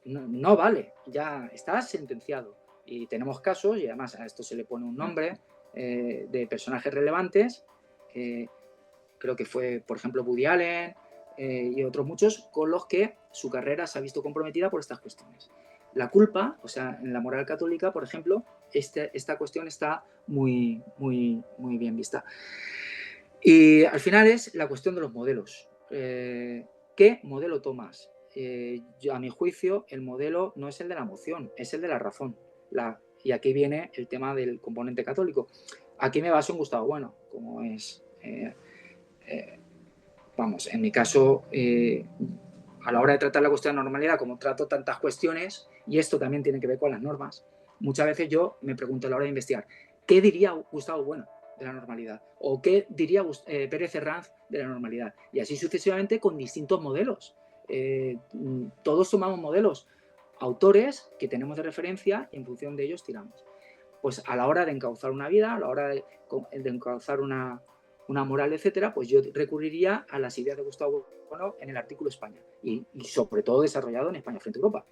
No vale, ya estás sentenciado. Y tenemos casos, y además a esto se le pone un nombre, de personajes relevantes, creo que fue, por ejemplo, Woody Allen y otros muchos, con los que su carrera se ha visto comprometida por estas cuestiones. la culpa, o sea, en la moral católica, por ejemplo, esta cuestión está muy, muy, muy bien vista. Y al final es la cuestión de los modelos. ¿Qué modelo tomas? Yo, a mi juicio, el modelo no es el de la emoción, es el de la razón. Y aquí viene el tema del componente católico. Aquí me baso en Gustavo Bueno, como es, vamos, en mi caso, a la hora de tratar la cuestión de normalidad, como trato tantas cuestiones, y esto también tiene que ver con las normas, muchas veces yo me pregunto a la hora de investigar, ¿qué diría Gustavo Bueno de la normalidad? ¿O qué diría Pérez Herranz de la normalidad? Y así sucesivamente con distintos modelos. Todos tomamos modelos, autores que tenemos de referencia y en función de ellos tiramos. Pues a la hora de encauzar una vida, a la hora de encauzar una moral, etcétera, pues yo recurriría a las ideas de Gustavo Bueno en el artículo España y sobre todo desarrollado en España frente a Europa,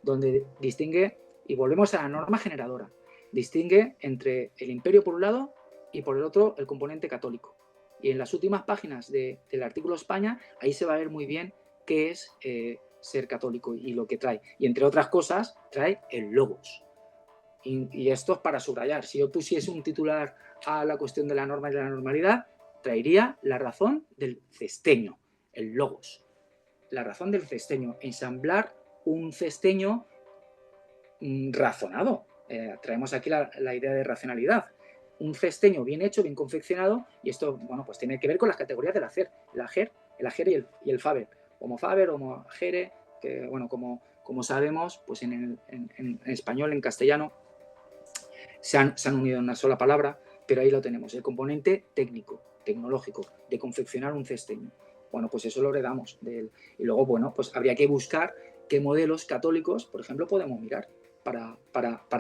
donde distingue, y volvemos a la norma generadora, distingue entre el imperio por un lado y por el otro el componente católico. Y en las últimas páginas del artículo España, ahí se va a ver muy bien qué es ser católico y lo que trae. Y entre otras cosas, trae el logos. Y esto es para subrayar. Si yo pusiese un titular a la cuestión de la norma y de la normalidad, traería la razón del cesteño, el logos. La razón del cesteño, ensamblar un cesteño razonado. Traemos aquí la idea de racionalidad. Un cesteño bien hecho, bien confeccionado, y esto, bueno, pues tiene que ver con las categorías del hacer, el ajer y el faber. Homo faber, homo agere, que, bueno, como sabemos, pues en español, en castellano, se han unido en una sola palabra, pero ahí lo tenemos, el componente técnico, tecnológico, de confeccionar un cesteño. Bueno, pues eso lo heredamos de él. Y luego, bueno, pues habría que buscar qué modelos católicos, por ejemplo, podemos mirar. ¿Para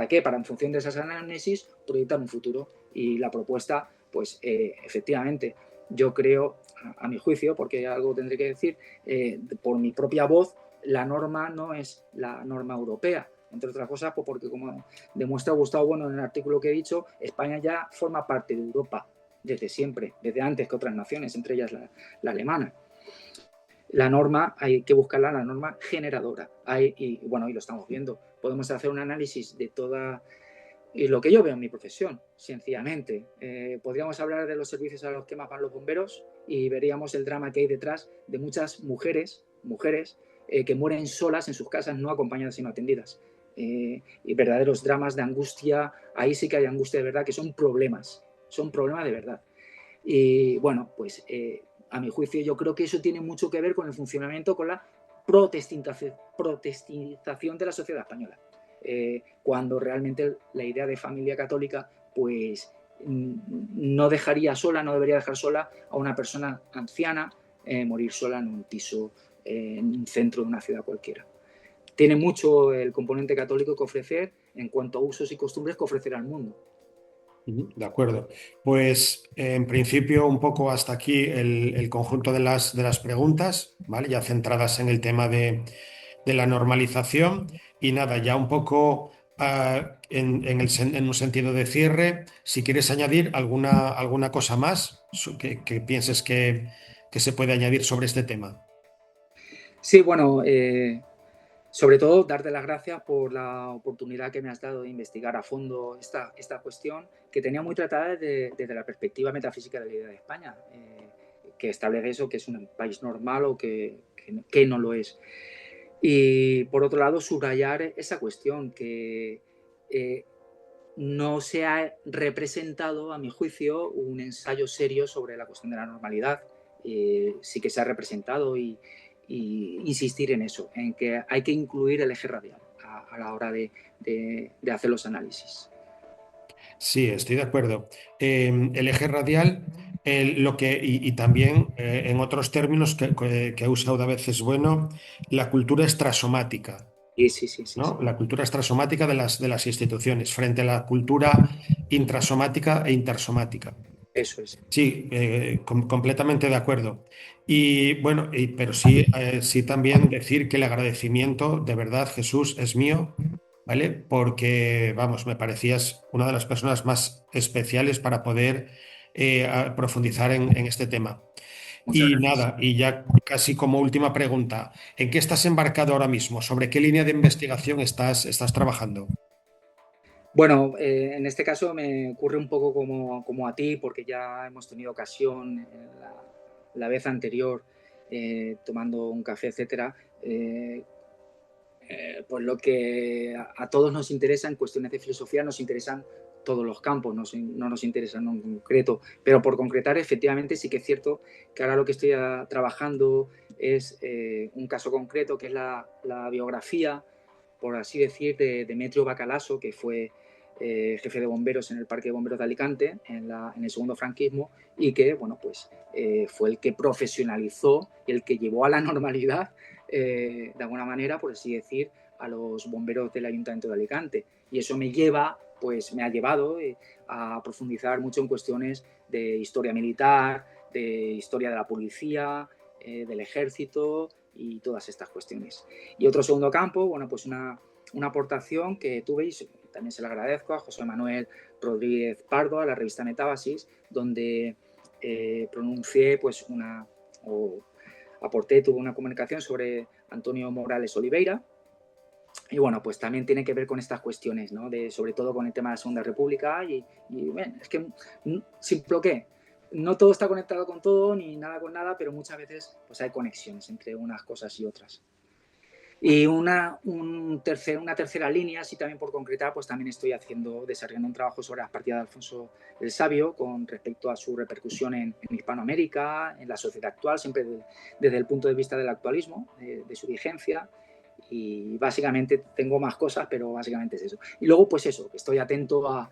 qué? Para, en función de esas análisis, proyectar un futuro. Y la propuesta, pues efectivamente, yo creo, a mi juicio, porque algo tendré que decir, por mi propia voz, la norma no es la norma europea, entre otras cosas, pues porque como demuestra Gustavo Bueno en el artículo que he dicho, España ya forma parte de Europa desde siempre, desde antes que otras naciones, entre ellas la alemana. La norma hay que buscarla, la norma generadora. Y bueno, y lo estamos viendo. Podemos hacer un análisis de toda y lo que yo veo en mi profesión, sencillamente. Podríamos hablar de los servicios a los que más van los bomberos y veríamos el drama que hay detrás de muchas mujeres que mueren solas en sus casas, no acompañadas sino atendidas. Y verdaderos dramas de angustia, ahí sí que hay angustia de verdad, que son problemas de verdad. Y bueno, pues a mi juicio yo creo que eso tiene mucho que ver con el funcionamiento, con la protestización de la sociedad española. Cuando realmente la idea de familia católica pues no debería dejar sola a una persona anciana morir sola en un piso en un centro de una ciudad cualquiera. Tiene mucho el componente católico que ofrecer en cuanto a usos y costumbres que ofrecer al mundo.
De acuerdo. Pues en principio un poco hasta aquí el conjunto de las preguntas, ¿vale? Ya centradas en el tema de la normalización y nada, ya un poco en un sentido de cierre, si quieres añadir alguna cosa más que pienses que se puede añadir sobre este tema.
Sí, bueno, sobre todo darte las gracias por la oportunidad que me has dado de investigar a fondo esta cuestión que tenía muy tratada desde la perspectiva metafísica de la idea de España, que establece eso, que es un país normal o que no lo es. Y por otro lado, subrayar esa cuestión que no se ha representado, a mi juicio, un ensayo serio sobre la cuestión de la normalidad. Sí que se ha representado y insistir en eso, en que hay que incluir el eje radial a la hora de hacer los análisis.
Sí, estoy de acuerdo. El eje radial, y también en otros términos que he usado a veces, bueno, la cultura extrasomática,
Sí.
¿no? La cultura extrasomática de las instituciones frente a la cultura intrasomática e intersomática.
Eso es.
Sí, completamente de acuerdo. Y bueno, pero sí, sí también decir que el agradecimiento, de verdad, Jesús, es mío, ¿vale? Porque, vamos, me parecías una de las personas más especiales para poder profundizar en este tema.
Muchas
Y
gracias.
nada, y ya casi como última pregunta, ¿en qué estás embarcado ahora mismo? ¿Sobre qué línea de investigación estás trabajando?
Bueno, en este caso me ocurre un poco como a ti, porque ya hemos tenido ocasión la vez anterior, tomando un café, etcétera, pues lo que a todos nos interesa en cuestiones de filosofía, nos interesan todos los campos, no nos interesan en concreto, pero por concretar, efectivamente sí que es cierto que ahora lo que estoy trabajando es un caso concreto, que es la biografía, por así decir, de Demetrio Bacalaso, que fue jefe de bomberos en el Parque de Bomberos de Alicante en el segundo franquismo, y que, bueno, pues fue el que profesionalizó, el que llevó a la normalidad, de alguna manera, por así decir, a los bomberos del Ayuntamiento de Alicante. Y eso me lleva, pues me ha llevado a profundizar mucho en cuestiones de historia militar, de historia de la policía, del ejército y todas estas cuestiones. Y otro segundo campo, bueno, pues una aportación que tuve y también se le agradezco a José Manuel Rodríguez Pardo, a la revista Metábasis, donde pronuncié pues o aporté, tuve una comunicación sobre Antonio Morales Oliveira. Y bueno, pues también tiene que ver con estas cuestiones, ¿no? Sobre todo con el tema de la Segunda República y bueno, es que simple que no todo está conectado con todo ni nada con nada, pero muchas veces pues hay conexiones entre unas cosas y otras. Y una tercera línea, así también por concretar, pues también estoy desarrollando un trabajo sobre las partidas de Alfonso el Sabio con respecto a su repercusión en Hispanoamérica, en la sociedad actual, siempre desde el punto de vista del actualismo, de su vigencia. Y básicamente tengo más cosas, pero básicamente es eso. Y luego, pues eso, que estoy atento a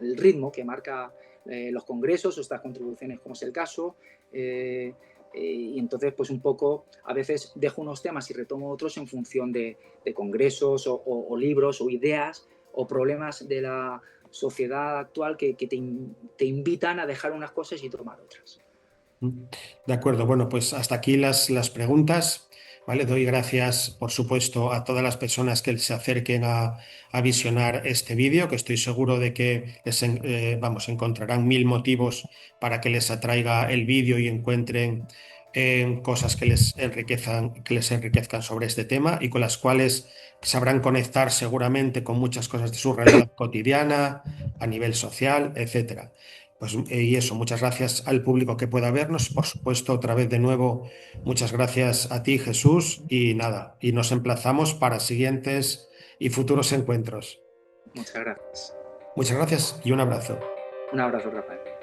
el ritmo que marca los congresos o estas contribuciones, como es el caso. Y entonces, pues un poco, a veces dejo unos temas y retomo otros en función de congresos o libros o ideas o problemas de la sociedad actual que te invitan a dejar unas cosas y tomar otras.
De acuerdo, bueno, pues hasta aquí las preguntas. ¿Vale? Doy gracias, por supuesto, a todas las personas que se acerquen a visionar este vídeo, que estoy seguro de que encontrarán mil motivos para que les atraiga el vídeo y encuentren cosas que les enriquezcan sobre este tema y con las cuales sabrán conectar seguramente con muchas cosas de su realidad cotidiana, a nivel social, etcétera. Pues, y eso, muchas gracias al público que pueda vernos. Por supuesto, otra vez de nuevo, muchas gracias a ti, Jesús. Y nada, y nos emplazamos para siguientes y futuros encuentros.
Muchas gracias.
Muchas gracias y un abrazo.
Un abrazo, Rafael.